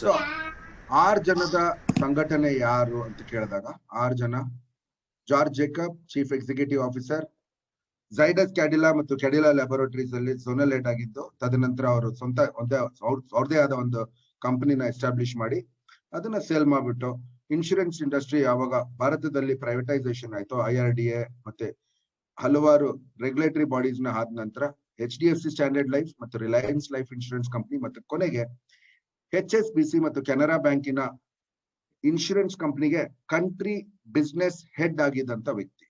So 6 ಜನದ ಸಂಘಟನೆ ಯಾರು ಅಂತ ಕೇಳಿದಾಗ 6 ಜನ: George Jacob, chief executive officer; Zydus Cadila ಮತ್ತು ಕ್ಯಾಡಿಲಾ ಲ್ಯಾಬೊರೇಟರೀಸ್ ಅಲ್ಲಿ ಝೋನಲ್ ಹೆಡ್ ಆಗಿದ್ದು, ತದನಂತರ ಅವರು ಅವ್ರದೇ ಆದ ಒಂದು ಕಂಪನಿನ ಎಸ್ಟಾಬ್ಲಿಷ್ ಮಾಡಿ ಅದನ್ನ ಸೇಲ್ ಮಾಡ್ಬಿಟ್ಟು, ಇನ್ಶೂರೆನ್ಸ್ ಇಂಡಸ್ಟ್ರಿ ಯಾವಾಗ ಭಾರತದಲ್ಲಿ ಪ್ರೈವೇಟೈಸೇಷನ್ ಆಯ್ತು, IRDA ಮತ್ತೆ ಹಲವಾರು ರೆಗ್ಯುಲೇಟರಿ ಬಾಡೀಸ್ ನ ಆದ ನಂತರ HDFC ಸ್ಟ್ಯಾಂಡರ್ಡ್ ಲೈಫ್ ಮತ್ತು ರಿಲಯನ್ಸ್ ಲೈಫ್ ಇನ್ಶೂರೆನ್ಸ್ ಕಂಪನಿ ಮತ್ತು ಕೊನೆಗೆ HSBC ಮತ್ತು ಕೆನರಾ ಬ್ಯಾಂಕಿನ ಇನ್ಶೂರೆನ್ಸ್ ಕಂಪನಿಗೆ ಕಂಟ್ರಿ ಬಿಸ್ನೆಸ್ ಹೆಡ್ ಆಗಿದ್ದಂತ ವ್ಯಕ್ತಿ.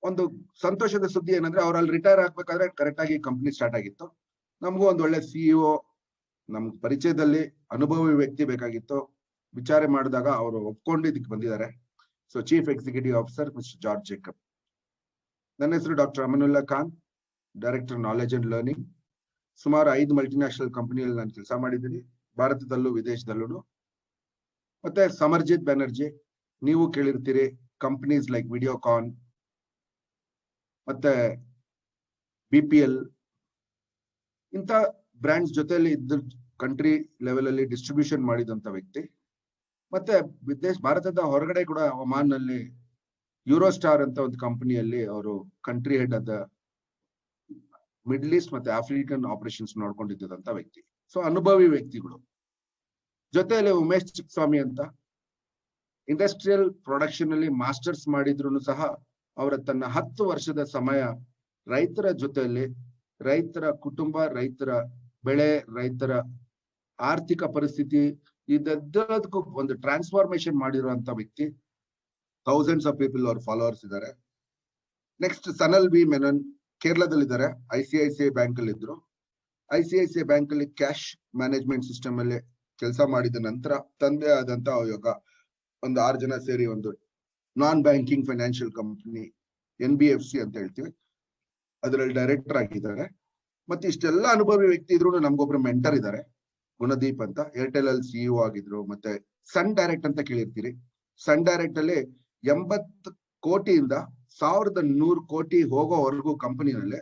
ಒಂದು ಸಂತೋಷದ ಸುದ್ದಿ ಏನಂದ್ರೆ ಅವ್ರು ಅಲ್ಲಿ ರಿಟೈರ್ ಆಗ್ಬೇಕಾದ್ರೆ ಕರೆಕ್ಟ್ ಆಗಿ ಕಂಪನಿ ಸ್ಟಾರ್ಟ್ ಆಗಿತ್ತು. ನಮಗೂ ಒಂದು ಒಳ್ಳೆ CEO ನಮ್ ಪರಿಚಯದಲ್ಲಿ ಅನುಭವಿ ವ್ಯಕ್ತಿ ಬೇಕಾಗಿತ್ತು. ವಿಚಾರ ಮಾಡಿದಾಗ ಅವರು ಒಪ್ಕೊಂಡು ಇದಕ್ಕೆ ಬಂದಿದ್ದಾರೆ. So chief executive officer mister George Jacob. ನನ್ನ ಹೆಸರು doctor Amanullah Khan, director knowledge and learning. ಸುಮಾರು 5 ಮಲ್ಟಿನ್ಯಾಷನಲ್ ಕಂಪನಿಯಲ್ಲಿ ನಾನು ಕೆಲಸ ಮಾಡಿದ್ದೀನಿ, ಭಾರತದಲ್ಲೂ ವಿದೇಶದಲ್ಲೂ. ಮತ್ತೆ ಸಮರ್ಜಿತ್ ಬ್ಯಾನರ್ಜಿ, ನೀವು ಕೇಳಿರ್ತೀರಿ, ಕಂಪನೀಸ್ ಲೈಕ್ ವಿಡಿಯೋಕಾನ್ ಮತ್ತೆ BPL ಇಂಥ ಬ್ರ್ಯಾಂಡ್ಸ್ ಜೊತೆಯಲ್ಲಿ ಇದ್ದ ಕಂಟ್ರಿ ಲೆವೆಲ್ ಅಲ್ಲಿ ಡಿಸ್ಟ್ರಿಬ್ಯೂಷನ್ ಮಾಡಿದಂತ ವ್ಯಕ್ತಿ. ಮತ್ತೆ ಭಾರತದ ಹೊರಗಡೆ ಕೂಡ ಒಮಾನ್ ನಲ್ಲಿ ಯೂರೋಸ್ಟಾರ್ ಅಂತ ಒಂದು ಕಂಪನಿಯಲ್ಲಿ ಅವರು ಕಂಟ್ರಿ ಹೆಡ್ ಆದ ಮಿಡ್ಲ್ ಈಸ್ಟ್ ಮತ್ತೆ ಆಫ್ರಿಕನ್ ಆಪರೇಷನ್ಸ್ ನೋಡ್ಕೊಂಡಿದ್ದಂತ ವ್ಯಕ್ತಿ. ಸೊ ಅನುಭವಿ ವ್ಯಕ್ತಿಗಳು. ಜೊತೆಯಲ್ಲಿ ಉಮೇಶ್ ಚಿಕ್ಕಸ್ವಾಮಿ ಅಂತ ಇಂಡಸ್ಟ್ರಿಯಲ್ ಪ್ರೊಡಕ್ಷನ್ ಅಲ್ಲಿ ಮಾಸ್ಟರ್ಸ್ ಮಾಡಿದ್ರು ಸಹ ಅವರ ತನ್ನ 10 ವರ್ಷದ ಸಮಯ ರೈತರ ಜೊತೆಯಲ್ಲಿ, ರೈತರ ಕುಟುಂಬ, ರೈತರ ಬೆಳೆ, ರೈತರ ಆರ್ಥಿಕ ಪರಿಸ್ಥಿತಿ ಇದೆಲ್ಲದಕ್ಕೂ ಒಂದು ಟ್ರಾನ್ಸ್ಫಾರ್ಮೇಶನ್ ಮಾಡಿರುವಂತ ವ್ಯಕ್ತಿ. ಥೌಸಂಡ್ಸ್ ಆಫ್ ಪೀಪಲ್ ಅವ್ರ ಫಾಲೋವರ್ಸ್ ಇದ್ದಾರೆ. ನೆಕ್ಸ್ಟ್ ಸನಲ್ ಬಿ ಮೆನನ್, ಕೇರಳದಲ್ಲಿದ್ದಾರೆ. ICICI ಬ್ಯಾಂಕ್ ಅಲ್ಲಿ ಇದ್ರು. ICICI ಬ್ಯಾಂಕ್ ಅಲ್ಲಿ ಕ್ಯಾಶ್ ಮ್ಯಾನೇಜ್ಮೆಂಟ್ ಸಿಸ್ಟಮ್ ಅಲ್ಲಿ ಕೆಲಸ ಮಾಡಿದ ನಂತರ ತಂದೆ ಆದಂತ ಯೋಗ ಒಂದು 6 ಜನ ಸೇರಿ ಒಂದು ನಾನ್ ಬ್ಯಾಂಕಿಂಗ್ ಫೈನಾನ್ಷಿಯಲ್ ಕಂಪನಿ NBFC ಅಂತ ಹೇಳ್ತೀವಿ, ಅದರಲ್ಲಿ ಡೈರೆಕ್ಟರ್ ಆಗಿದ್ದಾರೆ. ಮತ್ತೆ ಇಷ್ಟೆಲ್ಲ ಅನುಭವಿ ವ್ಯಕ್ತಿ ಇದ್ರು ನಮ್ಗೊಬ್ರು ಮೆಂಟರ್ ಇದ್ದಾರೆ, ಗುಣದೀಪ್ ಅಂತ. ಏರ್ಟೆಲ್ ಅಲ್ಲಿ CEO ಆಗಿದ್ರು. ಮತ್ತೆ ಸನ್ ಡೈರೆಕ್ಟ್ ಅಂತ ಕೇಳಿರ್ತೀರಿ. ಸನ್ ಡೈರೆಕ್ಟ್ ಅಲ್ಲಿ 80 ಕೋಟಿಯಿಂದ 1100 ಕೋಟಿ ಹೋಗೋವರೆಗೂ ಕಂಪನಿನಲ್ಲಿ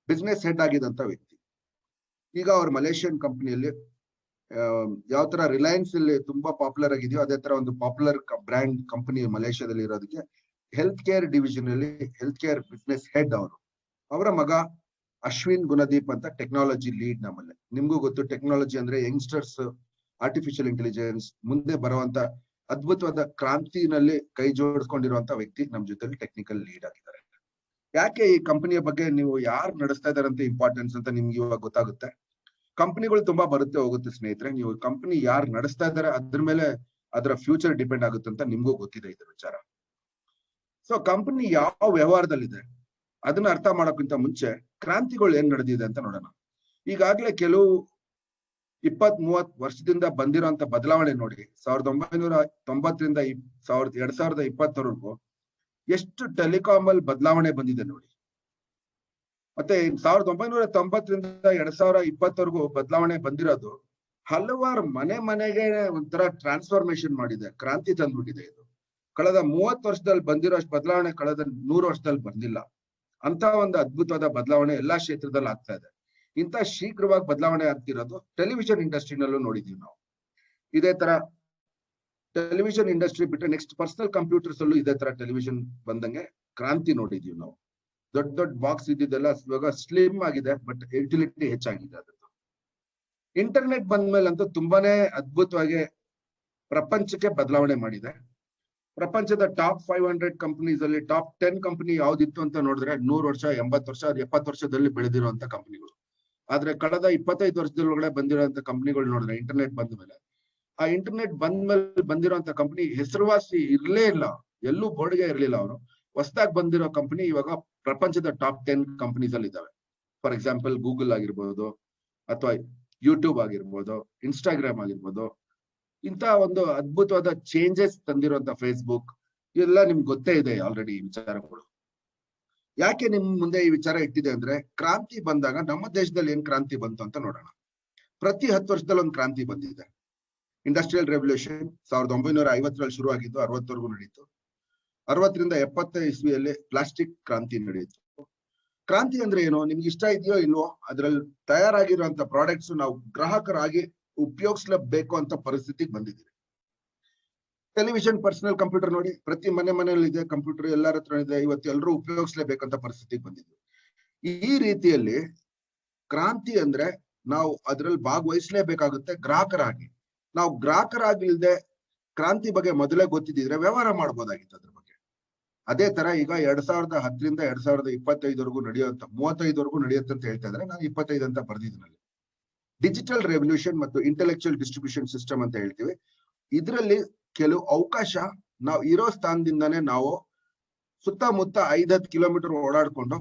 ಬಿಸ್ನೆಸ್ ಹೆಡ್ ಆಗಿದಂತ ವ್ಯಕ್ತಿ. ಈಗ ಅವ್ರ ಮಲೇಷಿಯನ್ ಕಂಪನಿಯಲ್ಲಿ ಯಾವ ತರ ರಿಲಯನ್ಸ್ ಅಲ್ಲಿ ತುಂಬಾ ಪಾಪ್ಯುಲರ್ ಆಗಿದೆಯೋ ಅದೇ ತರ ಒಂದು ಪಾಪ್ಯುಲರ್ ಬ್ರ್ಯಾಂಡ್ ಕಂಪನಿ ಮಲೇಷಿಯಾದಲ್ಲಿ ಇರೋದಕ್ಕೆ ಹೆಲ್ತ್ ಕೇರ್ ಡಿವಿಷನ್ ಅಲ್ಲಿ ಹೆಲ್ತ್ ಕೇರ್ ಬಿಸ್ನೆಸ್ ಹೆಡ್ ಅವರು. ಅವರ ಮಗ ಅಶ್ವಿನ್ ಗುಣದೀಪ್ ಅಂತ ಟೆಕ್ನಾಲಜಿ ಲೀಡ್ ನಮ್ಮಲ್ಲಿ. ನಿಮ್ಗೂ ಗೊತ್ತು, ಟೆಕ್ನಾಲಜಿ ಅಂದ್ರೆ ಯಂಗ್ಸ್ಟರ್ಸ್, ಆರ್ಟಿಫಿಷಿಯಲ್ ಇಂಟೆಲಿಜೆನ್ಸ್ ಮುಂದೆ ಬರುವಂತ ಅದ್ಭುತವಾದ ಕ್ರಾಂತಿನಲ್ಲಿ ಕೈ ಜೋಡಿಸ್ಕೊಂಡಿರುವಂತ ವ್ಯಕ್ತಿ ನಮ್ ಜೊತೆಲಿ ಟೆಕ್ನಿಕಲ್ ಲೀಡ್ ಆಗಿದ್ದಾರೆ. ಯಾಕೆ ಈ ಕಂಪನಿಯ ಬಗ್ಗೆ ನೀವು ಯಾರು ನಡೆಸ್ತಾ ಇದಾರಂತ ಇಂಪಾರ್ಟೆನ್ಸ್ ಅಂತ ನಿಮ್ಗೆ ಇವಾಗ ಗೊತ್ತಾಗುತ್ತೆ. ಕಂಪನಿಗಳು ತುಂಬಾ ಬರುತ್ತೆ ಹೋಗುತ್ತೆ ಸ್ನೇಹಿತರೆ, ನೀವು ಕಂಪನಿ ಯಾರು ನಡೆಸ್ತಾ ಇದಾರೆ ಅದ್ರ ಮೇಲೆ ಅದರ ಫ್ಯೂಚರ್ ಡಿಪೆಂಡ್ ಆಗುತ್ತೆ ಅಂತ ನಿಮ್ಗೂ ಗೊತ್ತಿದೆ ಇದ್ರ ವಿಚಾರ. ಸೊ ಕಂಪನಿ ಯಾವ ವ್ಯವಹಾರದಲ್ಲಿದೆ ಅದನ್ನ ಅರ್ಥ ಮಾಡೋಕ್ಕಿಂತ ಮುಂಚೆ ಕ್ರಾಂತಿಗಳು ಏನ್ ನಡೆದಿದೆ ಅಂತ ನೋಡೋಣ. ಈಗಾಗ್ಲೇ ಕೆಲವು 20-30 ವರ್ಷದಿಂದ ಬಂದಿರೋಂತ ಬದಲಾವಣೆ ನೋಡಿ. 1990ರಿಂದ 2020ವರೆಗೂ ಎಷ್ಟು ಟೆಲಿಕಾಮ್ ಅಲ್ಲಿ ಬದಲಾವಣೆ ಬಂದಿದೆ ನೋಡಿ. ಮತ್ತೆ 1990ರಿಂದ 2020ವರೆಗೂ ಬದಲಾವಣೆ ಬಂದಿರೋದು ಹಲವಾರು ಮನೆಗೆ ಒಂಥರ ಟ್ರಾನ್ಸ್ಫಾರ್ಮೇಶನ್ ಮಾಡಿದೆ, ಕ್ರಾಂತಿ ತಂದ್ಬಿಟ್ಟಿದೆ. ಇದು ಕಳೆದ 30 ವರ್ಷದಲ್ಲಿ ಬಂದಿರೋ ಅಷ್ಟು ಬದಲಾವಣೆ ಕಳೆದ 100 ವರ್ಷದಲ್ಲಿ ಬಂದಿಲ್ಲ. ಅಂತ ಒಂದು ಅದ್ಭುತವಾದ ಬದಲಾವಣೆ ಎಲ್ಲಾ ಕ್ಷೇತ್ರದಲ್ಲಿ ಆಗ್ತಾ ಇದೆ. ಇಂಥ ಶೀಘ್ರವಾಗಿ ಬದಲಾವಣೆ ಆಗ್ತಿರೋದು ಟೆಲಿವಿಷನ್ ಇಂಡಸ್ಟ್ರಿನಲ್ಲೂ ನೋಡಿದೀವಿ ನಾವು. ಇದೇ ತರ ಟೆಲಿವಿಷನ್ ಇಂಡಸ್ಟ್ರಿ ಬಿಟ್ಟರೆ ನೆಕ್ಸ್ಟ್ ಪರ್ಸನಲ್ ಕಂಪ್ಯೂಟರ್ಸ್ ಅಲ್ಲೂ ಇದೇ ತರ ಟೆಲಿವಿಷನ್ ಬಂದಂಗೆ ಕ್ರಾಂತಿ ನೋಡಿದೀವಿ ನಾವು. ದೊಡ್ಡ ಬಾಕ್ಸ್ ಇದ್ದಿದ್ದೆಲ್ಲ ಇವಾಗ ಸ್ಲಿಮ್ ಆಗಿದೆ, ಬಟ್ ಯುಟಿಲಿಟಿ ಹೆಚ್ಚಾಗಿದೆ. ಅದರದ್ದು ಇಂಟರ್ನೆಟ್ ಬಂದ್ಮೇಲಂತೂ ತುಂಬಾನೇ ಅದ್ಭುತವಾಗಿ ಪ್ರಪಂಚಕ್ಕೆ ಬದಲಾವಣೆ ಮಾಡಿದೆ. ಪ್ರಪಂಚದ ಟಾಪ್ 500 ಕಂಪನೀಸ್ ಅಲ್ಲಿ ಟಾಪ್ 10 ಕಂಪನಿ ಯಾವ್ದಿತ್ತು ಅಂತ ನೋಡಿದ್ರೆ 100 ವರ್ಷ, 80 ವರ್ಷ, 70 ವರ್ಷದಲ್ಲಿ ಬೆಳೆದಿರುವಂತ ಕಂಪನಿಗಳು. ಆದ್ರೆ ಕಳೆದ 25 ವರ್ಷದೊಳಗಡೆ ಬಂದಿರುವಂತ ಕಂಪನಿಗಳು ನೋಡಿದ್ರೆ ಇಂಟರ್ನೆಟ್ ಬಂದ ಮೇಲೆ, ಆ ಇಂಟರ್ನೆಟ್ ಬಂದ್ಮೇಲೆ ಬಂದಿರುವಂತ ಕಂಪನಿ ಹೆಸರುವಾಸಿ ಇರ್ಲೇ ಇಲ್ಲ, ಎಲ್ಲೂ ಬೋರ್ಡ್ಗೆ ಇರ್ಲಿಲ್ಲ. ಅವರು ಹೊಸದಾಗಿ ಬಂದಿರೋ ಕಂಪನಿ ಇವಾಗ ಪ್ರಪಂಚದ ಟಾಪ್ 10 ಕಂಪನೀಸ್ ಅಲ್ಲಿ ಇದಾವೆ. ಫಾರ್ ಎಕ್ಸಾಂಪಲ್ ಗೂಗಲ್ ಆಗಿರ್ಬೋದು, ಅಥವಾ ಯೂಟ್ಯೂಬ್ ಆಗಿರ್ಬೋದು, ಇನ್ಸ್ಟಾಗ್ರಾಮ್ ಆಗಿರ್ಬೋದು. ಇಂತ ಒಂದು ಅದ್ಭುತವಾದ ಚೇಂಜಸ್ ತಂದಿರುವಂತ ಫೇಸ್ಬುಕ್, ಇವೆಲ್ಲ ನಿಮ್ಗೆ ಗೊತ್ತೇ ಇದೆ ಆಲ್ರೆಡಿ ಈ ವಿಚಾರಗಳು. ಯಾಕೆ ನಿಮ್ ಮುಂದೆ ಈ ವಿಚಾರ ಇಟ್ಟಿದೆ ಅಂದ್ರೆ, ಕ್ರಾಂತಿ ಬಂದಾಗ ನಮ್ಮ ದೇಶದಲ್ಲಿ ಏನ್ ಕ್ರಾಂತಿ ಬಂತು ಅಂತ ನೋಡೋಣ. ಪ್ರತಿ 10 ವರ್ಷದಲ್ಲಿ ಒಂದು ಕ್ರಾಂತಿ ಬಂದಿದೆ. ಇಂಡಸ್ಟ್ರಿಯಲ್ ರೆವಲ್ಯೂಷನ್ 1950ರಲ್ಲಿ ಶುರು ಆಗಿದ್ದು 60ವರೆಗೂ ನಡೀತು. 60ರಿಂದ 70 ಇಸ್ವಿಯಲ್ಲಿ ಪ್ಲಾಸ್ಟಿಕ್ ಕ್ರಾಂತಿ ನಡೆಯಿತು. ಕ್ರಾಂತಿ ಅಂದ್ರೆ ಏನು, ನಿಮ್ಗೆ ಇಷ್ಟ ಇದೆಯೋ ಇಲ್ವೋ, ಅದ್ರಲ್ಲಿ ತಯಾರಾಗಿರುವಂತ ಪ್ರಾಡಕ್ಟ್ಸ್ ನಾವು ಗ್ರಾಹಕರಾಗಿ ಉಪಯೋಗಿಸ್ಲೇಬೇಕು ಅಂತ ಪರಿಸ್ಥಿತಿಗೆ ಬಂದಿದ್ದೀವಿ. ಟೆಲಿವಿಷನ್, ಪರ್ಸನಲ್ ಕಂಪ್ಯೂಟರ್ ನೋಡಿ, ಪ್ರತಿ ಮನೆಯಲ್ಲಿ ಇದೆ ಕಂಪ್ಯೂಟರ್, ಎಲ್ಲರ ಹತ್ರ ಇದೆ. ಇವತ್ತು ಎಲ್ಲರೂ ಉಪಯೋಗಿಸ್ಲೇಬೇಕಂತ ಪರಿಸ್ಥಿತಿಗೆ ಬಂದಿದ್ವಿ. ಈ ರೀತಿಯಲ್ಲಿ ಕ್ರಾಂತಿ ಅಂದ್ರೆ ನಾವು ಅದ್ರಲ್ಲಿ ಭಾಗವಹಿಸ್ಲೇಬೇಕಾಗುತ್ತೆ ಗ್ರಾಹಕರಾಗಿ. ನಾವು ಗ್ರಾಹಕರಾಗಿಲ್ದೆ ಕ್ರಾಂತಿ ಬಗ್ಗೆ ಮೊದಲೇ ಗೊತ್ತಿದ್ರೆ ವ್ಯವಹಾರ ಮಾಡ್ಬೋದಾಗಿತ್ತು ಅದ್ರ ಬಗ್ಗೆ. ಅದೇ ತರ ಈಗ 2010ರಿಂದ 2025ವರೆಗೂ ನಡೆಯುವಂತ 35ವರೆಗೂ ನಡೆಯುತ್ತೆ ಅಂತ ಹೇಳ್ತಾ ಇದ್ರೆ, ನಾನು 25 ಅಂತ ಬರ್ದಿದ್ದೀನಿ. ಡಿಜಿಟಲ್ ರೆವಲ್ಯೂಷನ್ ಮತ್ತು ಇಂಟೆಲೆಕ್ಚುಯಲ್ ಡಿಸ್ಟ್ರಿಬ್ಯೂಷನ್ ಸಿಸ್ಟಮ್ ಅಂತ ಹೇಳ್ತೀವಿ. ಇದರಲ್ಲಿ ಕೆಲವು ಅವಕಾಶ ನಾವು ಇರೋ ಸ್ಥಾನದಿಂದಾನೇ ನಾವು ಸುತ್ತಮುತ್ತ 5-10 ಕಿಲೋಮೀಟರ್ ಓಡಾಡ್ಕೊಂಡು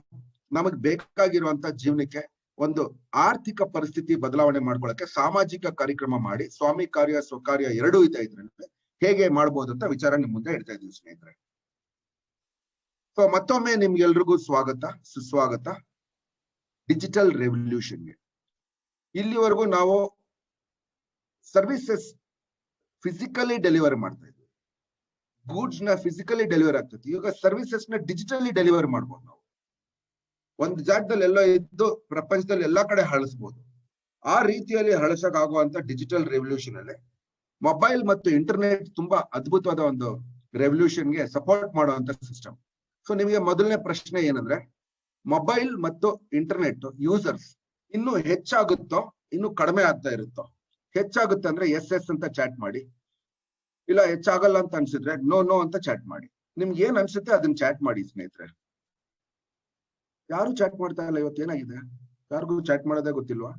ನಮಗ್ ಬೇಕಾಗಿರುವಂತ ಜೀವನಕ್ಕೆ ಒಂದು ಆರ್ಥಿಕ ಪರಿಸ್ಥಿತಿ ಬದಲಾವಣೆ ಮಾಡ್ಕೊಳಕ್ಕೆ ಸಾಮಾಜಿಕ ಕಾರ್ಯಕ್ರಮ ಮಾಡಿ, ಸ್ವಾಮಿ ಕಾರ್ಯ ಸ್ವಕಾರ್ಯ ಎರಡೂ ಇದೆ ಇದ್ರಲ್ಲಿ, ಹೇಗೆ ಮಾಡ್ಬೋದು ಅಂತ ವಿಚಾರ ನಿಮ್ ಮುಂದೆ ಇಡ್ತಾ ಇದೀವಿ ಸ್ನೇಹಿತರೆ. ಸೊ ಮತ್ತೊಮ್ಮೆ ನಿಮ್ಗೆಲ್ರಿಗೂ ಸ್ವಾಗತ, ಸುಸ್ವಾಗತ ಡಿಜಿಟಲ್ ರೆವಲ್ಯೂಷನ್ಗೆ. ಇಲ್ಲಿವರೆಗೂ ನಾವು ಸರ್ವಿಸಸ್ ಫಿಸಿಕಲಿ ಡೆಲಿವರಿ ಮಾಡ್ತಾ ಇದ್ವಿ, ಗೂಡ್ಸ್ ನ ಫಿಸಿಕಲಿ ಡೆಲಿವರಿ ಆಗ್ತೈತಿ. ಈಗ ಸರ್ವಿಸಸ್ ನ ಡಿಜಿಟಲಿ ಡೆಲಿವರಿ ಮಾಡ್ಬೋದು. ನಾವು ಒಂದ್ ಜಾಗದಲ್ಲಿ ಎಲ್ಲ ಇದ್ದು ಪ್ರಪಂಚದಲ್ಲಿ ಎಲ್ಲಾ ಕಡೆ ಹಳಸ್ಬೋದು. ಆ ರೀತಿಯಲ್ಲಿ ಹಳಸಕ್ಕಾಗುವಂತ ಡಿಜಿಟಲ್ ರೆವಲ್ಯೂಷನ್ ಅಲ್ಲಿ ಮೊಬೈಲ್ ಮತ್ತು ಇಂಟರ್ನೆಟ್ ತುಂಬಾ ಅದ್ಭುತವಾದ ಒಂದು ರೆವಲ್ಯೂಷನ್ಗೆ ಸಪೋರ್ಟ್ ಮಾಡುವಂತ ಸಿಸ್ಟಮ್. ಸೊ ನಿಮಗೆ ಮೊದಲನೇ ಪ್ರಶ್ನೆ ಏನಂದ್ರೆ, ಮೊಬೈಲ್ ಮತ್ತು ಇಂಟರ್ನೆಟ್ ಯೂಸರ್ಸ್ ಇನ್ನು ಹೆಚ್ಚಾಗುತ್ತೋ ಇನ್ನು ಕಡಿಮೆ ಆಗ್ತಾ ಇರುತ್ತೋ? ಹೆಚ್ಚಾಗುತ್ತೆ ಅಂದ್ರೆ ಎಸ್ ಅಂತ ಚಾಟ್ ಮಾಡಿ, ಇಲ್ಲ ಹೆಚ್ಚಾಗಲ್ಲ ಅಂತ ಅನ್ಸಿದ್ರೆ ನೋ ಅಂತ ಚಾಟ್ ಮಾಡಿ. ನಿಮ್ಗೆ ಏನ್ ಅನ್ಸುತ್ತೆ ಅದನ್ನ ಚಾಟ್ ಮಾಡಿ ಸ್ನೇಹಿತರೆ. ಯಾರು ಚಾಟ್ ಮಾಡ್ತಾ ಇಲ್ಲ ಇವತ್ತು, ಏನಾಗಿದೆ? ಯಾರಿಗೂ ಚಾಟ್ ಮಾಡೋದೇ ಗೊತ್ತಿಲ್ವಾ?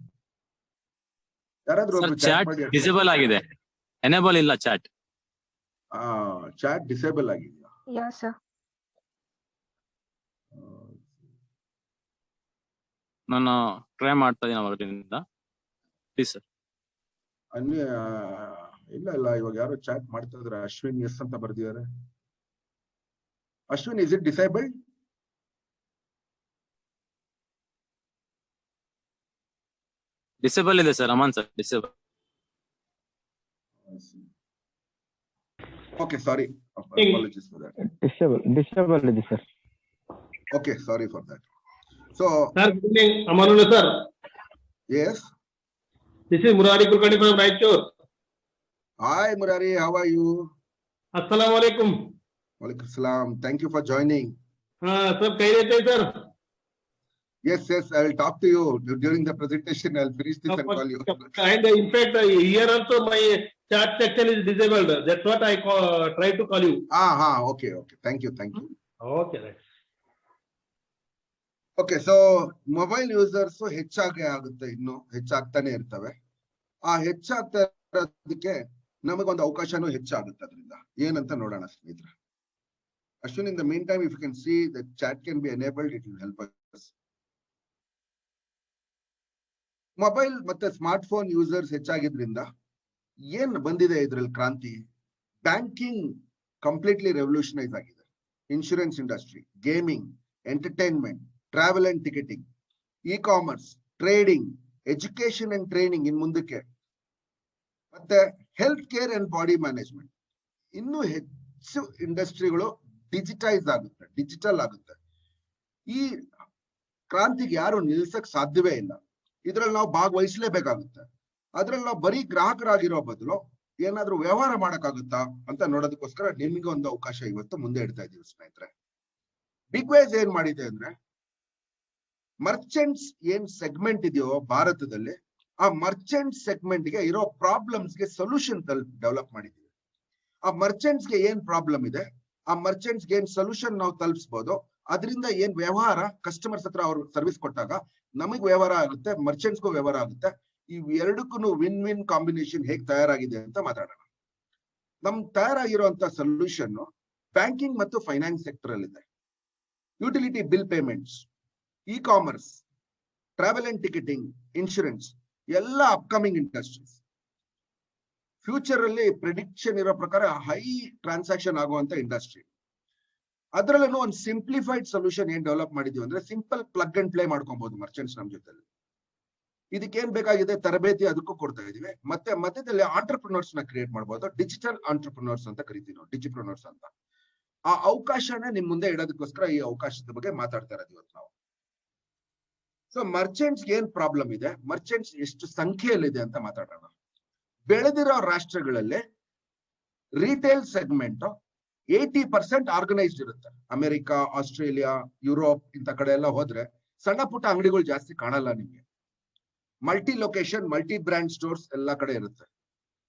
ಯಾರಾದ್ರೂ ಡಿಸೇಬಲ್ ಆಗಿದೆ, ಎನೇಬಲ್ ಇಲ್ಲ ಚಾಟ್. ಚಾಟ್ ಡಿಸೇಬಲ್ ಆಗಿದೆಯಾ? ಯಾ ಸರ್. ನಾನು ಟ್ರೈ ಮಾಡ್ತಾ ಇದೀನಿ ಅವರಿಂದ. Please sir. ಅಲ್ಲಿ ಇಲ್ಲ ಇವಾಗ ಯಾರು ಚಾಟ್ ಮಾಡ್ತಾ ಇದ್ರೆ ಅಶ್ವಿನ್ ಎಸ್ ಅಂತ ಬರ್ದಿದ್ದಾರೆ. Ashwin, is it disabled? Disable ಇದೆ sir. Aman sir disable. Okay, sorry. Apologies for that. Disable ಇದೆ sir. Okay, sorry for that. So, sir, good evening, Amanullah sir. Yes. This is Murari Kulkarni from Raichur. Hi Murari, how are you? Assalamu alaikum. Walaikum salam. Thank you for joining. Sir, kahi rehte hai sir? Yes, I will talk to you during the presentation. I'll finish this and call you. And in fact, here also my chat section is disabled. That's what I try to call you. Okay. Thank you. Okay, right. Okay, so mobile users ಹೆಚ್ಚಾಗಿ ಆಗುತ್ತೆ, ಇನ್ನು ಹೆಚ್ಚಾಗ್ತಾನೆ ಇರ್ತವೆ. ಆ ಹೆಚ್ಚಾಗ್ತಾ ಇರೋದಕ್ಕೆ ನಮಗೊಂದು ಅವಕಾಶನೂ ಹೆಚ್ಚಾಗುತ್ತೆ. ಅದರಿಂದ ಏನಂತ ನೋಡೋಣ ಸ್ನೇಹಿತರೆ. Ashwin, in the meantime, if you can see the chat can be enabled, it will help us. Mobile ಮತ್ತೆ ಸ್ಮಾರ್ಟ್ ಫೋನ್ ಯೂಸರ್ಸ್ ಹೆಚ್ಚಾಗಿದ್ರಿಂದ ಏನ್ ಬಂದಿದೆ ಇದ್ರಲ್ಲಿ ಕ್ರಾಂತಿ? ಬ್ಯಾಂಕಿಂಗ್ ಕಂಪ್ಲೀಟ್ಲಿ ರೆವಲ್ಯೂಷನೈಸ್ ಆಗಿದೆ. Insurance industry, gaming, entertainment, travel and ticketing, E commerce, trading, education and training in ಮುಂದಕ್ಕೆ, ಮತ್ತೆ health care and body management. ಇನ್ನೂ ಹೆಚ್ಚು ಇಂಡಸ್ಟ್ರಿಗಳು ಡಿಜಿಟಲ್ ಆಗುತ್ತೆ. ಈ ಕ್ರಾಂತಿಗೆ ಯಾರು ನಿಲ್ಸಕ್ ಸಾಧ್ಯವೇ ಇಲ್ಲ. ಇದ್ರಲ್ಲಿ ನಾವು ಭಾಗವಹಿಸ್ಲೇಬೇಕಾಗುತ್ತೆ. ಅದ್ರಲ್ಲಿ ನಾವು ಬರೀ ಗ್ರಾಹಕರಾಗಿರೋ ಬದಲು ಏನಾದ್ರೂ ವ್ಯವಹಾರ ಮಾಡಕ್ಕಾಗುತ್ತಾ ಅಂತ ನೋಡೋದಕ್ಕೋಸ್ಕರ ನಿಮ್ಗೆ ಒಂದು ಅವಕಾಶ ಇವತ್ತು ಮುಂದೆ ಇಡ್ತಾ ಇದೀವಿ ಸ್ನೇಹಿತರೆ. ಬಿಗ್ ವೈಸ್ ಏನ್ ಮಾಡಿದೆ ಅಂದ್ರೆ, ಮರ್ಚೆಂಟ್ಸ್ ಏನ್ ಸೆಗ್ಮೆಂಟ್ ಇದೆಯೋ ಭಾರತದಲ್ಲಿ, ಆ ಮರ್ಚೆಂಟ್ ಸೆಗ್ಮೆಂಟ್ ಗೆ ಇರೋ ಪ್ರಾಬ್ಲಮ್ಸ್ ಗೆ ಸೊಲ್ಯೂಷನ್ ಡೆವಲಪ್ ಮಾಡಿದೀವಿ. ಆ ಮರ್ಚೆಂಟ್ಸ್ ಗೆ ಏನ್ ಪ್ರಾಬ್ಲಮ್ ಇದೆ, ಆ ಮರ್ಚೆಂಟ್ಸ್ ಗೆ ಏನ್ ಸೊಲ್ಯೂಷನ್ ನಾವು ತಲುಪಿಸಬಹುದು. ಅದರಿಂದ ಏನ್ ವ್ಯವಹಾರ, ಕಸ್ಟಮರ್ಸ್ ಹತ್ರ ಅವ್ರು ಸರ್ವಿಸ್ ಕೊಟ್ಟಾಗ ನಮಗ್ ವ್ಯವಹಾರ ಆಗುತ್ತೆ, ಮರ್ಚೆಂಟ್ಸ್ಗೂ ವ್ಯವಹಾರ ಆಗುತ್ತೆ. ಇವ್ ಎರಡಕ್ಕೂ ವಿನ್ ಕಾಂಬಿನೇಷನ್ ಹೇಗ್ ತಯಾರಾಗಿದೆ ಅಂತ ಮಾತಾಡೋಣ. ನಮ್ ತಯಾರಾಗಿರುವಂತ ಸೊಲ್ಯೂಷನ್ ಬ್ಯಾಂಕಿಂಗ್ ಮತ್ತು ಫೈನಾನ್ಸ್ ಸೆಕ್ಟರ್ ಅಲ್ಲಿ ಇದೆ. Utility bill payments, E commerce, travel and ticketing, insurance ಎಲ್ಲ ಅಪ್ಕಮಿಂಗ್ ಇಂಡಸ್ಟ್ರೀಸ್. ಫ್ಯೂಚರ್ ಅಲ್ಲಿ ಪ್ರಿಡಿಕ್ಷನ್ ಇರೋ ಪ್ರಕಾರ ಹೈ ಟ್ರಾನ್ಸಾಕ್ಷನ್ ಆಗುವಂತ ಇಂಡಸ್ಟ್ರಿ. ಅದರಲ್ಲೂ ಒಂದು ಸಿಂಪ್ಲಿಫೈಡ್ ಸೊಲ್ಯೂಷನ್ ಏನ್ ಡೆವಲಪ್ ಮಾಡಿದೀವಿ ಅಂದ್ರೆ, ಸಿಂಪಲ್ ಪ್ಲಗ್ ಅಂಡ್ ಪ್ಲೇ ಮಾಡ್ಕೊಬಹುದು ಮರ್ಚೆಂಟ್ಸ್ ನಮ್ ಜೊತೆಲಿ. ಇದಕ್ಕೇನ್ ಬೇಕಾಗಿದೆ ತರಬೇತಿ, ಅದಕ್ಕೂ ಕೊಡ್ತಾ ಇದೀವಿ. ಮತ್ತೆ ಮಧ್ಯದಲ್ಲಿ ಆಂಟರ್ಪ್ರಿನರ್ಸ್ ನ ಕ್ರಿಯೇಟ್ ಮಾಡಬಹುದು. ಡಿಜಿಟಲ್ ಆಂಟರ್ಪ್ರಿನರ್ಸ್ ಅಂತ ಕರಿತೀವಿ ನಾವು, ಡಿಜಿಪ್ರಿನರ್ಸ್ ಅಂತ. ಆ ಅವಕಾಶನ ನಿಮ್ ಮುಂದೆ ಇಡೋದಕ್ಕೋಸ್ಕರ ಈ ಅವಕಾಶದ ಬಗ್ಗೆ ಮಾತಾಡ್ತಾ ಇರೋದು ಇವತ್ತು ನಾವು. ಸೊ ಮರ್ಚೆಂಟ್ಸ್ ಏನ್ ಪ್ರಾಬ್ಲಮ್ ಇದೆ, ಮರ್ಚೆಂಟ್ಸ್ ಎಷ್ಟು ಸಂಖ್ಯೆಯಲ್ಲಿದೆ ಅಂತ ಮಾತಾಡೋಣ. ಬೆಳೆದಿರೋ ರಾಷ್ಟ್ರಗಳಲ್ಲಿ ರಿಟೇಲ್ ಸೆಗ್ಮೆಂಟ್ 80% ಆರ್ಗನೈಸ್ಡ್ ಇರುತ್ತೆ. ಅಮೆರಿಕ, ಆಸ್ಟ್ರೇಲಿಯಾ, ಯುರೋಪ್ ಇಂಥ ಕಡೆ ಎಲ್ಲ ಹೋದ್ರೆ ಸಣ್ಣ ಪುಟ್ಟ ಅಂಗಡಿಗಳು ಜಾಸ್ತಿ ಕಾಣಲ್ಲ ನಿಮ್ಗೆ. Multi location, multi brand stores ಎಲ್ಲ ಕಡೆ ಇರುತ್ತೆ.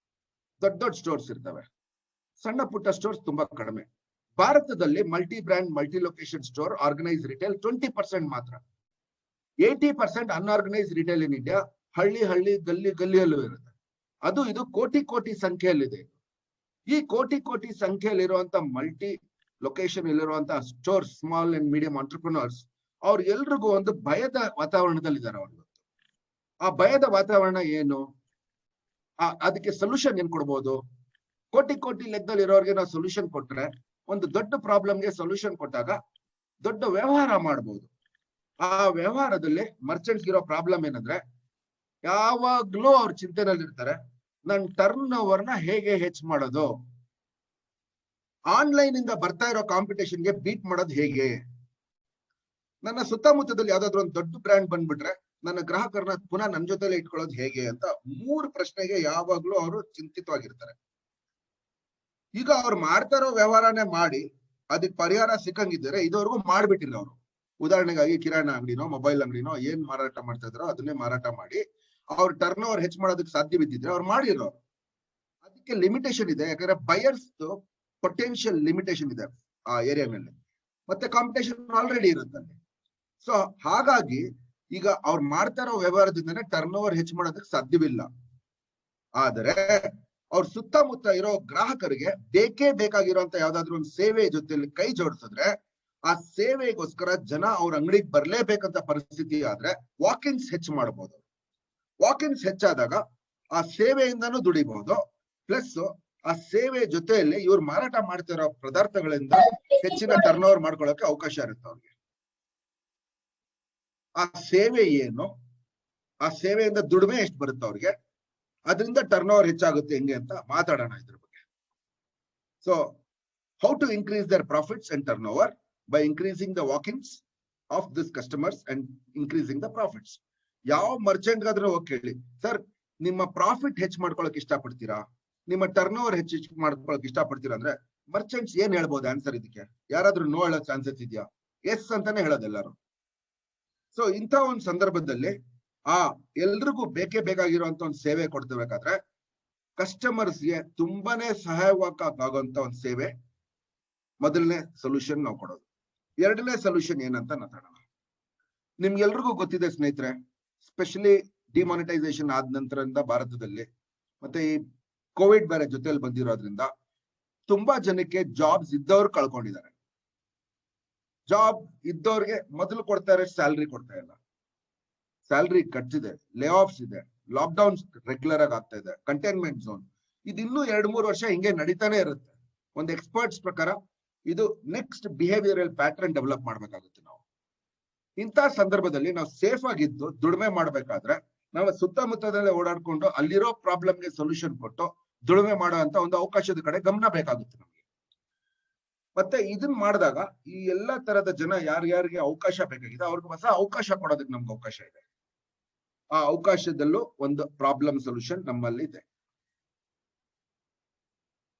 ದೊಡ್ಡ ದೊಡ್ಡ ಸ್ಟೋರ್ಸ್ ಇರ್ತವೆ, ಸಣ್ಣ ಪುಟ್ಟ ಸ್ಟೋರ್ಸ್ ತುಂಬಾ ಕಡಿಮೆ. ಭಾರತದಲ್ಲಿ multi brand, multi location store, organise retail 20% ಮಾತ್ರ. 80% ಅನ್ಆರ್ಗನೈಸ್ ರಿಟೇಲ್ ಇನ್ ಇಂಡಿಯಾ ಹಳ್ಳಿ ಹಳ್ಳಿ, ಗಲ್ಲಿ ಗಲ್ಲಿಯಲ್ಲೂ ಇರುತ್ತೆ. ಅದು ಇದು ಕೋಟಿ ಕೋಟಿ ಸಂಖ್ಯೆಯಲ್ಲಿದೆ. ಈ ಕೋಟಿ ಕೋಟಿ ಸಂಖ್ಯೆಯಲ್ಲಿರುವಂತ ಮಲ್ಟಿ ಲೊಕೇಶನ್ ಇಲ್ಲಿರುವಂತಹ store, small and medium entrepreneurs, ಅವ್ರು ಎಲ್ರಿಗೂ ಒಂದು ಭಯದ ವಾತಾವರಣದಲ್ಲಿದ್ದಾರೆ. ಅವ್ರು ಆ ಭಯದ ವಾತಾವರಣ ಏನು, ಅದಕ್ಕೆ ಸೊಲ್ಯೂಷನ್ ಏನ್ ಕೊಡ್ಬೋದು? ಕೋಟಿ ಕೋಟಿ ಲೆಕ್ಕದಲ್ಲಿ ಇರೋರಿಗೆ ನಾವು ಸೊಲ್ಯೂಷನ್ ಕೊಟ್ರೆ, ಒಂದು ದೊಡ್ಡ ಪ್ರಾಬ್ಲಮ್ಗೆ ಸೊಲ್ಯೂಷನ್ ಕೊಟ್ಟಾಗ ದೊಡ್ಡ ವ್ಯವಹಾರ ಮಾಡ್ಬೋದು. ಆ ವ್ಯವಹಾರದಲ್ಲಿ ಮರ್ಚೆಂಟ್ಸ್ ಇರೋ ಪ್ರಾಬ್ಲಮ್ ಏನಂದ್ರೆ, ಯಾವಾಗ್ಲೂ ಅವ್ರ ಚಿಂತೆನಲ್ಲಿ ಇರ್ತಾರೆ, ನನ್ ಟರ್ನ್ ಓವರ್ನ ಹೇಗೆ ಹೆಚ್ಚು ಮಾಡೋದು, ಆನ್ಲೈನ್ ಇಂದ ಬರ್ತಾ ಇರೋ ಕಾಂಪಿಟೇಷನ್ಗೆ ಬೀಟ್ ಮಾಡೋದು ಹೇಗೆ, ನನ್ನ ಸುತ್ತಮುತ್ತದಲ್ಲಿ ಯಾವ್ದಾದ್ರು ಒಂದು ದೊಡ್ಡ ಬ್ರ್ಯಾಂಡ್ ಬಂದ್ಬಿಟ್ರೆ ನನ್ನ ಗ್ರಾಹಕರನ್ನ ಪುನಃ ನನ್ನ ಜೊತೆಲೆ ಇಟ್ಕೊಳ್ಳೋದು ಹೇಗೆ ಅಂತ 3 ಪ್ರಶ್ನೆಗೆ ಯಾವಾಗ್ಲೂ ಅವರು ಚಿಂತಿತವಾಗಿರ್ತಾರೆ. ಈಗ ಅವ್ರು ಮಾಡ್ತಾ ಇರೋ ವ್ಯವಹಾರನೇ ಮಾಡಿ ಅದಕ್ಕೆ ಪರಿಹಾರ ಸಿಕ್ಕಂಗಿದ್ದಾರೆ, ಇದುವರೆಗೂ ಮಾಡ್ಬಿಟ್ಟಿಲ್ಲ ಅವರು. ಉದಾಹರಣೆಗಾಗಿ ಕಿರಾಣಿ ಅಂಗಡಿನೋ, ಮೊಬೈಲ್ ಅಂಗಡಿನೋ ಏನ್ ಮಾರಾಟ ಮಾಡ್ತಾ ಇದ್ರೋ ಅದನ್ನೇ ಮಾರಾಟ ಮಾಡಿ ಅವ್ರ ಟರ್ನ್ ಓವರ್ ಹೆಚ್ಚು ಮಾಡೋದಕ್ಕೆ ಸಾಧ್ಯವಿದ್ದಿದ್ರೆ ಅವ್ರು ಮಾಡಿರೋರು. ಅದಕ್ಕೆ ಲಿಮಿಟೇಷನ್ ಇದೆ, ಯಾಕಂದ್ರೆ ಬಯರ್ಸ್ ಪೊಟೆನ್ಶಿಯಲ್ ಲಿಮಿಟೇಷನ್ ಇದೆ ಆ ಏರಿಯಾನಲ್ಲಿ, ಮತ್ತೆ ಕಾಂಪಿಟೇಷನ್ ಆಲ್ರೆಡಿ ಇರುತ್ತೆ. ಸೊ ಹಾಗಾಗಿ ಈಗ ಅವ್ರು ಮಾಡ್ತಾ ಇರೋ ವ್ಯವಹಾರದಿಂದನೇ ಟರ್ನ್ ಓವರ್ ಹೆಚ್ಚು ಮಾಡೋದಕ್ಕೆ ಸಾಧ್ಯವಿಲ್ಲ. ಆದರೆ ಅವ್ರ ಸುತ್ತಮುತ್ತ ಇರೋ ಗ್ರಾಹಕರಿಗೆ ಬೇಕೇ ಬೇಕಾಗಿರುವಂತ ಯಾವ್ದಾದ್ರು ಒಂದು ಸೇವೆ ಜೊತೆಲಿ ಕೈ ಜೋಡಿಸಿದ್ರೆ, ಆ ಸೇವೆಗೋಸ್ಕರ ಜನ ಅವ್ರ ಅಂಗಡಿಗೆ ಬರ್ಲೇಬೇಕಂತ ಪರಿಸ್ಥಿತಿ ಆದ್ರೆ ವಾಕಿನ್ಸ್ ಹೆಚ್ಚು ಮಾಡಬಹುದು. ವಾಕಿನ್ಸ್ ಹೆಚ್ಚಾದಾಗ ಆ ಸೇವೆಯಿಂದನೂ ದುಡಿಬಹುದು, ಪ್ಲಸ್ ಆ ಸೇವೆ ಜೊತೆಯಲ್ಲಿ ಇವ್ರು ಮಾರಾಟ ಮಾಡ್ತಿರೋ ಪದಾರ್ಥಗಳಿಂದ ಹೆಚ್ಚಿನ ಟರ್ನ್ ಓವರ್ ಮಾಡ್ಕೊಳ್ಳೋಕೆ ಅವಕಾಶ ಇರುತ್ತೆ ಅವ್ರಿಗೆ. ಆ ಸೇವೆ ಏನು, ಆ ಸೇವೆಯಿಂದ ದುಡಿಮೆ ಎಷ್ಟು ಬರುತ್ತೆ ಅವ್ರಿಗೆ, ಅದರಿಂದ ಟರ್ನ್ ಓವರ್ ಹೆಚ್ಚಾಗುತ್ತೆ ಹೆಂಗೆ ಅಂತ ಮಾತಾಡೋಣ ಇದ್ರ ಬಗ್ಗೆ. So how to increase their profits and turnover by increasing the walk ins of this customers and increasing the profits. ಯಾವ ಮರ್ಚೆಂಟ್ ಗಾದ್ರೂ ಹೋಗಿ ಕೇಳಿ, ಸರ್ ನಿಮ್ಮ ಪ್ರಾಫಿಟ್ ಹೆಚ್ಚು ಮಾಡ್ಕೊಳಕ್ ಇಷ್ಟಪಡ್ತೀರಾ, ನಿಮ್ಮ ಟರ್ನ್ ಓವರ್ ಹೆಚ್ಚು ಮಾಡ್ಕೊಳಕ್ ಇಷ್ಟಪಡ್ತೀರಾ ಅಂದ್ರೆ ಮರ್ಚೆಂಟ್ಸ್ ಏನ್ ಹೇಳ್ಬೋದು ಆನ್ಸರ್ ಇದಕ್ಕೆ? ಯಾರಾದ್ರೂ ನೋ ಹೇಳೋ ಚಾನ್ಸಸ್ ಇದೆಯಾ? ಎಸ್ ಅಂತಾನೆ ಹೇಳೋದು ಎಲ್ಲರೂ. ಸೊ ಇಂಥ ಒಂದು ಸಂದರ್ಭದಲ್ಲಿ ಎಲ್ರಿಗೂ ಬೇಕೇ ಬೇಕಾಗಿರುವಂತ ಒಂದು ಸೇವೆ ಕೊಡ್ತಿರ್ಬೇಕಾದ್ರೆ ಕಸ್ಟಮರ್ಸ್ಗೆ ತುಂಬಾನೇ ಸಹಾಯವಾಗುವಂತ ಒಂದು ಸೇವೆ ಮೊದಲನೇ ಸೊಲ್ಯೂಷನ್ ನಾವು ಕೊಡೋದು. ಎರಡನೇ ಸೊಲ್ಯೂಷನ್ ಏನಂತ ಮಾತಾಡೋಣ. ನಿಮ್ಗೆಲ್ರಿಗೂ ಗೊತ್ತಿದೆ ಸ್ನೇಹಿತರೆ, ಸ್ಪೆಷಲಿ ಡಿಮಾನಿಟೈಸೇಷನ್ ಆದ ನಂತರದಿಂದ ಭಾರತದಲ್ಲಿ ಮತ್ತೆ ಈ ಕೋವಿಡ್ ಬೇರೆ ಜೊತೆಯಲ್ಲಿ ಬಂದಿರೋದ್ರಿಂದ ತುಂಬಾ ಜನಕ್ಕೆ ಜಾಬ್ಸ್ ಇದ್ದವ್ರು ಕಳ್ಕೊಂಡಿದ್ದಾರೆ. ಜಾಬ್ ಇದ್ದವ್ರಿಗೆ ಮೊದಲು ಕೊಡ್ತಾರೆ, ಸ್ಯಾಲ್ರಿ ಕೊಡ್ತಾ ಇಲ್ಲ, ಸ್ಯಾಲ್ರಿ ಕಟ್ಸ್ ಇದೆ, ಲೇ ಆಫ್ಸ್ ಇದೆ, ಲಾಕ್ ಡೌನ್ ರೆಗ್ಯುಲರ್ ಆಗಿ ಆಗ್ತಾ ಇದೆ, ಕಂಟೈನ್ಮೆಂಟ್ ಝೋನ್, ಇದಿನ್ನೂ 2-3 ವರ್ಷ ಹಿಂಗೆ ನಡೀತಾನೆ ಇರುತ್ತೆ. ಒಂದು ಎಕ್ಸ್ಪರ್ಟ್ಸ್ ಪ್ರಕಾರ ಇದು ನೆಕ್ಸ್ಟ್ ಬಿಹೇವಿಯರಲ್ ಪ್ಯಾಟರ್ನ್ ಡೆವಲಪ್ ಮಾಡ್ಬೇಕಾಗುತ್ತೆ. ನಾವು ಇಂಥ ಸಂದರ್ಭದಲ್ಲಿ ನಾವು ಸೇಫ್ ಆಗಿದ್ದು ದುಡಿಮೆ ಮಾಡ್ಬೇಕಾದ್ರೆ ನಾವು ಸುತ್ತಮುತ್ತದಲ್ಲೇ ಓಡಾಡ್ಕೊಂಡು ಅಲ್ಲಿರೋ ಪ್ರಾಬ್ಲಮ್ಗೆ ಸೊಲ್ಯೂಷನ್ ಕೊಟ್ಟು ದುಡಿಮೆ ಮಾಡುವಂತ ಒಂದು ಅವಕಾಶದ ಕಡೆ ಗಮನ ಬೇಕಾಗುತ್ತೆ ನಮ್ಗೆ. ಮತ್ತೆ ಇದನ್ನ ಮಾಡಿದಾಗ ಈ ಎಲ್ಲಾ ತರದ ಜನ ಯಾರ್ಯಾರಿಗೆ ಅವಕಾಶ ಬೇಕಾಗಿದೆ ಅವ್ರಿಗೆ ಹೊಸ ಅವಕಾಶ ಕೊಡೋದಕ್ಕೆ ನಮ್ಗೆ ಅವಕಾಶ ಇದೆ. ಆ ಅವಕಾಶದಲ್ಲೂ ಒಂದು ಪ್ರಾಬ್ಲಮ್ ಸೊಲ್ಯೂಷನ್ ನಮ್ಮಲ್ಲಿ ಇದೆ.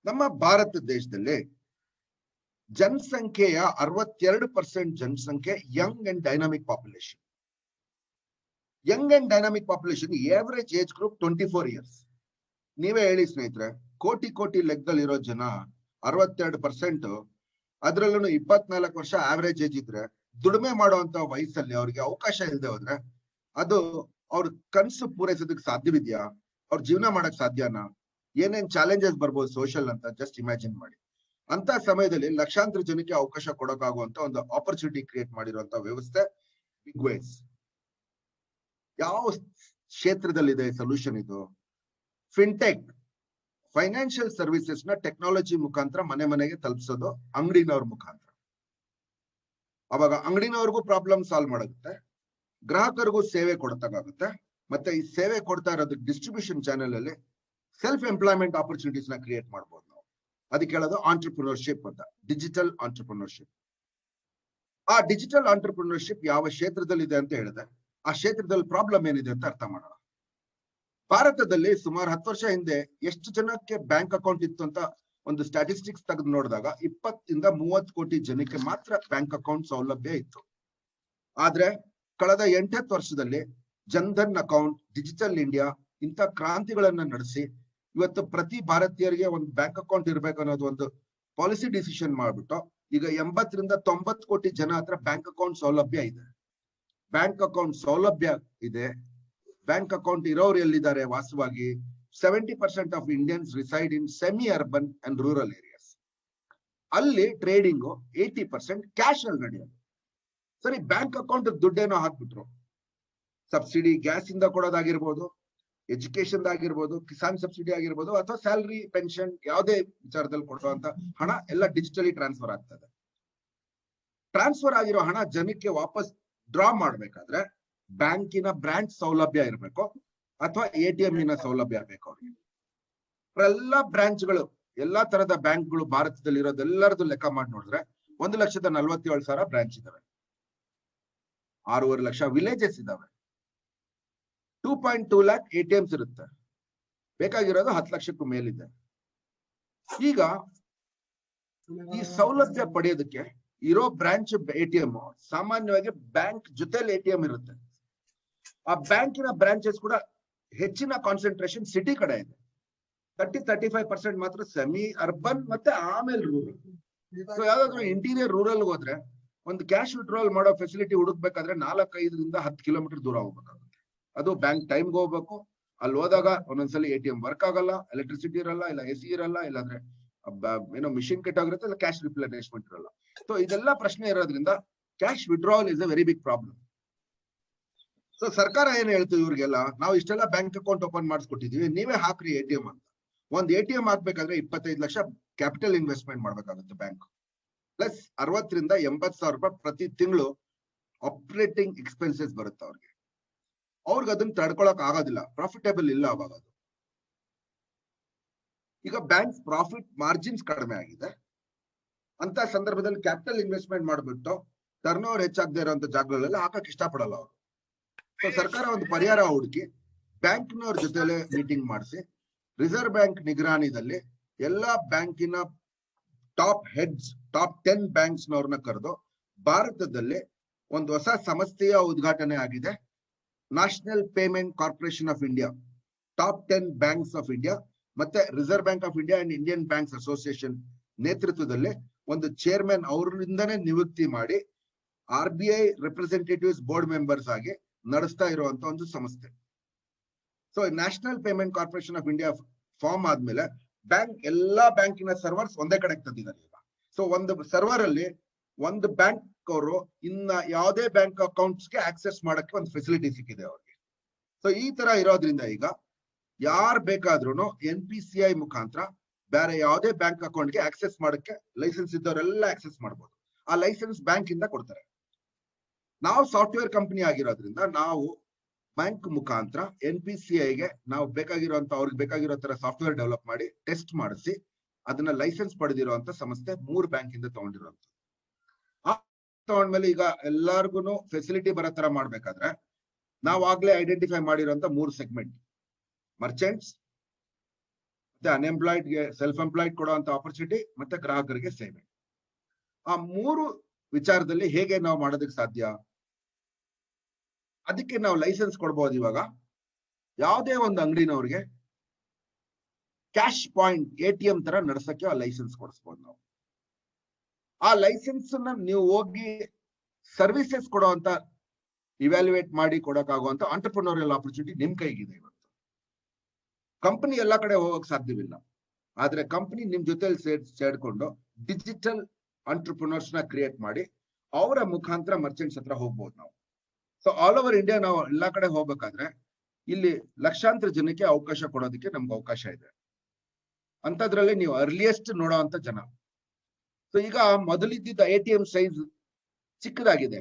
ನಮ್ಮ ಭಾರತ ದೇಶದಲ್ಲಿ ಜನಸಂಖ್ಯೆಯ 62% ಜನಸಂಖ್ಯೆ Young and dynamic population. Young and dynamic population average age group 24 years. ನೀವೇ ಹೇಳಿ ಸ್ನೇಹಿತರೆ, ಕೋಟಿ ಕೋಟಿ ಲೆಕ್ಕದಲ್ಲಿ ಇರೋ ಜನ 62%, ಅದ್ರಲ್ಲೂ 24 ವರ್ಷ ಆವರೇಜ್ ಏಜ್ ಇದ್ರೆ ದುಡಿಮೆ ಮಾಡುವಂತ ವಯಸ್ಸಲ್ಲಿ ಅವ್ರಿಗೆ ಅವಕಾಶ ಇಲ್ಲದೆ ಹೋದ್ರೆ ಅದು ಅವ್ರ ಕನಸು ಪೂರೈಸೋದಕ್ಕೆ ಸಾಧ್ಯವಿದ್ಯಾ? ಅವ್ರ ಜೀವನ ಮಾಡಕ್ ಸಾಧ್ಯನಾ? ಏನೇನ್ ಚಾಲೆಂಜಸ್ ಬರ್ಬೋದು ಸೋಷಿಯಲ್ ಅಂತ ಜಸ್ಟ್ ಇಮ್ಯಾಜಿನ್ ಮಾಡಿ. ಅಂತ ಸಮಯದಲ್ಲಿ ಲಕ್ಷಾಂತರ ಜನಕ್ಕೆ ಅವಕಾಶ ಕೊಡೋಕ್ಕಾಗುವಂತ ಒಂದು ಆಪರ್ಚುನಿಟಿ ಕ್ರಿಯೇಟ್ ಮಾಡಿರುವಂತ ವ್ಯವಸ್ಥೆ ಬಿಗ್ ವೇಸ್. ಯಾವ ಕ್ಷೇತ್ರದಲ್ಲಿದೆ ಸೊಲ್ಯೂಷನ್ ಇದು? ಫಿನ್ಟೆಕ್, ಫೈನಾನ್ಷಿಯಲ್ ಸರ್ವಿಸಸ್ ನ ಟೆಕ್ನಾಲಜಿ ಮುಖಾಂತರ ಮನೆ ಮನೆಗೆ ತಲುಪಿಸೋದು ಅಂಗಡಿನವ್ರ ಮುಖಾಂತರ. ಅವಾಗ ಅಂಗಡಿನವ್ರಿಗೂ ಪ್ರಾಬ್ಲಮ್ ಸಾಲ್ವ್ ಮಾಡುತ್ತೆ, ಗ್ರಾಹಕರಿಗೂ ಸೇವೆ ಕೊಡಕ್ಕಾಗುತ್ತೆ. ಮತ್ತೆ ಈ ಸೇವೆ ಕೊಡ್ತಾ ಇರೋದು ಡಿಸ್ಟ್ರಿಬ್ಯೂಷನ್ ಚಾನೆಲ್ ಅಲ್ಲಿ ಸೆಲ್ಫ್ ಎಂಪ್ಲಾಯ್ಮೆಂಟ್ ಆಪರ್ಚುನಿಟೀಸ್ ನ ಕ್ರಿಯೇಟ್ ಮಾಡ್ಬೋದು ನಾವು. ಅದಕ್ಕೆ ಹೇಳೋದು ಆಂಟರ್ಪ್ರಿನರ್ಶಿಪ್ ಅಂತ, ಡಿಜಿಟಲ್ ಆಂಟರ್ಪ್ರಿನರ್ಶಿಪ್. ಆ ಡಿಜಿಟಲ್ ಆಂಟರ್ಪ್ರಿನರ್ಶಿಪ್ ಯಾವ ಕ್ಷೇತ್ರದಲ್ಲಿ ಇದೆ ಅಂತ ಹೇಳಿದ್ರೆ ಆ ಕ್ಷೇತ್ರದಲ್ಲಿ ಪ್ರಾಬ್ಲಮ್ ಏನಿದೆ ಅಂತ ಅರ್ಥ ಮಾಡೋಣ. ಭಾರತದಲ್ಲಿ ಸುಮಾರು 10 ವರ್ಷ ಹಿಂದೆ ಎಷ್ಟು ಜನಕ್ಕೆ ಬ್ಯಾಂಕ್ ಅಕೌಂಟ್ ಇತ್ತು ಅಂತ ಒಂದು ಸ್ಟ್ಯಾಟಿಸ್ಟಿಕ್ಸ್ ತೆಗೆದು ನೋಡಿದಾಗ 20 ಇಂದ 30 ಕೋಟಿ ಜನಕ್ಕೆ ಮಾತ್ರ ಬ್ಯಾಂಕ್ ಅಕೌಂಟ್ ಸೌಲಭ್ಯ ಇತ್ತು. ಆದ್ರೆ ಕಳೆದ 8-10 ವರ್ಷದಲ್ಲಿ ಜನ್ಧನ್ ಅಕೌಂಟ್, ಡಿಜಿಟಲ್ ಇಂಡಿಯಾ ಇಂಥ ಕ್ರಾಂತಿಗಳನ್ನ ನಡೆಸಿ ಇವತ್ತು ಪ್ರತಿ ಭಾರತೀಯರಿಗೆ ಒಂದು ಬ್ಯಾಂಕ್ ಅಕೌಂಟ್ ಇರ್ಬೇಕು ಅನ್ನೋದು ಒಂದು ಪಾಲಿಸಿ ಡಿಸಿಷನ್ ಮಾಡ್ಬಿಟ್ಟು ಈಗ 80 ರಿಂದ 90 ಕೋಟಿ ಜನ ಹತ್ರ ಬ್ಯಾಂಕ್ ಅಕೌಂಟ್ ಸೌಲಭ್ಯ ಇದೆ. ಬ್ಯಾಂಕ್ ಅಕೌಂಟ್ ಸೌಲಭ್ಯ ಇದೆ. ಬ್ಯಾಂಕ್ ಅಕೌಂಟ್ ಇರೋರು ಎಲ್ಲಿದ್ದಾರೆ ವಾಸವಾಗಿ 70% of Indians reside in semi urban and rural areas. ಅಲ್ಲಿ ಟ್ರೇಡಿಂಗ್ 80% ಕ್ಯಾಶ್ ಅಲ್ಲಿ ನಡೆಯೋದು. ಸರಿ, ಬ್ಯಾಂಕ್ ಅಕೌಂಟ್ ದುಡ್ಡೇನೋ ಹಾಕ್ಬಿಟ್ರು, ಸಬ್ಸಿಡಿ ಗ್ಯಾಸ್ ಇಂದ ಕೊಡೋದಾಗಿರ್ಬೋದು, ಎಜುಕೇಶನ್ ಆಗಿರ್ಬೋದು, ಕಿಸಾನ್ ಸಬ್ಸಿಡಿ ಆಗಿರ್ಬೋದು, ಅಥವಾ ಸ್ಯಾಲರಿ ಪೆನ್ಷನ್ ಯಾವುದೇ ವಿಚಾರದಲ್ಲಿ ಕೊಡುವಂತ ಹಣ ಎಲ್ಲ ಡಿಜಿಟಲಿ ಟ್ರಾನ್ಸ್ಫರ್ ಆಗ್ತದೆ. ಟ್ರಾನ್ಸ್ಫರ್ ಆಗಿರೋ ಹಣ ಜನಕ್ಕೆ ವಾಪಸ್ ಡ್ರಾ ಮಾಡ್ಬೇಕಾದ್ರೆ ಬ್ಯಾಂಕಿನ ಬ್ರಾಂಚ್ ಸೌಲಭ್ಯ ಇರಬೇಕು ಅಥವಾ ATM ಸೌಲಭ್ಯ ಬೇಕು ಅವ್ರಿಗೆ. ಎಲ್ಲಾ ಬ್ರಾಂಚ್ಗಳು, ಎಲ್ಲಾ ತರದ ಬ್ಯಾಂಕ್ಗಳು ಭಾರತದಲ್ಲಿ ಇರೋದೆಲ್ಲರದು ಲೆಕ್ಕ ಮಾಡಿ ನೋಡಿದ್ರೆ 1,47,000 ಬ್ರಾಂಚ್ ಇದಾವೆ. 6.5 ಲಕ್ಷ ವಿಲೇಜಸ್ ಇದಾವೆ. 2.2 lakh ATMs ಇರುತ್ತೆ. ಬೇಕಾಗಿರೋದು 10 ಲಕ್ಷಕ್ಕೂ ಮೇಲಿದೆ. ಈಗ ಈ ಸೌಲಭ್ಯ ಪಡೆಯೋದಕ್ಕೆ ಇರೋ ಬ್ರಾಂಚ್ ATM ಸಾಮಾನ್ಯವಾಗಿ ಬ್ಯಾಂಕ್ ಜೊತೆಲಿ ATM ಇರುತ್ತೆ. ಆ ಬ್ಯಾಂಕಿನ ಬ್ರಾಂಚಸ್ ಕೂಡ ಹೆಚ್ಚಿನ ಕಾನ್ಸಂಟ್ರೇಷನ್ ಸಿಟಿ ಕಡೆ ಇದೆ. 30-35% ಮಾತ್ರ ಸೆಮಿ ಅರ್ಬನ್ ಮತ್ತೆ ಆಮೇಲೆ ರೂರಲ್. ಸೊ ಯಾವ್ದಾದ್ರು ಇಂಟೀರಿಯರ್ ರೂರಲ್ ಹೋದ್ರೆ ಒಂದು ಕ್ಯಾಶ್ ವಿಡ್ರಾವಲ್ ಮಾಡೋ ಫೆಸಿಲಿಟಿ ಹುಡುಕ್ಬೇಕಾದ್ರೆ 4-5 ರಿಂದ 10 ಕಿಲೋಮೀಟರ್ ದೂರ ಹೋಗ್ಬೇಕಾಗುತ್ತೆ. ಅದು ಬ್ಯಾಂಕ್ ಟೈಮ್ಗೆ ಹೋಗ್ಬೇಕು. ಅಲ್ಲಿ ಹೋದಾಗ ಒಂದೊಂದ್ಸಲಿ ATM ವರ್ಕ್ ಆಗಲ್ಲ, ಎಲೆಕ್ಟ್ರಿಸಿಟಿ ಇರಲ್ಲ, ಇಲ್ಲ AC ಇರಲ್ಲ, ಇಲ್ಲಾಂದ್ರೆ ಏನೋ ಮಿಷಿನ್ ಕೆಟ್ಟೋಗಿರುತ್ತೆ, ಇಲ್ಲ ಕ್ಯಾಶ್ ರಿಪ್ಲೇಸ್ಮೆಂಟ್ ಇರಲ್ಲ. ಸೊ ಇದೆಲ್ಲ ಪ್ರಶ್ನೆ ಇರೋದ್ರಿಂದ cash withdrawal is a very big problem. So ಸರ್ಕಾರ ಏನ್ ಹೇಳ್ತೀವಿ ಇವ್ರಿಗೆಲ್ಲ, ನಾವು ಇಷ್ಟೆಲ್ಲ ಬ್ಯಾಂಕ್ ಅಕೌಂಟ್ ಓಪನ್ ಮಾಡಿಸ್ಕೊಟ್ಟಿದೀವಿ, ನೀವೇ ಹಾಕ್ರಿ ATM ಅಂತ. ಒಂದ್ ATM ಹಾಕ್ಬೇಕಾದ್ರೆ 25 ಲಕ್ಷ ಕ್ಯಾಪಿಟಲ್ ಇನ್ವೆಸ್ಟ್ಮೆಂಟ್ ಮಾಡ್ಬೇಕಾಗುತ್ತೆ ಬ್ಯಾಂಕ್. ಪ್ಲಸ್ 60 ರಿಂದ 80,000 ರೂಪಾಯಿ ಪ್ರತಿ ತಿಂಗಳು ಆಪರೇಟಿಂಗ್ ಎಕ್ಸ್ಪೆನ್ಸಸ್ ಬರುತ್ತೆ ಅವ್ರಿಗೆ. ಅವ್ರಿಗೆ ಅದನ್ನ ತಡ್ಕೊಳಕ್ ಆಗೋದಿಲ್ಲ, ಪ್ರಾಫಿಟೇಬಲ್ ಇಲ್ಲ ಅವಾಗ ಅದು. ಈಗ ಬ್ಯಾಂಕ್ ಪ್ರಾಫಿಟ್ ಮಾರ್ಜಿನ್ಸ್ ಕಡಿಮೆ ಆಗಿದೆ ಅಂತ ಸಂದರ್ಭದಲ್ಲಿ ಕ್ಯಾಪಿಟಲ್ ಇನ್ವೆಸ್ಟ್ಮೆಂಟ್ ಮಾಡ್ಬಿಟ್ಟು ಟರ್ನ್ ಓವರ್ ಹೆಚ್ಚಾಗದೇ ಇರುವಂತ ಜಾಗಗಳೆಲ್ಲ ಹಾಕಕ್ ಇಷ್ಟಪಡಲ್ಲ ಅವರು. ಸೊ ಸರ್ಕಾರ ಒಂದು ಪರಿಹಾರ ಹುಡುಕಿ ಬ್ಯಾಂಕ್ನವ್ರ ಜೊತೆಲೆ ಮೀಟಿಂಗ್ ಮಾಡಿಸಿ ರಿಸರ್ವ್ ಬ್ಯಾಂಕ್ ನಿಗರಾಣಿದಲ್ಲಿ ಎಲ್ಲಾ ಬ್ಯಾಂಕಿನ ಟಾಪ್ ಹೆಡ್ಸ್, ಟಾಪ್ 10 ಬ್ಯಾಂಕ್ಸ್ ನವ್ರನ್ನ ಕರೆದು ಭಾರತದಲ್ಲಿ ಒಂದು ಹೊಸ ಸಂಸ್ಥೆಯ ಉದ್ಘಾಟನೆ ಆಗಿದೆ. National payment corporation of India, top 10 banks of India ಮತ್ತೆ reserve bank of India and Indian banks association ನೇತೃತ್ವದಲ್ಲಿ ಒಂದು ಚೇರ್ಮನ್ ಅವರಿಂದನೇ ನಿಯುಕ್ತಿ ಮಾಡಿ RBI ರೆಪ್ರೆಸೆಂಟೇಟಿವ್ಸ್ ಬೋರ್ಡ್ ಮೆಂಬರ್ಸ್ ಆಗಿ ನಡೆಸ್ತಾ ಇರುವಂತ ಒಂದು ಸಂಸ್ಥೆ. So national payment corporation of India form ಆದ್ಮೇಲೆ ಬ್ಯಾಂಕ್ ಎಲ್ಲಾ ಬ್ಯಾಂಕಿನ ಸರ್ವರ್ಸ್ ಒಂದೇ ಕಡೆ ತಂದಿದ್ದಾರೆ ಈಗ. ಸೊ ಒಂದು ಸರ್ವರ್ ಅಲ್ಲಿ ಒಂದು ಬ್ಯಾಂಕ್ ಅವರು ಇನ್ನ ಯಾವುದೇ ಬ್ಯಾಂಕ್ ಅಕೌಂಟ್ಸ್ಗೆ ಆಕ್ಸೆಸ್ ಮಾಡಕ್ಕೆ ಒಂದು ಫೆಸಿಲಿಟಿ ಸಿಕ್ಕಿದೆ ಅವ್ರಿಗೆ. ಸೊ ಈ ತರ ಇರೋದ್ರಿಂದ ಈಗ ಯಾರು ಬೇಕಾದ್ರೂ NPCI ಮುಖಾಂತರ ಬೇರೆ ಯಾವುದೇ ಬ್ಯಾಂಕ್ ಅಕೌಂಟ್ಗೆ ಆಕ್ಸೆಸ್ ಮಾಡಕ್ಕೆ ಲೈಸೆನ್ಸ್ ಇದ್ದವರೆಲ್ಲ ಆಕ್ಸೆಸ್ ಮಾಡ್ಬೋದು. ಆ ಲೈಸೆನ್ಸ್ ಬ್ಯಾಂಕ್ ಇಂದ ಕೊಡ್ತಾರೆ. ನಾವು ಸಾಫ್ಟ್ವೇರ್ ಕಂಪನಿ ಆಗಿರೋದ್ರಿಂದ ನಾವು ಬ್ಯಾಂಕ್ ಮುಖಾಂತರ NPCIಗೆ ನಾವು ಬೇಕಾಗಿರುವಂತ ಅವ್ರಿಗೆ ಬೇಕಾಗಿರೋ ತರ ಸಾಫ್ಟ್ವೇರ್ ಡೆವಲಪ್ ಮಾಡಿ ಟೆಸ್ಟ್ ಮಾಡಿಸಿ ಅದನ್ನ ಲೈಸೆನ್ಸ್ ಪಡೆದಿರುವಂತ ಸಂಸ್ಥೆ 3 ಬ್ಯಾಂಕ್ ಇಂದ ತಗೊಂಡಿರುವಂತ. ತಗೊಂಡ್ಮೇಲೆ ಈಗ ಎಲ್ಲಾರ್ಗು ಫೆಸಿಲಿಟಿ ಬರೋ ತರ ಮಾಡ್ಬೇಕಾದ್ರೆ ನಾವು ಆಗ್ಲೇ ಐಡೆಂಟಿಫೈ ಮಾಡಿರುವಂತ 3 ಸೆಗ್ಮೆಂಟ್, ಮರ್ಚೆಂಟ್ಸ್ ಮತ್ತೆ ಅನ್ಎಂಪ್ಲಾಯ್ಡ್ ಗೆ ಸೆಲ್ಫ್ ಎಂಪ್ಲಾಯ್ಡ್ ಕೊಡುವಂತ ಆಪರ್ಚುನಿಟಿ ಮತ್ತೆ ಗ್ರಾಹಕರಿಗೆ ಸೇವೆ. ಆ 3 ವಿಚಾರದಲ್ಲಿ ಹೇಗೆ ನಾವು ಮಾಡೋದಕ್ಕೆ ಸಾಧ್ಯ? ಅದಕ್ಕೆ ನಾವು ಲೈಸೆನ್ಸ್ ಕೊಡ್ಬೋದು. ಇವಾಗ ಯಾವುದೇ ಒಂದು ಅಂಗಡಿನವ್ರಿಗೆ ಕ್ಯಾಶ್ ಪಾಯಿಂಟ್ ATM ತರ ನಡೆಸಕ್ಕೆ ಆ ಲೈಸೆನ್ಸ್ ಕೊಡಿಸ್ಬೋದು ನಾವು. ಆ ಲೈಸೆನ್ಸ್ ನೀವು ಹೋಗಿ ಸರ್ವಿಸಸ್ ಕೊಡುವಂತ ಇವ್ಯಾಲ್ಯೂಯೇಟ್ ಮಾಡಿ ಕೊಡಕ್ಕಾಗುವಂತ ಆಂಟರ್ಪ್ರಿನೋರಿಯಲ್ ಆಪರ್ಚುನಿಟಿ ನಿಮ್ ಕೈಗಿದೆ ಇವತ್ತು. ಕಂಪನಿ ಎಲ್ಲಾ ಕಡೆ ಹೋಗಕ್ ಸಾಧ್ಯವಿಲ್ಲ, ಆದ್ರೆ ಕಂಪನಿ ನಿಮ್ ಜೊತೆಲಿ ಸೇರ್ಕೊಂಡು ಡಿಜಿಟಲ್ ಆಂಟರ್ಪ್ರಿನರ್ಸ್ ನ ಕ್ರಿಯೇಟ್ ಮಾಡಿ ಅವರ ಮುಖಾಂತರ ಮರ್ಚೆಂಟ್ಸ್ ಹತ್ರ ಹೋಗ್ಬೋದು ನಾವು. ಸೊ ಆಲ್ ಓವರ್ ಇಂಡಿಯಾ ನಾವು ಎಲ್ಲಾ ಕಡೆ ಹೋಗ್ಬೇಕಾದ್ರೆ ಇಲ್ಲಿ ಲಕ್ಷಾಂತರ ಜನಕ್ಕೆ ಅವಕಾಶ ಕೊಡೋದಕ್ಕೆ ನಮ್ಗೆ ಅವಕಾಶ ಇದೆ. ಅಂತದ್ರಲ್ಲಿ ನೀವು ಅರ್ಲಿಯೆಸ್ಟ್ ನೋಡೋಂತ ಜನ. ಸೊ ಈಗ ಮೊದಲಿದ್ದ ATM ಸೈಜ್ ಚಿಕ್ಕದಾಗಿದೆ,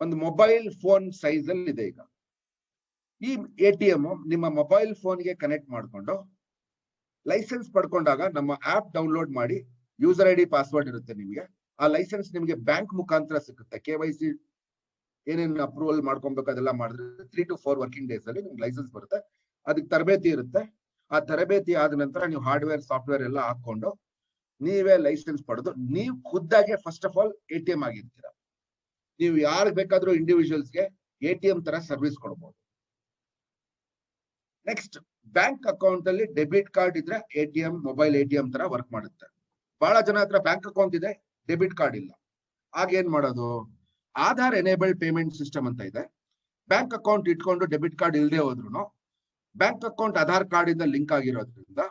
ಒಂದು ಮೊಬೈಲ್ ಫೋನ್ ಸೈಜ್ ಅಲ್ಲಿ ಇದೆ. ಈಗ ಈ ATM ನಿಮ್ಮ ಮೊಬೈಲ್ ಫೋನ್ಗೆ ಕನೆಕ್ಟ್ ಮಾಡ್ಕೊಂಡು ಲೈಸೆನ್ಸ್ ಪಡ್ಕೊಂಡಾಗ ನಮ್ಮ ಆಪ್ ಡೌನ್ಲೋಡ್ ಮಾಡಿ ಯೂಸರ್ ID ಪಾಸ್ವರ್ಡ್ ಇರುತ್ತೆ ನಿಮ್ಗೆ. ಆ ಲೈಸೆನ್ಸ್ ನಿಮ್ಗೆ ಬ್ಯಾಂಕ್ ಮುಖಾಂತರ ಸಿಗುತ್ತೆ. KYC ಏನೇನು ಅಪ್ರೂವಲ್ ಮಾಡ್ಕೊಬೇಕು ಅದೆಲ್ಲ ಮಾಡಿದ್ರೆ 3 to 4 ವರ್ಕಿಂಗ್ ಡೇಸ್ ಅಲ್ಲಿ ನಿಮ್ಗೆ ಲೈಸೆನ್ಸ್ ಬರುತ್ತೆ. ಅದಕ್ಕೆ ತರಬೇತಿ ಇರುತ್ತೆ. ಆ ತರಬೇತಿ ಆದ ನಂತರ ನೀವು ಹಾರ್ಡ್ವೇರ್ ಸಾಫ್ಟ್ವೇರ್ ಎಲ್ಲ ಹಾಕೊಂಡು ನೀವೇ ಲೈಸೆನ್ಸ್ ಪಡೆದು ನೀವು ಖುದ್ದಾಗೆ ಫಸ್ಟ್ ಆಫ್ ಆಲ್ ATM ಆಗಿರ್ತೀರ. ನೀವು ಯಾರು ಬೇಕಾದ್ರೂ ಇಂಡಿವಿಜುವಲ್ಸ್ಗೆ ATM ತರ ಸರ್ವಿಸ್ ಕೊಡ್ಬೋದು. ನೆಕ್ಸ್ಟ್, ಬ್ಯಾಂಕ್ ಅಕೌಂಟ್ ಅಲ್ಲಿ ಡೆಬಿಟ್ ಕಾರ್ಡ್ ಇದ್ರೆ ATM ಮೊಬೈಲ್ ATM ತರ ವರ್ಕ್ ಮಾಡುತ್ತೆ. ಬಹಳ ಜನ ಹತ್ರ ಬ್ಯಾಂಕ್ ಅಕೌಂಟ್ ಇದೆ, ಡೆಬಿಟ್ ಕಾರ್ಡ್ ಇಲ್ಲ. ಆಗ ಏನ್ ಮಾಡೋದು? ಆಧಾರ್ ಎನೇಬಲ್ಡ್ ಪೇಮೆಂಟ್ ಸಿಸ್ಟಮ್ ಅಂತ ಇದೆ. ಬ್ಯಾಂಕ್ ಅಕೌಂಟ್ ಇಟ್ಕೊಂಡು ಡೆಬಿಟ್ ಕಾರ್ಡ್ ಇಲ್ಲದೆ ಹೋದ್ರು ಬ್ಯಾಂಕ್ ಅಕೌಂಟ್ ಆಧಾರ್ ಕಾರ್ಡ್ ಇಂದ ಲಿಂಕ್ ಆಗಿರೋದ್ರಿಂದ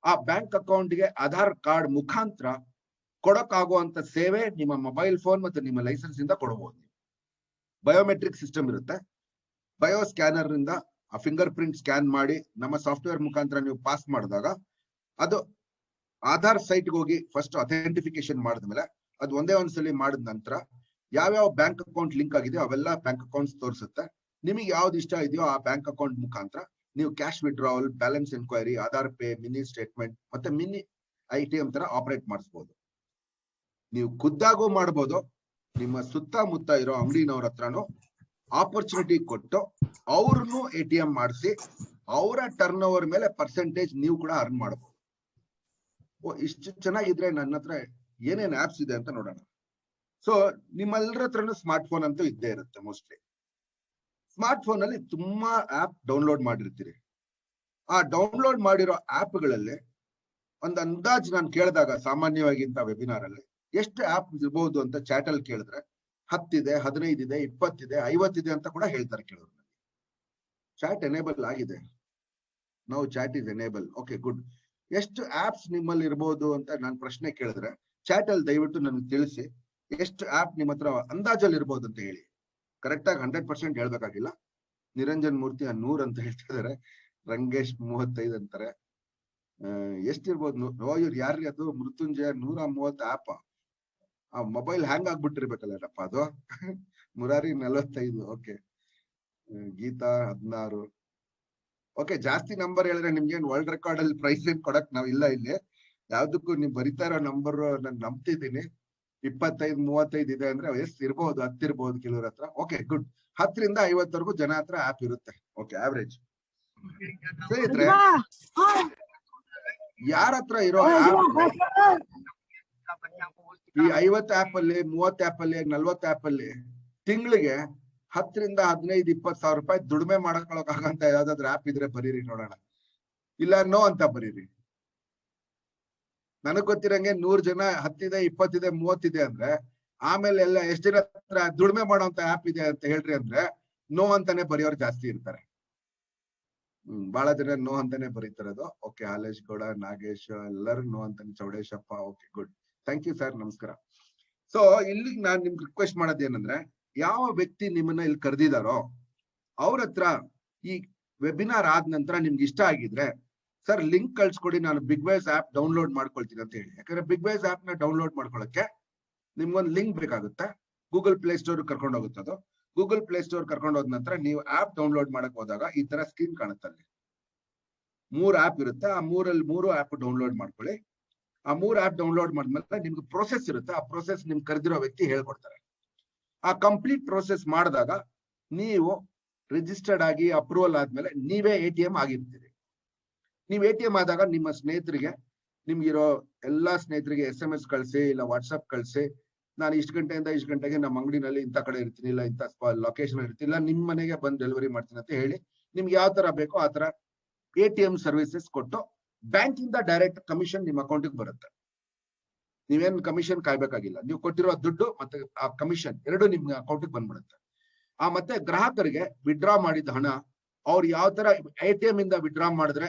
ಆ ಬ್ಯಾಂಕ್ ಅಕೌಂಟ್ಗೆ ಆಧಾರ್ ಕಾರ್ಡ್ ಮುಖಾಂತರ ಕೊಡಕ್ಕಾಗುವಂತ ಸೇವೆ ನಿಮ್ಮ ಮೊಬೈಲ್ ಫೋನ್ ಮತ್ತು ನಿಮ್ಮ ಲೈಸೆನ್ಸ್ ಇಂದ ಕೊಡಬಹುದು. ಬಯೋಮೆಟ್ರಿಕ್ ಸಿಸ್ಟಮ್ ಇರುತ್ತೆ. ಬಯೋ ಸ್ಕ್ಯಾನರ್ ಇಂದ ಆ ಫಿಂಗರ್ ಪ್ರಿಂಟ್ ಸ್ಕ್ಯಾನ್ ಮಾಡಿ ನಮ್ಮ ಸಾಫ್ಟ್ವೇರ್ ಮುಖಾಂತರ ನೀವು ಪಾಸ್ ಮಾಡಿದಾಗ ಅದು ಆಧಾರ್ ಸೈಟ್ಗೆ ಹೋಗಿ ಫಸ್ಟ್ ಅಥೆಂಟಿಫಿಕೇಶನ್ ಮಾಡಿದ್ಮೇಲೆ ಅದು ಒಂದೇ ಒಂದ್ಸಲಿ ಮಾಡಿದ ನಂತರ ಯಾವ್ಯಾವ ಬ್ಯಾಂಕ್ ಅಕೌಂಟ್ ಲಿಂಕ್ ಆಗಿದೆ ಅವೆಲ್ಲ ಬ್ಯಾಂಕ್ ಅಕೌಂಟ್ಸ್ ತೋರಿಸುತ್ತೆ. ನಿಮಗೆ ಯಾವ್ದು ಇಷ್ಟ ಇದೆಯೋ ಆ ಬ್ಯಾಂಕ್ ಅಕೌಂಟ್ ಮುಖಾಂತರ ನೀವು cash withdrawal, balance enquiry, Aadhaar pay, mini statement ಮತ್ತೆ ಮಿನಿ ATM ತರ ಆಪರೇಟ್ ಮಾಡಿಸ್ಬೋದು. ನೀವು ಖುದ್ದಾಗೂ ಮಾಡ್ಬೋದು. ನಿಮ್ಮ ಸುತ್ತಮುತ್ತ ಇರೋ ಅಂಗಡಿನವ್ರ ಹತ್ರನೂ ಆಪರ್ಚುನಿಟಿ ಕೊಟ್ಟು ಅವ್ರನ್ನು ATM ಮಾಡಿಸಿ ಅವರ ಟರ್ನ್ ಓವರ್ ಮೇಲೆ ಪರ್ಸೆಂಟೇಜ್ ನೀವು ಕೂಡ ಅರ್ನ್ ಮಾಡಬಹುದು. ಇಷ್ಟು ಚೆನ್ನಾಗಿದ್ರೆ ನನ್ನ ಹತ್ರ ಏನೇನ್ ಆಪ್ಸ್ ಇದೆ ಅಂತ ನೋಡೋಣ. ಸೊ ನಿಮ್ಮೆಲ್ಲರ ಹತ್ರನು ಸ್ಮಾರ್ಟ್ ಫೋನ್ ಅಂತೂ ಇದ್ದೇ ಇರುತ್ತೆ. ಮೋಸ್ಟ್ಲಿ ಸ್ಮಾರ್ಟ್ ಫೋನ್ ಅಲ್ಲಿ ತುಂಬಾ ಆಪ್ ಡೌನ್ಲೋಡ್ ಮಾಡಿರ್ತೀರಿ. ಆ ಡೌನ್ಲೋಡ್ ಮಾಡಿರೋ ಆಪ್ಗಳಲ್ಲಿ ಒಂದು ಅಂದಾಜು ನಾನು ಕೇಳಿದಾಗ ಸಾಮಾನ್ಯವಾಗಿ ಇಂಥ ವೆಬಿನಾರ್ ಅಲ್ಲಿ ಎಷ್ಟು ಆಪ್ ಇರ್ಬಹುದು ಅಂತ ಚಾಟ್ ಅಲ್ಲಿ ಕೇಳಿದ್ರೆ 10 ಇದೆ, 15 ಇದೆ, 20 ಇದೆ, 50 ಇದೆ ಅಂತ ಕೂಡ ಹೇಳ್ತಾರೆ ಕೆಲವರು. ಚಾಟ್ ಎನೇಬಲ್ ಆಗಿದೆ. ನಾವು chat is enable. Okay, good. ಎಷ್ಟು ಆಪ್ಸ್ ನಿಮ್ಮಲ್ಲಿ ಇರ್ಬೋದು ಅಂತ ನಾನು ಪ್ರಶ್ನೆ ಕೇಳಿದ್ರೆ ಚಾಟ್ ಅಲ್ಲಿ ದಯವಿಟ್ಟು ನನಗೆ ತಿಳಿಸಿ. ಎಷ್ಟು ಆಪ್ ನಿಮ್ಮ ಹತ್ರ ಅಂದಾಜಲ್ಲಿ ಇರ್ಬೋದು ಅಂತ ಹೇಳಿ. ಕರೆಕ್ಟ್ ಆಗಿ 100% ಹೇಳ್ಬೇಕಾಗಿಲ್ಲ. ನಿರಂಜನ್ ಮೂರ್ತಿ 100 ಅಂತ ಹೇಳ್ತಿದ್ದಾರೆ. ರಂಗೇಶ್ 35 ಅಂತಾರೆ. ಎಷ್ಟಿರ್ಬೋದು? ಇವ್ರು ಯಾರ್ರಿ ಅದು? ಮೃತ್ಯುಂಜಯ 130 ಆಪ್. ಆ ಮೊಬೈಲ್ ಹ್ಯಾಂಗ್ ಆಗ್ಬಿಟ್ಟಿರ್ಬೇಕಲ್ಲಪ್ಪ ಅದು. ಮುರಾರಿ 45. ಓಕೆ, ಗೀತಾ 16. ಓಕೆ, ಜಾಸ್ತಿ ನಂಬರ್ ಹೇಳಿದ್ರೆ ನಿಮ್ಗೆ ವರ್ಲ್ಡ್ ರೆಕಾರ್ಡ್ ಅಲ್ಲಿ ಪ್ರೈಸ್ ಏನ್ ಕೊಡಕ್ ನಾವ್ ಇಲ್ಲ. ಇಲ್ಲಿ ಯಾವ್ದಕ್ಕೂ ನೀವು ಬರಿತಾ ಇರೋ ನಂಬರ್ ನಾನು ನಂಬ್ತಿದ್ದೀನಿ. 25, 35 ಇದೆ ಅಂದ್ರೆ ಎಷ್ಟು ಇರ್ಬಹುದು? 10 ಇರ್ಬಹುದು ಕೆಲವ್ರ ಹತ್ರ. Okay, good. 10 ರಿಂದ 50 ಜನ ಹತ್ರ ಆಪ್ ಇರುತ್ತೆ. Okay, average. ಸ್ನೇಹಿತರೆ, ಯಾರ ಹತ್ರ ಇರೋ ಆಪ್ ಈ 50 ಆಪ್ ಅಲ್ಲಿ, 30 ಆಪ್ ಅಲ್ಲಿ, 40 ಆಪ್ ಅಲ್ಲಿ ತಿಂಗಳಿಗೆ 10 ರಿಂದ 15, 20 ಸಾವಿರ ರೂಪಾಯಿ ದುಡಿಮೆ ಮಾಡಕ್ಕಾಗಂತ ಯಾವ್ದಾದ್ರು ಆಪ್ ಇದ್ರೆ ಬರೀರಿ ನೋಡೋಣ. ಇಲ್ಲ ನೋ ಅಂತ ಬರೀರಿ. ನನಗ್ ಗೊತ್ತಿರಂಗೆ 100 ಜನ 10 ಇದೆ, 20 ಇದೆ, 30 ಇದೆ ಅಂದ್ರೆ ಆಮೇಲೆ ಎಲ್ಲ ಎಷ್ಟ್ ಜನ ಹತ್ರ ದುಡಿಮೆ ಮಾಡೋಂತ ಆಪ್ ಇದೆ ಅಂತ ಹೇಳ್ರಿ ಅಂದ್ರೆ ನೋ ಅಂತಾನೆ ಬರೆಯೋರು ಜಾಸ್ತಿ ಇರ್ತಾರೆ. ಬಹಳ ಜನ ನೋ ಅಂತಾನೆ ಬರೀತಾರದು. ಓಕೆ, ಹಾಲೇಶ್ ಗೌಡ, ನಾಗೇಶ್ ಎಲ್ಲರೂ ನೋ ಅಂತಾನೆ. Chowdeshappa. Okay, good. Thank you sir, ನಮಸ್ಕಾರ. ಸೊ ಇಲ್ಲಿ ನಾನ್ ನಿಮ್ಗೆ ರಿಕ್ವೆಸ್ಟ್ ಮಾಡೋದೇನಂದ್ರೆ, ಯಾವ ವ್ಯಕ್ತಿ ನಿಮ್ಮನ್ನ ಇಲ್ಲಿ ಕರೆದಿದಾರೋ ಅವ್ರ ಹತ್ರ ಈ ವೆಬಿನಾರ್ ಆದ ನಂತರ ನಿಮ್ಗೆ ಇಷ್ಟ ಆಗಿದ್ರೆ ಸರ್ ಲಿಂಕ್ ಕಳ್ಸ್ಕೊಡಿ, ನಾನು ಬಿಗ್ ವೈಸ್ ಆಪ್ ಡೌನ್ಲೋಡ್ ಮಾಡ್ಕೊಳ್ತೀನಿ ಅಂತ ಹೇಳಿ. ಯಾಕಂದ್ರೆ ಬಿಗ್ ವೈಸ್ ಆಪ್ ನ ಡೌನ್ಲೋಡ್ ಮಾಡ್ಕೊಳಕ್ಕೆ ನಿಮ್ಗೊಂದು ಲಿಂಕ್ ಬೇಕಾಗುತ್ತೆ. ಗೂಗಲ್ ಪ್ಲೇ ಸ್ಟೋರ್ ಕರ್ಕೊಂಡು ಹೋಗುತ್ತೆ ಅದು. ಗೂಗಲ್ ಪ್ಲೇ ಸ್ಟೋರ್ ಕರ್ಕೊಂಡು ಹೋದ ನಂತರ ನೀವು ಆಪ್ ಡೌನ್ಲೋಡ್ ಮಾಡಕ್ ಹೋದಾಗ ಈ ತರ ಸ್ಕ್ರೀನ್ ಕಾಣುತ್ತೆ. ಅಲ್ಲಿ 3 ಆಪ್ ಇರುತ್ತೆ. ಆ 3 ಆಪ್ ಡೌನ್ಲೋಡ್ ಮಾಡ್ಕೊಳ್ಳಿ. ಆ 3 ಆಪ್ ಡೌನ್ಲೋಡ್ ಮಾಡಿದ್ಮೇಲೆ ನಿಮ್ಗೆ ಪ್ರೋಸೆಸ್ ಇರುತ್ತೆ. ಆ ಪ್ರೋಸೆಸ್ ನಿಮ್ಗೆ ಕರೆದಿರೋ ವ್ಯಕ್ತಿ ಹೇಳ್ಕೊಡ್ತಾರೆ. ಆ ಕಂಪ್ಲೀಟ್ ಪ್ರೋಸೆಸ್ ಮಾಡಿದಾಗ ನೀವು ರಿಜಿಸ್ಟರ್ಡ್ ಆಗಿ ಅಪ್ರೂವಲ್ ಆದ್ಮೇಲೆ ನೀವೇ ATM ಆಗಿರ್ತೀರಿ. ನೀವು ATM ಆದಾಗ ನಿಮ್ಮ ಸ್ನೇಹಿತರಿಗೆ, ನಿಮ್ಗಿರೋ ಎಲ್ಲಾ ಸ್ನೇಹಿತರಿಗೆ SMS ಕಳಿಸಿ, ಇಲ್ಲ ವಾಟ್ಸ್ಆಪ್ ಕಳಿಸಿ, ನಾನು ಇಷ್ಟು ಗಂಟೆಯಿಂದ ಇಷ್ಟು ಗಂಟೆಗೆ ನಮ್ಮ ಅಂಗಡಿನಲ್ಲಿ ಇಂಥ ಕಡೆ ಇರ್ತೀನಿ, ಇಲ್ಲ ಇಂಥ ಲೊಕೇಶನ್ ಇರ್ತೀನಿ, ಇಲ್ಲ ನಿಮ್ ಮನೆಗೆ ಬಂದು ಡೆಲಿವರಿ ಮಾಡ್ತೀನಿ ಅಂತ ಹೇಳಿ ನಿಮ್ಗೆ ಯಾವ ತರ ಬೇಕೋ ಆ ತರ ATM ಸರ್ವಿಸಸ್ ಕೊಟ್ಟು ಬ್ಯಾಂಕ್ ಇಂದ ಡೈರೆಕ್ಟ್ ಕಮಿಷನ್ ನಿಮ್ಮ ಅಕೌಂಟಿಗೆ ಬರುತ್ತೆ. ನೀವೇನ್ ಕಮಿಷನ್ ಕಾಯ್ಬೇಕಾಗಿಲ್ಲ. ನೀವು ಕೊಟ್ಟಿರೋ ದುಡ್ಡು ಮತ್ತೆ ಆ ಕಮಿಷನ್ ಎರಡು ನಿಮ್ಗೆ ಅಕೌಂಟಿಗೆ ಬಂದ್ಬಿಡುತ್ತೆ. ಆ ಮತ್ತೆ ಗ್ರಾಹಕರಿಗೆ ವಿಡ್ರಾ ಮಾಡಿದ ಹಣ ಅವ್ರು ಯಾವ ತರ ATM ಇಂದ ವಿಡ್ರಾ ಮಾಡಿದ್ರೆ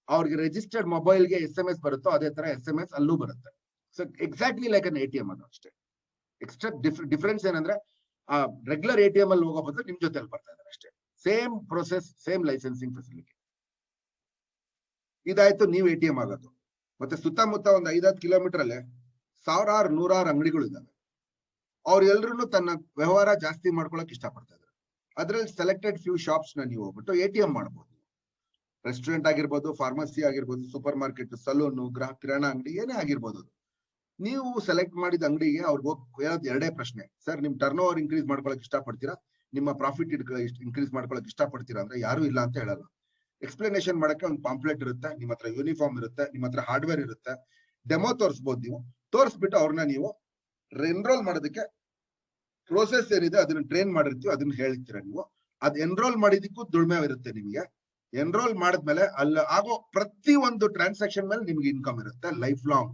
ಅವ್ರಿಗೆ ರಿಜಿಸ್ಟರ್ಡ್ ಮೊಬೈಲ್ಗೆ SMS ಬರುತ್ತೋ ಅದೇ ತರ SMS ಅಲ್ಲೂ ಬರುತ್ತೆ. ಸೊ ಎಕ್ಸಾಕ್ಟ್ಲಿ ಲೈಕ್ ಅನ್ ATM ಅದು ಅಷ್ಟೇ. ಎಕ್ಸ್ಟ್ರಾ ಡಿಫರೆನ್ಸ್ ಏನಂದ್ರೆ ಆ ರೆಗ್ಯುಲರ್ ATM ಅಲ್ಲಿ ಹೋಗೋ ಬದಲು ನಿಮ್ ಜೊತೆ ಬರ್ತಾ ಇದ್ದಾರೆ ಅಷ್ಟೇ. Same process, same licensing facility. ಇದಾಯ್ತು ನೀವು ATM ಆಗೋದು. ಮತ್ತೆ ಸುತ್ತಮುತ್ತ ಒಂದು 5-10 ಕಿಲೋಮೀಟರ್ ಅಲ್ಲೇ ಸಾವಿರಾರು 100 ಅಂಗಡಿಗಳು ಇದಾವೆ. ಅವ್ರು ಎಲ್ರು ತನ್ನ ವ್ಯವಹಾರ ಜಾಸ್ತಿ ಮಾಡ್ಕೊಳಕ್ ಇಷ್ಟಪಡ್ತಾ ಇದ್ದಾರೆ. ಅದ್ರಲ್ಲಿ ಸೆಲೆಕ್ಟೆಡ್ ಫ್ಯೂ ಶಾಪ್ಸ್ ನ ನೀವು ಹೋಗ್ಬಿಟ್ಟು ATM ಮಾಡ್ಬೋದು. ರೆಸ್ಟೋರೆಂಟ್ ಆಗಿರ್ಬೋದು, ಫಾರ್ಮಸಿ ಆಗಿರ್ಬೋದು, ಸೂಪರ್ ಮಾರ್ಕೆಟ್, ಸಲೂನು, ಕಿರಾಣಾ ಅಂಗಡಿ, ಏನೇ ಆಗಿರ್ಬೋದು. ನೀವು ಸೆಲೆಕ್ಟ್ ಮಾಡಿದ ಅಂಗಡಿಗೆ ಅವ್ರಿಗೆ ಹೋಗಿ ಹೇಳೋದು ಎರಡೇ ಪ್ರಶ್ನೆ, ಸರ್ ನಿಮ್ ಟರ್ನ್ ಓವರ್ ಇನ್ಕ್ರೀಸ್ ಮಾಡ್ಕೊಳಕ್ ಇಷ್ಟಪಡ್ತೀರಾ, ನಿಮ್ಮ ಪ್ರಾಫಿಟ್ ಇನ್ಕ್ರೀಸ್ ಮಾಡ್ಕೊಳಕ್ ಇಷ್ಟಪಡ್ತೀರಾ ಅಂದ್ರೆ ಯಾರು ಇಲ್ಲ ಅಂತ ಹೇಳಲ್ಲ. ಎಕ್ಸ್ಪ್ಲನೇಷನ್ ಮಾಡಕ್ಕೆ ಒಂದು ಪಾಂಪ್ಲೆಟ್ ಇರುತ್ತೆ, ನಿಮ್ಮ ಹತ್ರ ಯೂನಿಫಾರ್ಮ್ ಇರುತ್ತೆ, ನಿಮ್ಮ ಹತ್ರ ಹಾರ್ಡ್ವೇರ್ ಇರುತ್ತೆ, ಡೆಮೋ ತೋರಿಸಬಹುದು. ನೀವು ತೋರಿಸ್ಬಿಟ್ಟು ಅವ್ರನ್ನ ನೀವು ಎನ್ರೋಲ್ ಮಾಡೋದಕ್ಕೆ ಪ್ರೋಸೆಸ್ ಏನಿದೆ ಅದನ್ನ ಟ್ರೈನ್ ಮಾಡಿರ್ತೀವಿ, ಅದನ್ನ ಹೇಳ್ತೀರಾ ನೀವು. ಅದ್ ಎನ್ರೋಲ್ ಮಾಡಿದಕ್ಕೂ ದುಡಿಮೆ ಇರುತ್ತೆ ನಿಮಗೆ. ಎನ್ರೋಲ್ ಮಾಡಿದ್ಮೇಲೆ ಅಲ್ಲಿ ಆಗೋ ಪ್ರತಿ ಒಂದು ಟ್ರಾನ್ಸಾಕ್ಷನ್ ಮೇಲೆ ನಿಮ್ಗೆ ಇನ್ಕಮ್ ಇರುತ್ತೆ ಲೈಫ್ ಲಾಂಗ್.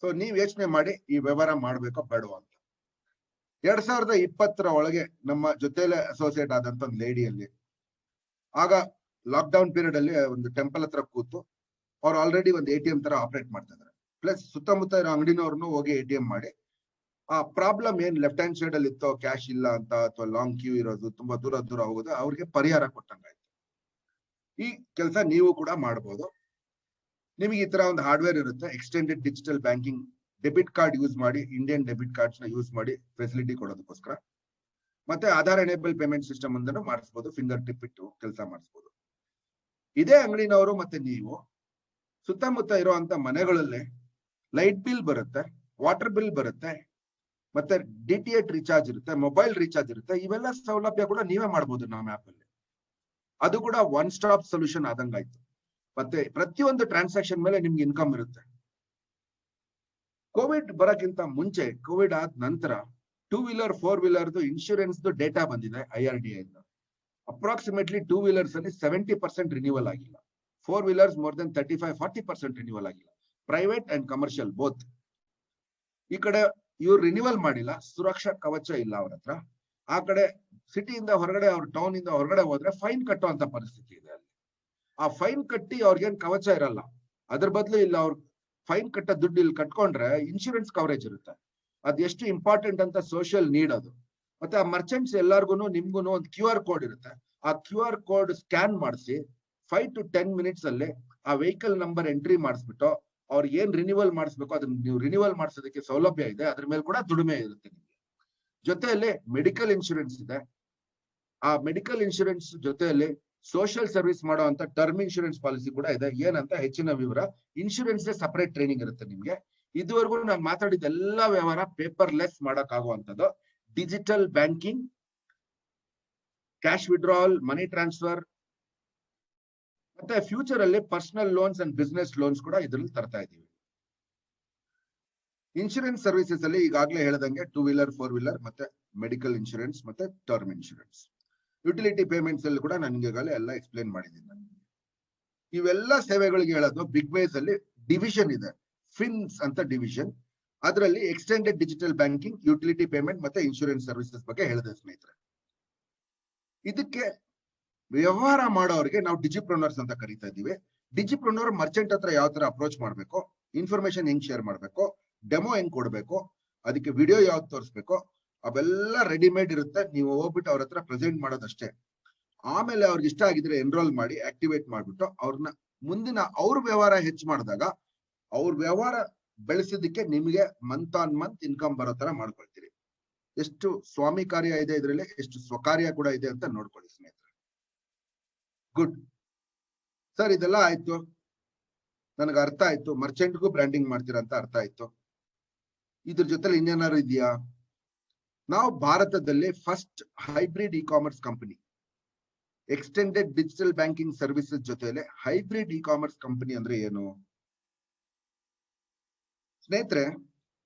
ಸೊ ನೀವ್ ಯೋಚನೆ ಮಾಡಿ ಈ ವ್ಯವಹಾರ ಮಾಡ್ಬೇಕೋ ಬೇಡವೋ ಅಂತ. 2020 ಒಳಗೆ ನಮ್ಮ ಜೊತೆಲೆ ಅಸೋಸಿಯೇಟ್ ಆದಂತ ಒಂದು ಲೇಡಿಯಲ್ಲಿ, ಆಗ ಲಾಕ್ ಡೌನ್ ಪೀರಿಯಡ್ ಅಲ್ಲಿ ಒಂದು ಟೆಂಪಲ್ ಹತ್ರ ಕೂತು ಅವ್ರು ಆಲ್ರೆಡಿ ಒಂದು ATM ತರ ಆಪರೇಟ್ ಮಾಡ್ತಾ ಇದಾರೆ. ಪ್ಲಸ್ ಸುತ್ತಮುತ್ತ ಇರೋ ಅಂಗಡಿನವ್ರನ್ನು ಹೋಗಿ ATM ಮಾಡಿ ಆ ಪ್ರಾಬ್ಲಮ್ ಏನ್ ಲೆಫ್ಟ್ ಹ್ಯಾಂಡ್ ಸೈಡ್ ಅಲ್ಲಿ ಇತ್ತೋ, ಕ್ಯಾಶ್ ಇಲ್ಲ ಅಂತ ಅಥವಾ ಲಾಂಗ್ ಕ್ಯೂ ಇರೋದು, ತುಂಬಾ ದೂರ ಹೋಗೋದು, ಅವ್ರಿಗೆ ಪರಿಹಾರ ಕೊಟ್ಟಂಗಾಯ್ತು. ಈ ಕೆಲಸ ನೀವು ಕೂಡ ಮಾಡಬಹುದು. ನಿಮಗೆ ಈ ತರ ಒಂದು ಹಾರ್ಡ್ವೇರ್ ಇರುತ್ತೆ, extended digital banking debit card use ಮಾಡಿ, ಇಂಡಿಯನ್ ಡೆಬಿಟ್ ಕಾರ್ಡ್ಸ್ ನ ಯೂಸ್ ಮಾಡಿ ಫೆಸಿಲಿಟಿ ಕೊಡೋದಕ್ಕೋಸ್ಕರ. ಮತ್ತೆ ಆಧಾರ್ ಎನೇಬಲ್ ಪೇಮೆಂಟ್ ಸಿಸ್ಟಮ್ ಅಂದನು ಮಾಡಿಸ್ಬೋದು, ಫಿಂಗರ್ ಟಿಪ್ ಇಟ್ಟು ಕೆಲಸ ಮಾಡಿಸ್ಬೋದು. ಇದೇ ಅಂಗಡಿನವರು ಮತ್ತೆ ನೀವು ಸುತ್ತಮುತ್ತ ಇರುವಂತ ಮನೆಗಳಲ್ಲಿ ಲೈಟ್ ಬಿಲ್ ಬರುತ್ತೆ, ವಾಟರ್ ಬಿಲ್ ಬರುತ್ತೆ, ಮತ್ತೆ DTH ರೀಚಾರ್ಜ್ ಇರುತ್ತೆ, ಮೊಬೈಲ್ ರೀಚಾರ್ಜ್ ಇರುತ್ತೆ. ಇವೆಲ್ಲ ಸೌಲಭ್ಯ ಕೂಡ ನೀವೇ ಮಾಡ್ಬೋದು ನಮ್ಮ ಆಪ್ ಅಲ್ಲಿ. ಅದು ಕೂಡ ಒನ್ ಸ್ಟಾಪ್ ಸೊಲ್ಯೂಷನ್ ಆದಂಗಾಯ್ತು. ಮತ್ತೆ ಪ್ರತಿಯೊಂದು ಟ್ರಾನ್ಸಾಕ್ಷನ್ ಮೇಲೆ ನಿಮ್ಗೆ ಇನ್ಕಮ್ ಇರುತ್ತೆ. ಕೋವಿಡ್ ಬರಕ್ಕಿಂತ ಮುಂಚೆ, ಕೋವಿಡ್ ಆದ ನಂತರ 2 ವೀಲರ್ 4 ವೀಲರ್ದು ಇನ್ಶೂರೆನ್ಸ್ ಡೇಟಾ ಬಂದಿದೆ IRDA ಇಂದ. ಅಪ್ರಾಕ್ಸಿಮೇಟ್ಲಿ 2 ವೀಲರ್ಸ್ ಅಲ್ಲಿ 70% ರಿನ್ಯೂವಲ್ ಆಗಿಲ್ಲ, 4 ವೀಲರ್ಸ್ ಮೋರ್ ದೆನ್ 35-40% ರಿನ್ಯೂವಲ್ ಆಗಿಲ್ಲ, ಪ್ರೈವೇಟ್ ಅಂಡ್ ಕಮರ್ಷಿಯಲ್ ಬೋತ್. ಈ ಕಡೆ ಇವ್ರು ರಿನ್ಯೂವಲ್ ಮಾಡಿಲ್ಲ, ಸುರಕ್ಷಾ ಕವಚ ಇಲ್ಲ ಅವ್ರ ಹತ್ರ. ಆ ಕಡೆ ಸಿಟಿಯಿಂದ ಹೊರಗಡೆ, ಅವ್ರ ಟೌನ್ ಇಂದ ಹೊರಗಡೆ ಹೋದ್ರೆ ಫೈನ್ ಕಟ್ಟುವಂತ ಪರಿಸ್ಥಿತಿ ಇದೆ ಅಲ್ಲಿ. ಆ ಫೈನ್ ಕಟ್ಟಿ ಅವ್ರಿಗೇನ್ ಕವಚ ಇರಲ್ಲ. ಅದ್ರ ಬದಲು ಇಲ್ಲ, ಅವ್ರ ಫೈನ್ ಕಟ್ಟ ದುಡ್ಡು ಇಲ್ಲಿ ಕಟ್ಕೊಂಡ್ರೆ ಇನ್ಶೂರೆನ್ಸ್ ಕವರೇಜ್ ಇರುತ್ತೆ. ಅದ್ ಎಷ್ಟು ಇಂಪಾರ್ಟೆಂಟ್ ಅಂತ ಸೋಷಿಯಲ್ ನೀಡ್ ಅದು. ಮತ್ತೆ ಆ ಮರ್ಚೆಂಟ್ಸ್ ಎಲ್ಲಾರ್ಗುನು ನಿಮ್ಗುನು ಒಂದು QR ಕೋಡ್ ಇರುತ್ತೆ. ಆ QR ಕೋಡ್ ಸ್ಕ್ಯಾನ್ ಮಾಡಿಸಿ 5 to 10 minutes ಅಲ್ಲಿ ಆ ವೆಹಿಕಲ್ ನಂಬರ್ ಎಂಟ್ರಿ ಮಾಡಿಸ್ಬಿಟ್ಟು ಅವ್ರಿಗೆ ಏನ್ ರಿನ್ಯೂವಲ್ ಮಾಡಿಸ್ಬೇಕು ಅದನ್ನ ನೀವು ರಿನ್ಯೂವಲ್ ಮಾಡಿಸೋದಕ್ಕೆ ಸೌಲಭ್ಯ ಇದೆ. ಅದ್ರ ಮೇಲೆ ಕೂಡ ದುಡಿಮೆ ಇರುತ್ತೆ ನಿಮ್ಗೆ. ಜೊತೆಯಲ್ಲಿ ಮೆಡಿಕಲ್ ಇನ್ಶೂರೆನ್ಸ್ ಇದೆ. ಆ ಮೆಡಿಕಲ್ ಇನ್ಶೂರೆನ್ಸ್ ಜೊತೆಯಲ್ಲಿ ಸೋಷಿಯಲ್ ಸರ್ವಿಸ್ ಮಾಡೋ ಅಂತ ಟರ್ಮ್ ಇನ್ಶೂರೆನ್ಸ್ ಪಾಲಿಸಿ ಕೂಡ ಇದೆ. ಏನಂತ ಹೆಚ್ಚಿನ ವಿವರ, ಇನ್ಶೂರೆನ್ಸ್ ಸಪರೇಟ್ ಟ್ರೈನಿಂಗ್ ಇರುತ್ತೆ ನಿಮ್ಗೆ. ಇದುವರೆಗೂ ನಾನು ಮಾತಾಡಿದ ಎಲ್ಲಾ ವ್ಯವಹಾರ ಪೇಪರ್ಲೆಸ್ ಮಾಡಕ್ ಆಗುವಂತದ್ದು. Digital banking, cash withdrawal, money transfer, ಮತ್ತೆ ಫ್ಯೂಚರ್ ಅಲ್ಲಿ personal loans and business loans ಕೂಡ ಇದ್ರಲ್ಲಿ ತರ್ತಾ ಇದೀವಿ. ಇನ್ಶೂರೆನ್ಸ್ ಸರ್ವಿಸಸ್ ಅಲ್ಲಿ ಈಗಾಗಲೇ ಹೇಳದಂಗೆ 2 ವೀಲರ್ 4 ವೀಲರ್ ಮತ್ತೆ ಮೆಡಿಕಲ್ ಇನ್ಶೂರೆನ್ಸ್ ಮತ್ತೆ ಟರ್ಮ್ ಇನ್ಶೂರೆನ್ಸ್. ಯುಟಿಲಿಟಿ ಪೇಮೆಂಟ್ಸ್ ಅಲ್ಲಿ ಕೂಡ ನಾನು ಈಗಾಗಲೇ ಎಲ್ಲ ಎಕ್ಸ್ಪ್ಲೇನ್ ಮಾಡಿದ್ದೀನಿ. ಇವೆಲ್ಲ ಸೇವೆಗಳಿಗೆ ಹೇಳೋದು ಬಿಗ್ ಬೇಸ್ ಅಲ್ಲಿ ಡಿವಿಷನ್ ಇದೆ, ಫಿನ್ಸ್ ಅಂತ ಡಿವಿಷನ್. ಅದರಲ್ಲಿ extended digital banking, utility payment ಮತ್ತೆ ಇನ್ಶೂರೆನ್ಸ್ ಸರ್ವಿಸಸ್ ಬಗ್ಗೆ ಹೇಳಿದೆ ಸ್ನೇಹಿತರೆ. ಇದಕ್ಕೆ ವ್ಯವಹಾರ ಮಾಡೋರಿಗೆ ನಾವು ಡಿಜಿಪ್ರೊನರ್ಸ್ ಅಂತ ಕರಿತಾ ಇದೀವಿ. ಡಿಜಿಪ್ರೊನರ್ ಮರ್ಚೆಂಟ್ ಹತ್ರ ಯಾವ ತರ ಅಪ್ರೋಚ್ ಮಾಡ್ಬೇಕು, ಇನ್ಫಾರ್ಮೇಶನ್ ಹೆಂಗ್ ಶೇರ್ ಮಾಡ್ಬೇಕು, ಡೆಮೋ ಹೆಂಗ್ ಕೊಡ್ಬೇಕು, ಅದಕ್ಕೆ ವಿಡಿಯೋ ಯಾವ್ದು ತೋರಿಸ್ಬೇಕು, ಅವೆಲ್ಲ ರೆಡಿಮೇಡ್ ಇರುತ್ತೆ. ನೀವು ಹೋಗ್ಬಿಟ್ಟು ಅವ್ರ ಹತ್ರ ಪ್ರೆಸೆಂಟ್ ಮಾಡೋದಷ್ಟೇ. ಆಮೇಲೆ ಅವ್ರಿಗೆ ಇಷ್ಟ ಆಗಿದ್ರೆ ಎನ್ರೋಲ್ ಮಾಡಿ ಆಕ್ಟಿವೇಟ್ ಮಾಡ್ಬಿಟ್ಟು ಅವ್ರನ್ನ ಮುಂದಿನ ಅವ್ರ ವ್ಯವಹಾರ ಹೆಚ್ಚು ಮಾಡಿದಾಗ ಅವ್ರ ವ್ಯವಹಾರ ಬೆಳೆಸಿದ್ದಕ್ಕೆ ನಿಮಗೆ ಮಂತ್ ಆನ್ ಮಂತ್ ಇನ್ಕಮ್ ಬರೋ ತರ ಮಾಡ್ಕೊಳ್ತೀರಿ. ಎಷ್ಟು ಸ್ವಾಮಿ ಕಾರ್ಯ ಇದೆ ಇದರಲ್ಲಿ, ಎಷ್ಟು ಸ್ವಕಾರ್ಯ ಕೂಡ ಇದೆ ಅಂತ ನೋಡ್ಕೊಳ್ಳಿ ಸ್ನೇಹಿತರೆ. ಗುಡ್ ಸರ್, ಇದೆಲ್ಲ ಆಯ್ತು, ನನಗೆ ಅರ್ಥ ಆಯ್ತು. ಮರ್ಚೆಂಟ್ಗೂ ಬ್ರ್ಯಾಂಡಿಂಗ್ ಮಾಡ್ತೀರಾ ಅಂತ ಅರ್ಥ ಆಯ್ತು. ಇದ್ರ ಜೊತೆಲಿ ಇನ್ನೇನಾದ್ರು ಇದೆಯಾ? ನಾವು ಭಾರತದಲ್ಲಿ first hybrid ecommerce company, extended digital banking services ಜೊತೆಲೆ ಹೈಬ್ರಿಡ್ ಇ-ಕಾಮರ್ಸ್ ಕಂಪನಿ ಅಂದ್ರೆ ಏನು ಸ್ನೇಹಿತರೆ?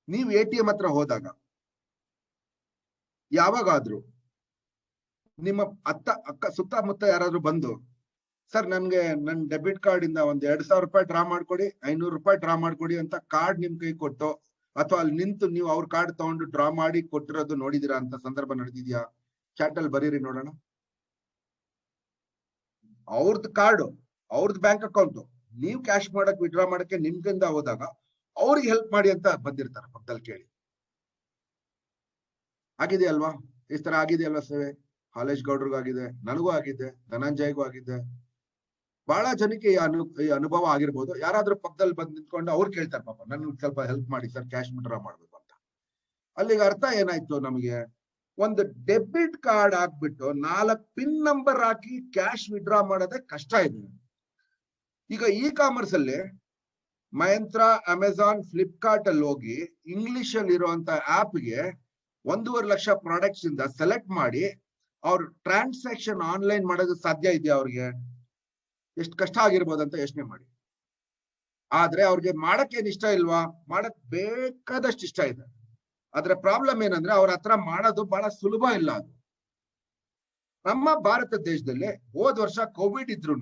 ನೀವು ATM ಹತ್ರ ಹೋದಾಗ ಯಾವಾಗಾದ್ರೂ ನಿಮ್ಮ ಅಕ್ಕ ಸುತ್ತಮುತ್ತ ಯಾರಾದ್ರೂ ಬಂದು, ಸರ್ ನನ್ಗೆ ನನ್ ಡೆಬಿಟ್ ಕಾರ್ಡ್ ಇಂದ ಒಂದ್ 2,000 ರೂಪಾಯಿ ಡ್ರಾ ಮಾಡ್ಕೊಡಿ, 500 ರೂಪಾಯಿ ಡ್ರಾ ಮಾಡ್ಕೊಡಿ ಅಂತ ಕಾರ್ಡ್ ನಿಮ್ ಕೈ ಕೊಟ್ಟು, ಅಥವಾ ಅಲ್ಲಿ ನಿಂತು ನೀವು ಅವ್ರ ಕಾರ್ಡ್ ತಗೊಂಡು ಡ್ರಾ ಮಾಡಿ ಕೊಟ್ಟಿರೋದು ನೋಡಿದೀರಾ ಅಂತ ಸಂದರ್ಭ ನಡೆದಿದ್ಯಾ? ಚಾಟ್ ಅಲ್ಲಿ ಬರೀರಿ ನೋಡೋಣ. ಅವ್ರದ್ದು ಕಾರ್ಡು, ಅವ್ರದ್ದು ಬ್ಯಾಂಕ್ ಅಕೌಂಟ್, ನೀವು ಕ್ಯಾಶ್ ಮಾಡಕ್ ವಿಡ್ರಾ ಮಾಡಕ್ಕೆ ನಿಮ್ಗಿಂದ ಹೋದಾಗ ಅವ್ರಿಗೆ ಹೆಲ್ಪ್ ಮಾಡಿ ಅಂತ ಬಂದಿರ್ತಾರೆ ಪಕ್ಕದಲ್ಲಿ. ಕೇಳಿ, ಆಗಿದೆಯಲ್ವಾ? ಈ ತರ ಆಗಿದೆಯಲ್ವಾ ಸೇವೆ? ಹಾಲೇಶ್ ಗೌಡ್ರಿಗೂ ಆಗಿದೆ, ನನಗೂ ಆಗಿದೆ, ಧನಂಜಯ್ಗೂ ಆಗಿದೆ, ಬಹಳ ಜನಕ್ಕೆ ಈ ಅನುಭವ ಆಗಿರ್ಬೋದು. ಯಾರಾದ್ರೂ ಪಕ್ಕದಲ್ಲಿ ಬಂದು ನಿಂತ್ಕೊಂಡು ಅವ್ರು ಕೇಳ್ತಾರೆ, ಪಾಪ ನನ್ಗೆ ಸ್ವಲ್ಪ ಹೆಲ್ಪ್ ಮಾಡಿ ಸರ್, ಕ್ಯಾಶ್ ವಿಡ್ರಾ ಮಾಡ್ಬೇಕು ಅಂತ. ಅಲ್ಲಿಗೆ ಅರ್ಥ ಏನಾಯ್ತು ನಮಗೆ? ಒಂದು ಡೆಬಿಟ್ ಕಾರ್ಡ್ ಹಾಕ್ಬಿಟ್ಟು 4 ಪಿನ್ ನಂಬರ್ ಹಾಕಿ ಕ್ಯಾಶ್ ವಿಡ್ರಾ ಮಾಡೋದೇ ಕಷ್ಟ ಇದೆ. ಈಗ ಇ-ಕಾಮರ್ಸ್ ಅಲ್ಲಿ ಮಹೇಂದ್ರ, ಅಮೆಜಾನ್, ಫ್ಲಿಪ್ಕಾರ್ಟ್ ಅಲ್ಲಿ ಹೋಗಿ ಇಂಗ್ಲಿಷ್ ಅಲ್ಲಿ ಇರುವಂತ ಆಪ್ಗೆ 1.5 ಲಕ್ಷ ಪ್ರಾಡಕ್ಟ್ಸ್ ಇಂದ ಸೆಲೆಕ್ಟ್ ಮಾಡಿ ಅವ್ರ ಟ್ರಾನ್ಸಾಕ್ಷನ್ ಆನ್ಲೈನ್ ಮಾಡೋದು ಸಾಧ್ಯ ಇದೆಯಾ? ಅವ್ರಿಗೆ ಎಷ್ಟು ಕಷ್ಟ ಆಗಿರ್ಬೋದು ಅಂತ ಯೋಚನೆ ಮಾಡಿ. ಆದ್ರೆ ಅವ್ರಿಗೆ ಮಾಡಕ್ ಏನ್ ಇಷ್ಟ ಇಲ್ವಾ? ಮಾಡಕ್ ಬೇಕಾದಷ್ಟು ಇಷ್ಟ ಇದೆ. ಆದ್ರೆ ಪ್ರಾಬ್ಲಮ್ ಏನಂದ್ರೆ ಅವ್ರ ಹತ್ರ ಮಾಡೋದು ಬಹಳ ಸುಲಭ ಇಲ್ಲ. ಅದು ನಮ್ಮ ಭಾರತ ದೇಶದಲ್ಲಿ ಹೋದ ವರ್ಷ ಕೋವಿಡ್ ಇದ್ರು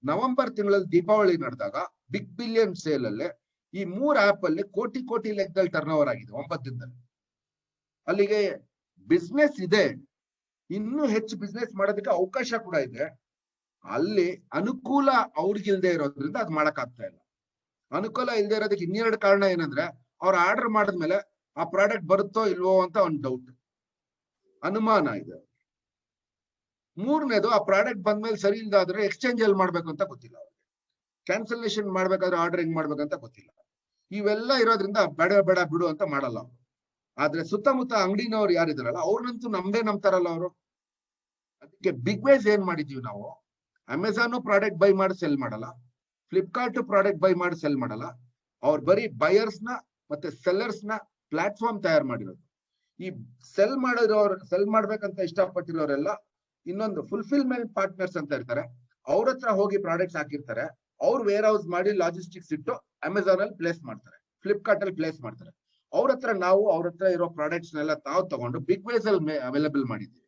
ನವೆಂಬರ್ ತಿಂಗಳಲ್ಲಿ ದೀಪಾವಳಿ ನಡೆದಾಗ ಬಿಗ್ ಬಿಲಿಯನ್ ಸೇಲ್ ಅಲ್ಲಿ ಈ 3 ಆಪ್ ಅಲ್ಲಿ ಕೋಟಿ ಲೆಕ್ಕದಲ್ಲಿ ಟರ್ನ್ ಓವರ್ ಆಗಿದೆ 9 ದಿನದಲ್ಲಿ. ಅಲ್ಲಿಗೆ ಬಿಸ್ನೆಸ್ ಇದೆ, ಇನ್ನೂ ಹೆಚ್ಚು ಬಿಸ್ನೆಸ್ ಮಾಡೋದಕ್ಕೆ ಅವಕಾಶ ಕೂಡ ಇದೆ. ಅಲ್ಲಿ ಅನುಕೂಲ ಅವ್ರಿಗಿಲ್ದೇ ಇರೋದ್ರಿಂದ ಅದ್ ಮಾಡಕ್ ಆಗ್ತಾ ಇಲ್ಲ. ಅನುಕೂಲ ಇಲ್ದೇ ಇರೋದಕ್ಕೆ ಇನ್ನೆರಡು ಕಾರಣ ಏನಂದ್ರೆ, ಅವ್ರು ಆರ್ಡರ್ ಮಾಡಿದ್ಮೇಲೆ ಆ ಪ್ರಾಡಕ್ಟ್ ಬರುತ್ತೋ ಇಲ್ವೋ ಅಂತ ಒಂದು ಡೌಟ್, ಅನುಮಾನ ಇದೆ. ಮೂರನೇದು, ಆ ಪ್ರಾಡಕ್ಟ್ ಬಂದ್ಮೇಲೆ ಸರಿ ಇಲ್ದಾದ್ರೆ ಎಕ್ಸ್ಚೇಂಜ್ ಎಲ್ಲಿ ಮಾಡ್ಬೇಕು ಅಂತ ಗೊತ್ತಿಲ್ಲ ಅವ್ರಿಗೆ. ಕ್ಯಾನ್ಸಲೇಷನ್ ಮಾಡ್ಬೇಕಾದ್ರೆ ಆರ್ಡರ್ ಹೆಂಗ್ ಮಾಡ್ಬೇಕಂತ ಗೊತ್ತಿಲ್ಲ. ಇವೆಲ್ಲ ಇರೋದ್ರಿಂದ ಬೇಡ ಬಿಡು ಅಂತ ಮಾಡಲ್ಲ ಅವರು. ಆದ್ರೆ ಸುತ್ತಮುತ್ತ ಅಂಗಡಿನವ್ರು ಯಾರಿದಾರಲ್ಲ ಅವ್ರನ್ನಂತೂ ನಂಬ್ತಾರಲ್ಲ ಅವರು. ಅದಕ್ಕೆ ಬಿಗ್ ವೇಸ್ ಏನ್ ಮಾಡಿದೀವಿ ನಾವು, ಅಮೆಝಾನ್ ಪ್ರಾಡಕ್ಟ್ ಬೈ ಮಾಡಿ ಸೆಲ್ ಮಾಡಲ್ಲ, ಫ್ಲಿಪ್ಕಾರ್ಟ್ ಪ್ರಾಡಕ್ಟ್ ಬೈ ಮಾಡಿ ಸೆಲ್ ಮಾಡಲ್ಲ. ಅವ್ರು ಬರೀ ಬಯರ್ಸ್ ನ ಮತ್ತೆ ಸೆಲ್ಲರ್ಸ್ ನ ಪ್ಲಾಟ್ಫಾರ್ಮ್ ತಯಾರು ಮಾಡಿರೋದು. ಈ ಸೆಲ್ ಮಾಡ್ಬೇಕಂತ ಇಷ್ಟಪಟ್ಟಿರೋರೆಲ್ಲ ಇನ್ನೊಂದು ಫುಲ್ಫಿಲ್ಮೆಂಟ್ ಪಾರ್ಟ್ನರ್ಸ್ ಅಂತ ಇರ್ತಾರೆ, ಅವ್ರ ಹತ್ರ ಹೋಗಿ ಪ್ರಾಡಕ್ಟ್ಸ್ ಹಾಕಿರ್ತಾರೆ. ಅವ್ರು ವೇರ್ ಹೌಸ್ ಮಾಡಿ ಲಾಜಿಸ್ಟಿಕ್ಸ್ ಇಟ್ಟು ಅಮೆಝಾನ್ ಅಲ್ಲಿ ಪ್ಲೇಸ್ ಮಾಡ್ತಾರೆ, ಫ್ಲಿಪ್ಕಾರ್ಟ್ ಅಲ್ಲಿ ಪ್ಲೇಸ್ ಮಾಡ್ತಾರೆ. ಅವ್ರ ಹತ್ರ ಇರೋ ಪ್ರಾಡಕ್ಟ್ಸ್ ನೆಲ್ಲ ತಾವು ತಗೊಂಡು ಬಿಗ್ ವೇಸ್ ಅಲ್ಲಿ ಅವೈಲೇಬಲ್ ಮಾಡಿದ್ದೀವಿ.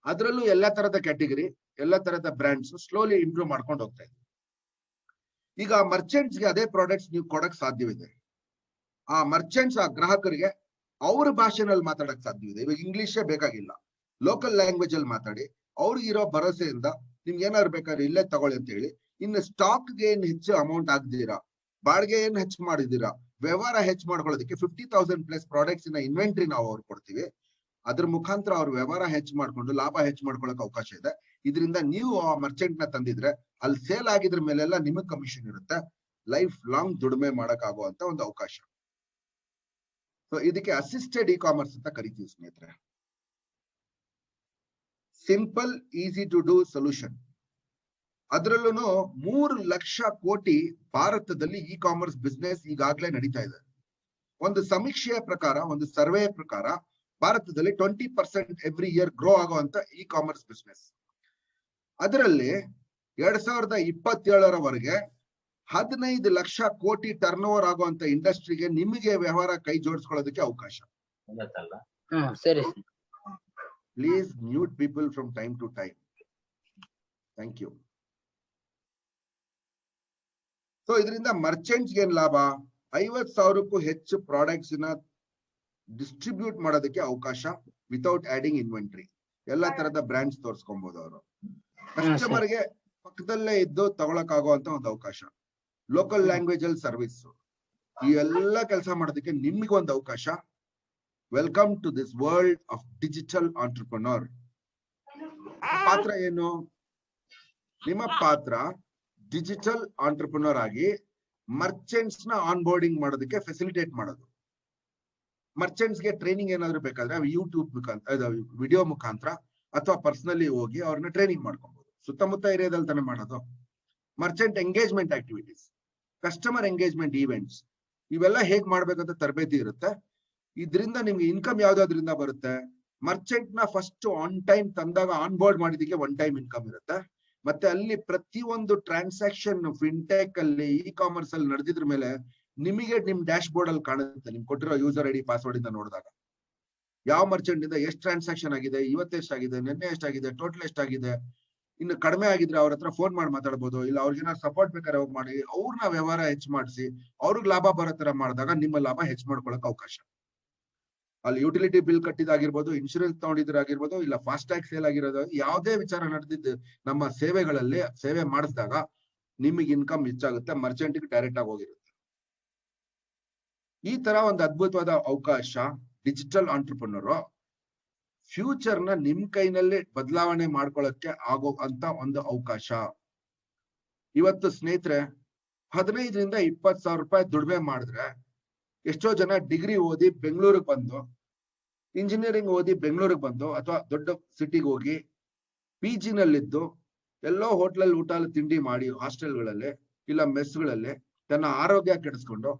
ಅದರಲ್ಲೂ ಎಲ್ಲಾ ತರದ ಕ್ಯಾಟಗರಿ, ಎಲ್ಲಾ ತರದ ಬ್ರ್ಯಾಂಡ್ಸ್ ಸ್ಲೋಲಿ ಇಂಪ್ರೂವ್ ಮಾಡ್ಕೊಂಡು ಹೋಗ್ತಾ ಇದ್ದೀವಿ. ಈಗ ಮರ್ಚೆಂಟ್ಸ್ ಗೆ ಅದೇ ಪ್ರಾಡಕ್ಟ್ಸ್ ನೀವು ಕೊಡಕ್ ಸಾಧ್ಯವಿದೆ. ಆ ಮರ್ಚೆಂಟ್ಸ್, ಆ ಗ್ರಾಹಕರಿಗೆ ಅವ್ರ ಭಾಷೆನಲ್ಲಿ ಮಾತಾಡಕ್ ಸಾಧ್ಯವಿದೆ. ಇವಾಗ ಇಂಗ್ಲಿಷೇ ಬೇಕಾಗಿಲ್ಲ, ಲೋಕಲ್ ಲ್ಯಾಂಗ್ವೇಜ್ ಅಲ್ಲಿ ಮಾತಾಡಿ ಅವ್ರಿಗಿರೋ ಭರವಸೆಯಿಂದ ನಿಮ್ಗೆ ಏನಾದ್ರು ಬೇಕಾದ್ರೆ ಇಲ್ಲೇ ತಗೊಳ್ಳಿ ಅಂತ ಹೇಳಿ. ಇನ್ನು ಸ್ಟಾಕ್ಗೆ ಏನ್ ಹೆಚ್ಚು ಅಮೌಂಟ್ ಆಗ್ದಿರಾ, ಬಾಡಿಗೆ ಏನ್ ಹೆಚ್ಚು ಮಾಡಿದೀರಾ, ವ್ಯವಹಾರ ಹೆಚ್ಚು ಮಾಡ್ಕೊಳ್ಳೋದಕ್ಕೆ 50,000+ ಪ್ರಾಡಕ್ಟ್ಸ್ ಇನ್ನ ಇನ್ವೆಂಟ್ರಿ ನಾವು ಅವ್ರು ಕೊಡ್ತೀವಿ. ಅದ್ರ ಮುಖಾಂತರ ಅವ್ರ ವ್ಯವಹಾರ ಹೆಚ್ಚು ಮಾಡ್ಕೊಂಡು ಲಾಭ ಹೆಚ್ಚು ಮಾಡ್ಕೊಳಕ್ ಅವಕಾಶ ಇದೆ. ಇದರಿಂದ ನೀವು ಆ ಮರ್ಚೆಂಟ್ ನ ತಂದಿದ್ರೆ ಅಲ್ಲಿ ಸೇಲ್ ಆಗಿದ್ರ ಮೇಲೆಲ್ಲ ನಿಮಗ್ ಕಮಿಷನ್ ಇರುತ್ತೆ. ಲೈಫ್ ಲಾಂಗ್ ದುಡಿಮೆ ಮಾಡಕ್ ಆಗುವಂತ ಒಂದು ಅವಕಾಶ. ಸೊ ಇದಕ್ಕೆ ಅಸಿಸ್ಟೆಡ್ ಇ ಕಾಮರ್ಸ್ ಅಂತ ಕರಿತೀವಿ ಸ್ನೇಹಿತರೆ. Simple, easy to do solution. ಅದ್ರಲ್ಲೂ 3 ಲಕ್ಷ ಕೋಟಿ ಭಾರತದಲ್ಲಿ ಇ ಕಾಮರ್ಸ್ ಬಿಸ್ನೆಸ್ ಈಗಾಗಲೇ ನಡೀತಾ ಇದೆ. ಒಂದು ಸಮೀಕ್ಷೆಯ ಪ್ರಕಾರ, ಒಂದು ಸರ್ವೆ ಪ್ರಕಾರ ಭಾರತದಲ್ಲಿ 20% ಎವ್ರಿ ಇಯರ್ ಗ್ರೋ ಆಗುವಂತ ಇ ಕಾಮರ್ಸ್ ಬಿಸ್ನೆಸ್. ಅದರಲ್ಲಿ 2027ರವರೆಗೆ 15 ಲಕ್ಷ ಕೋಟಿ ಟರ್ನ್ ಓವರ್ ಆಗುವಂತ ಇಂಡಸ್ಟ್ರಿಗೆ ನಿಮಗೆ ವ್ಯವಹಾರ ಕೈ ಜೋಡಿಸ್ಕೊಳ್ಳೋದಕ್ಕೆ ಅವಕಾಶ. ಸರಿ. Please mute people from time to time. Thank you. So ಇದರಿಂದ ಮರ್ಚೆಂಟ್ಸ್ ಏನ್ ಲಾಭ? 50,000ಕ್ಕೂ ಹೆಚ್ಚು ಪ್ರಾಡಕ್ಟ್ಸ್ ನ ಡಿಸ್ಟ್ರಿಬ್ಯೂಟ್ ಮಾಡೋದಕ್ಕೆ ಅವಕಾಶ, ವಿತೌಟ್ ಆಡಿಂಗ್ ಇನ್ವೆಂಟ್ರಿ. ಎಲ್ಲಾ ತರದ ಬ್ರ್ಯಾಂಡ್ಸ್ ತೋರಿಸ್ಕೊಬಹುದು ಅವರು. ಕಸ್ಟಮರ್ಗೆ ಪಕ್ಕದಲ್ಲೇ ಇದ್ದು ತಗೊಳಕ್ ಆಗುವಂತ ಒಂದು ಅವಕಾಶ. ಲೋಕಲ್ ಲ್ಯಾಂಗ್ವೇಜ್ ಅಲ್ಲಿ ಸರ್ವಿಸ್, ಈ ಎಲ್ಲ ಕೆಲಸ ಮಾಡೋದಕ್ಕೆ ನಿಮ್ಗೊಂದು ಅವಕಾಶ. Welcome to this world of digital entrepreneur. ಪಾತ್ರ ಏನು? ನಿಮ್ಮ ಪಾತ್ರ ಡಿಜಿಟಲ್ ಆಂಟರ್ಪ್ರನರ್ ಆಗಿ ಮರ್ಚೆಂಟ್ಸ್ ನ ಆನ್ ಬೋರ್ಡಿಂಗ್ ಮಾಡೋದಕ್ಕೆ ಫೆಸಿಲಿಟೇಟ್ ಮಾಡೋದು. ಮರ್ಚೆಂಟ್ಸ್ ಗೆ ಟ್ರೈನಿಂಗ್ ಏನಾದ್ರು ಬೇಕಾದ್ರೆ ಯೂಟ್ಯೂಬ್ ಮುಖಾಂತರ, ವಿಡಿಯೋ ಮುಖಾಂತರ ಅಥವಾ ಪರ್ಸನಲಿ ಹೋಗಿ ಅವ್ರನ್ನ ಟ್ರೈನಿಂಗ್ ಮಾಡ್ಕೊಬಹುದು. ಸುತ್ತಮುತ್ತ ಏರಿಯಾದಲ್ಲಿ ತಾನೇ ಮಾಡೋದು. Merchant engagement activities, customer engagement events, ಇವೆಲ್ಲ ಹೇಗ್ ಮಾಡ್ಬೇಕಂತ ತರಬೇತಿ ಇರುತ್ತೆ. ಇದರಿಂದ ನಿಮ್ಗೆ ಇನ್ಕಮ್ ಯಾವ್ದಾದ್ರಿಂದ ಬರುತ್ತೆ? ಮರ್ಚೆಂಟ್ ನ ಫಸ್ಟ್ ಆನ್ ಟೈಮ್ ತಂದಾಗ ಆನ್ ಬೋರ್ಡ್ ಮಾಡಿದಕ್ಕೆ 1 ಟೈಮ್ ಇನ್ಕಮ್ ಇರುತ್ತೆ. ಮತ್ತೆ ಅಲ್ಲಿ ಪ್ರತಿಯೊಂದು ಟ್ರಾನ್ಸಾಕ್ಷನ್ ಫಿನ್ಟೆಕ್ ಅಲ್ಲಿ, ಇ ಕಾಮರ್ಸ್ ಅಲ್ಲಿ ನಡೆದಿದ್ರ ಮೇಲೆ ನಿಮಗೆ ನಿಮ್ ಡ್ಯಾಶ್ ಬೋರ್ಡ್ ಅಲ್ಲಿ ಕಾಣುತ್ತೆ. ನಿಮ್ ಕೊಟ್ಟಿರೋ ಯೂಸರ್ ಐಡಿ ಪಾಸ್ವರ್ಡ್ ಇಂದ ನೋಡಿದಾಗ ಯಾವ ಮರ್ಚೆಂಟ್ ಇಂದ ಎಷ್ಟು ಟ್ರಾನ್ಸಾಕ್ಷನ್ ಆಗಿದೆ, ಇವತ್ತೆಷ್ಟಾಗಿದೆ, ನಿನ್ನೆ ಎಷ್ಟಾಗಿದೆ, ಟೋಟಲ್ ಎಷ್ಟಾಗಿದೆ. ಇನ್ನು ಕಡಿಮೆ ಆಗಿದ್ರೆ ಅವ್ರ ಹತ್ರ ಫೋನ್ ಮಾಡಿ ಮಾತಾಡ್ಬೋದು. ಇಲ್ಲ ಅವ್ರಿಗೆ ಸಪೋರ್ಟ್ ಬೇಕಾದ್ರೆ ಹೋಗಿ ಮಾಡಿ ಅವ್ರನ್ನ ವ್ಯವಹಾರ ಹೆಚ್ಚು ಮಾಡಿಸಿ ಅವ್ರಿಗೆ ಲಾಭ ಬರೋ ತರ ಮಾಡಿದಾಗ ನಿಮ್ಮ ಲಾಭ ಹೆಚ್ಚು ಮಾಡ್ಕೊಳಕ್ ಅವಕಾಶ. ಅಲ್ಲಿ ಯುಟಿಲಿಟಿ ಬಿಲ್ ಕಟ್ಟಿದಾಗಿರ್ಬೋದು, ಇನ್ಶೂರೆನ್ಸ್ ತಗೊಂಡಿದ್ರಾಗಿರ್ಬೋದು, ಇಲ್ಲ ಫಾಸ್ಟ್ ಟ್ಯಾಗ್ ಸೇಲ್ ಆಗಿರೋದು, ಯಾವುದೇ ವಿಚಾರ ನಡೆದಿದ್ದು ನಮ್ಮ ಸೇವೆಗಳಲ್ಲಿ ಸೇವೆ ಮಾಡಿಸಿದಾಗ ನಿಮಗೆ ಇನ್ಕಮ್ ಹೆಚ್ಚಾಗುತ್ತೆ, ಮರ್ಚೆಂಟ್ಗೆ ಡೈರೆಕ್ಟ್ ಆಗಿ ಹೋಗಿರುತ್ತೆ. ಈ ತರ ಒಂದು ಅದ್ಭುತವಾದ ಅವಕಾಶ ಡಿಜಿಟಲ್ ಆಂಟರ್ಪ್ರನರ್. ಫ್ಯೂಚರ್ ನ ನಿಮ್ ಕೈನಲ್ಲಿ ಬದಲಾವಣೆ ಮಾಡ್ಕೊಳ್ಳಕ್ಕೆ ಆಗೋ ಅಂತ ಒಂದು ಅವಕಾಶ. ಇವತ್ತು ಸ್ನೇಹಿತರೆ 15ರಿಂದ 20,000 ರೂಪಾಯಿ ದುಡಿಮೆ ಮಾಡಿದ್ರೆ, ಎಷ್ಟೋ ಜನ ಡಿಗ್ರಿ ಓದಿ ಬೆಂಗಳೂರಿಗೆ ಬಂದು, ಇಂಜಿನಿಯರಿಂಗ್ ಓದಿ ಬೆಂಗಳೂರಿಗೆ ಬಂದು ಅಥವಾ ದೊಡ್ಡ ಸಿಟಿಗೆ ಹೋಗಿ PG ನಲ್ಲಿದ್ದು ಎಲ್ಲೋ ಹೋಟ್ಲಲ್ಲಿ ಊಟ ತಿಂಡಿ ಮಾಡಿ ಹಾಸ್ಟೆಲ್ಗಳಲ್ಲಿ ಇಲ್ಲ ಮೆಸ್ಗಳಲ್ಲಿ ತನ್ನ ಆರೋಗ್ಯ ಕೆಡಿಸ್ಕೊಂಡು,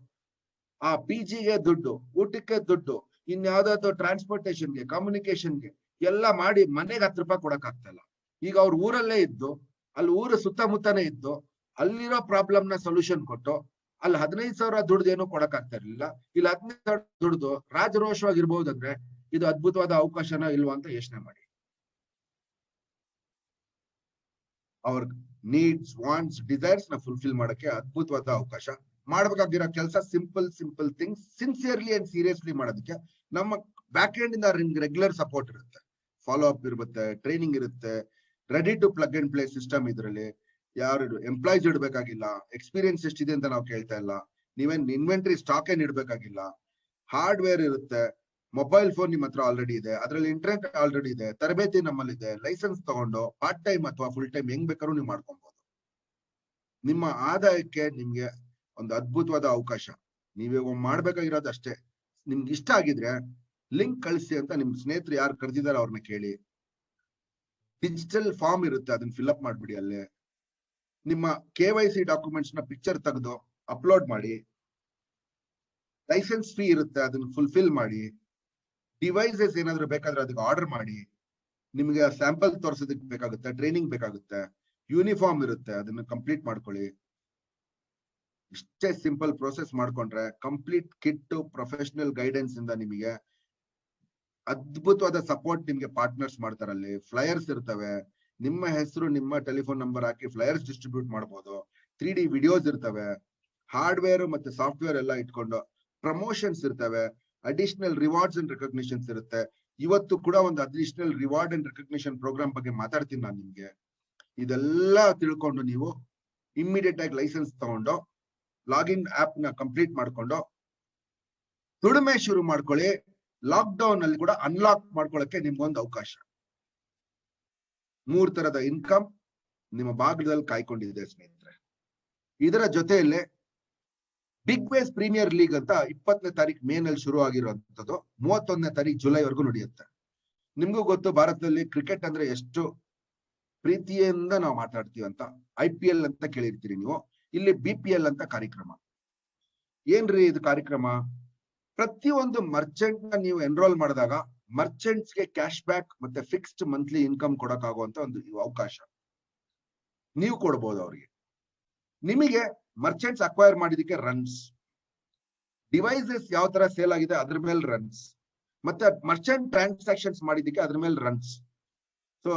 ಆ PGಗೆ ದುಡ್ಡು, ಊಟಕ್ಕೆ ದುಡ್ಡು, ಇನ್ಯಾವ್ದಾದ್ರು ಟ್ರಾನ್ಸ್ಪೋರ್ಟೇಷನ್ಗೆ, ಕಮ್ಯುನಿಕೇಶನ್ಗೆ ಎಲ್ಲ ಮಾಡಿ ಮನೆಗೆ 10 ರೂಪಾಯಿ ಕೊಡಕ್ ಆಗ್ತಾ ಇಲ್ಲ. ಈಗ ಅವ್ರ ಊರಲ್ಲೇ ಇದ್ದು, ಅಲ್ಲಿ ಊರ ಸುತ್ತಮುತ್ತನೇ ಇದ್ದು, ಅಲ್ಲಿರೋ ಪ್ರಾಬ್ಲಮ್ ನ ಸೊಲ್ಯೂಷನ್ ಕೊಟ್ಟು, ಅಲ್ಲಿ 15,000 ದುಡ್ದು ಏನು ಕೊಡಕ್ ಆಗ್ತಾ ಇರ್ಲಿಲ್ಲ, ಇಲ್ಲಿ 15,000 ದುಡ್ದು ರಾಜರೋಷವಾಗಿರ್ಬಹುದಂದ್ರೆ ಇದು ಅದ್ಭುತವಾದ ಅವಕಾಶನ ಇಲ್ವಾ ಅಂತ ಯೋಚನೆ ಮಾಡಿ. ಅವ್ರ ನೀಡ್ಸ್, ವಾಂಟ್ಸ್, ಡಿಸೈರ್ಸ್ ನ ಫುಲ್ಫಿಲ್ ಮಾಡಕ್ಕೆ ಅದ್ಭುತವಾದ ಅವಕಾಶ. ಮಾಡ್ಬೇಕಾಗಿರೋ ಕೆಲಸ simple things sincerely and seriously ಮಾಡೋದಕ್ಕೆ ನಮ್ಮ ಬ್ಯಾಕ್ ಎಂಡ್ ಇಂದ ರೆಗ್ಯುಲರ್ ಸಪೋರ್ಟ್ ಇರುತ್ತೆ, ಫಾಲೋ ಅಪ್ ಇರುತ್ತೆ, ಟ್ರೈನಿಂಗ್ ಇರುತ್ತೆ, ready to plug and play system. ಇದ್ರಲ್ಲಿ ಯಾರು ಎಂಪ್ಲಾಯ್ಸ್ ಇಡ್ಬೇಕಾಗಿಲ್ಲ, ಎಕ್ಸ್ಪೀರಿಯನ್ಸ್ ಎಷ್ಟಿದೆ ಅಂತ ನಾವು ಕೇಳ್ತಾ ಇಲ್ಲ, ನೀವೇನ್ ಇನ್ವೆಂಟರಿ ಸ್ಟಾಕ್ ಏನ್ ಇಡ್ಬೇಕಾಗಿಲ್ಲ, ಹಾರ್ಡ್ವೇರ್ ಇರುತ್ತೆ, ಮೊಬೈಲ್ ಫೋನ್ ನಿಮ್ಮ ಹತ್ರ ಆಲ್ರೆಡಿ ಇದೆ, ಅದ್ರಲ್ಲಿ ಇಂಟರ್ನೆಟ್ ಆಲ್ರೆಡಿ ಇದೆ, ತರಬೇತಿ ನಮ್ಮಲ್ಲಿದೆ, ಲೈಸೆನ್ಸ್ ತಗೊಂಡು ಪಾರ್ಟ್ ಟೈಮ್ ಅಥವಾ ಫುಲ್ ಟೈಮ್ ಹೆಂಗ್ ಬೇಕಾದ್ರೂ ನೀವು ಮಾಡ್ಕೊಬಹುದು. ನಿಮ್ಮ ಆದಾಯಕ್ಕೆ ನಿಮ್ಗೆ ಒಂದು ಅದ್ಭುತವಾದ ಅವಕಾಶ. ನೀವೀಗ ಮಾಡ್ಬೇಕಾಗಿರೋದು ಅಷ್ಟೇ, ನಿಮ್ಗೆ ಇಷ್ಟ ಆಗಿದ್ರೆ ಲಿಂಕ್ ಕಳಿಸಿ ಅಂತ ನಿಮ್ ಸ್ನೇಹಿತರು ಯಾರು ಕರೆದಿದ್ದಾರೆ ಅವ್ರನ್ನ ಕೇಳಿ. ಡಿಜಿಟಲ್ ಫಾರ್ಮ್ ಇರುತ್ತೆ, ಅದನ್ನ ಫಿಲ್ಅಪ್ ಮಾಡ್ಬಿಡಿ. ಅಲ್ಲೇ ನಿಮ್ಮ KYC ಡಾಕ್ಯುಮೆಂಟ್ಸ್ ನ ಪಿಕ್ಚರ್ ತೆಗೆದು ಅಪ್ಲೋಡ್ ಮಾಡಿ. ಲೈಸೆನ್ಸ್ ಫೀ ಇರುತ್ತೆ, ಅದನ್ನ ಫುಲ್ಫಿಲ್ ಮಾಡಿ. ಡಿವೈಸಸ್ ಏನಾದ್ರು ಬೇಕಾದ್ರೆ ಅದಕ್ಕೆ ಆರ್ಡರ್ ಮಾಡಿ. ನಿಮ್ಗೆ ಸ್ಯಾಂಪಲ್ ತೋರಿಸೋದಕ್ಕೆ ಬೇಕಾಗುತ್ತೆ, ಟ್ರೈನಿಂಗ್ ಬೇಕಾಗುತ್ತೆ, ಯೂನಿಫಾರ್ಮ್ ಇರುತ್ತೆ, ಅದನ್ನ ಕಂಪ್ಲೀಟ್ ಮಾಡ್ಕೊಳ್ಳಿ. ಇಷ್ಟೇ ಸಿಂಪಲ್ ಪ್ರೋಸೆಸ್ ಮಾಡ್ಕೊಂಡ್ರೆ ಕಂಪ್ಲೀಟ್ ಕಿಟ್ ಪ್ರೊಫೆಷನಲ್ ಗೈಡೆನ್ಸ್ ಇಂದ ನಿಮಗೆ ಅದ್ಭುತವಾದ ಸಪೋರ್ಟ್ ನಿಮ್ಗೆ ಪಾರ್ಟ್ನರ್ಸ್ ಮಾಡ್ತಾರಲ್ಲಿ. ಫ್ಲೈಯರ್ಸ್ ಇರ್ತವೆ, ನಿಮ್ಮ ಹೆಸರು ನಿಮ್ಮ ಟೆಲಿಫೋನ್ ನಂಬರ್ ಹಾಕಿ ಫ್ಲೈಯರ್ಸ್ ಡಿಸ್ಟ್ರಿಬ್ಯೂಟ್ ಮಾಡ್ಬೋದು. 3D ವಿಡಿಯೋಸ್ ಇರ್ತವೆ, ಹಾರ್ಡ್ವೇರ್ ಮತ್ತೆ ಸಾಫ್ಟ್ವೇರ್ ಎಲ್ಲ ಇಟ್ಕೊಂಡು ಪ್ರಮೋಷನ್ಸ್ ಇರ್ತವೆ, ಅಡಿಷನಲ್ ರಿವಾರ್ಡ್ಸ್ ಅಂಡ್ ರೆಕಗ್ನಿಷನ್ಸ್ ಇರುತ್ತೆ. ಇವತ್ತು ಕೂಡ ಒಂದು additional reward and recognition programme ಬಗ್ಗೆ ಮಾತಾಡ್ತೀನಿ ನಾನು ನಿಮ್ಗೆ. ಇದೆಲ್ಲ ತಿಳ್ಕೊಂಡು ನೀವು ಇಮ್ಮಿಡಿಯೇಟ್ ಆಗಿ ಲೈಸೆನ್ಸ್ ತಗೊಂಡು ಲಾಗಿನ್ ಆಪ್ ನ ಕಂಪ್ಲೀಟ್ ಮಾಡ್ಕೊಂಡು ದುಡಿಮೆ ಶುರು ಮಾಡ್ಕೊಳ್ಳಿ. ಲಾಕ್ ಡೌನ್ ಅಲ್ಲಿ ಕೂಡ ಅನ್ಲಾಕ್ ಮಾಡ್ಕೊಳ್ಳಕ್ಕೆ ನಿಮ್ಗೊಂದು ಅವಕಾಶ. 3 ತರದ ಇನ್ಕಮ್ ನಿಮ್ಮ ಭಾಗದಲ್ಲಿ ಕಾಯ್ಕೊಂಡಿದೆ ಸ್ನೇಹಿತರೆ. ಇದರ ಜೊತೆಯಲ್ಲೇ ಬಿಗ್ ಬೇಸ್ ಪ್ರೀಮಿಯರ್ ಲೀಗ್ ಅಂತ 20ನೇ ತಾರೀಕು ಮೇ ನಲ್ಲಿ ಶುರು ಆಗಿರುವಂತದ್ದು 31ನೇ ತಾರೀಕು ಜುಲೈವರೆಗೂ ನಡೆಯುತ್ತೆ. ನಿಮ್ಗೂ ಗೊತ್ತು ಭಾರತದಲ್ಲಿ ಕ್ರಿಕೆಟ್ ಅಂದ್ರೆ ಎಷ್ಟು ಪ್ರೀತಿಯಿಂದ ನಾವು ಮಾತಾಡ್ತೀವಿ ಅಂತ. IPL ಅಂತ ಕೇಳಿರ್ತೀರಿ ನೀವು, ಇಲ್ಲಿ BPL ಅಂತ ಕಾರ್ಯಕ್ರಮ. ಏನ್ರಿ ಇದು ಕಾರ್ಯಕ್ರಮ? ಪ್ರತಿಯೊಂದು ಮರ್ಚೆಂಟ್ ನ ನೀವು ಎನ್ರೋಲ್ ಮಾಡಿದಾಗ ಮರ್ಚೆಂಟ್ಸ್ ಗೆ ಕ್ಯಾಶ್ ಬ್ಯಾಕ್ ಮತ್ತೆ ಫಿಕ್ಸ್ಡ್ ಮಂತ್ಲಿ ಇನ್ಕಮ್ ಕೊಡಕ್ಕಾಗುವಂತ ಒಂದು ಅವಕಾಶ ನೀವು ಕೊಡ್ಬೋದು ಅವ್ರಿಗೆ. ನಿಮಗೆ ಮರ್ಚೆಂಟ್ಸ್ ಅಕ್ವೈರ್ ಮಾಡಿದಕ್ಕೆ ರನ್ಸ್, ಡಿವೈಸಸ್ ಯಾವ ತರ ಸೇಲ್ ಆಗಿದೆ ಅದ್ರ ಮೇಲೆ ರನ್ಸ್, ಮತ್ತೆ ಮರ್ಚೆಂಟ್ ಟ್ರಾನ್ಸಾಕ್ಷನ್ಸ್ ಮಾಡಿದಕ್ಕೆ ಅದ್ರ ಮೇಲೆ ರನ್ಸ್. ಸೊ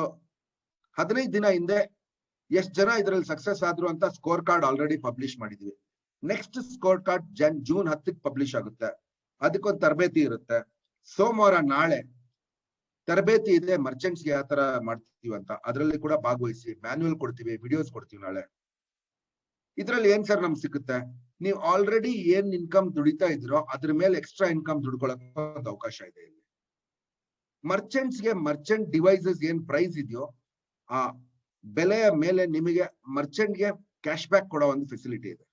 15 ದಿನ ಹಿಂದೆ ಎಷ್ಟು ಜನ ಇದ್ರಲ್ಲಿ ಸಕ್ಸಸ್ ಆದ್ರು ಅಂತ ಸ್ಕೋರ್ ಕಾರ್ಡ್ ಆಲ್ರೆಡಿ ಪಬ್ಲಿಷ್ ಮಾಡಿದ್ವಿ. ನೆಕ್ಸ್ಟ್ ಸ್ಕೋರ್ ಕಾರ್ಡ್ ಜೂನ್ 10ಕ್ಕೆ ಪಬ್ಲಿಷ್ ಆಗುತ್ತೆ. ಅದಕ್ಕೊಂದು ತರಬೇತಿ ಇರುತ್ತೆ. ಸೋಮವಾರ ನಾಳೆ ತರಬೇತಿ ಇದೆ, ಮರ್ಚೆಂಟ್ಸ್ ಯಾವ ತರ ಮಾಡ್ತೀವಿ ಅಂತ. ಅದರಲ್ಲಿ ಕೂಡ ಭಾಗವಹಿಸಿ ಮ್ಯಾನ್ಯುಯಲ್ ಕೊಡ್ತೀವಿ, ವಿಡಿಯೋಸ್ ಕೊಡ್ತೀವಿ ನಾಳೆ. ಇದ್ರಲ್ಲಿ ಏನ್ ಸರ್ ನಮ್ಗೆ ಸಿಗುತ್ತೆ? ನೀವು ಆಲ್ರೆಡಿ ಏನ್ ಇನ್ಕಮ್ ದುಡಿತಾ ಇದ್ರೋ ಅದ್ರ ಮೇಲೆ ಎಕ್ಸ್ಟ್ರಾ ಇನ್ಕಮ್ ದುಡ್ಕೊಳಕ್ ಒಂದು ಅವಕಾಶ ಇದೆ ಇಲ್ಲಿ. ಮರ್ಚೆಂಟ್ಸ್ಗೆ ಮರ್ಚೆಂಟ್ ಡಿವೈಸಸ್ ಏನ್ ಪ್ರೈಸ್ ಇದೆಯೋ ಆ ಬೆಲೆಯ ಮೇಲೆ ನಿಮಗೆ ಮರ್ಚೆಂಟ್ಗೆ ಕ್ಯಾಶ್ ಬ್ಯಾಕ್ ಕೊಡೋ ಒಂದು ಫೆಸಿಲಿಟಿ ಇದೆ.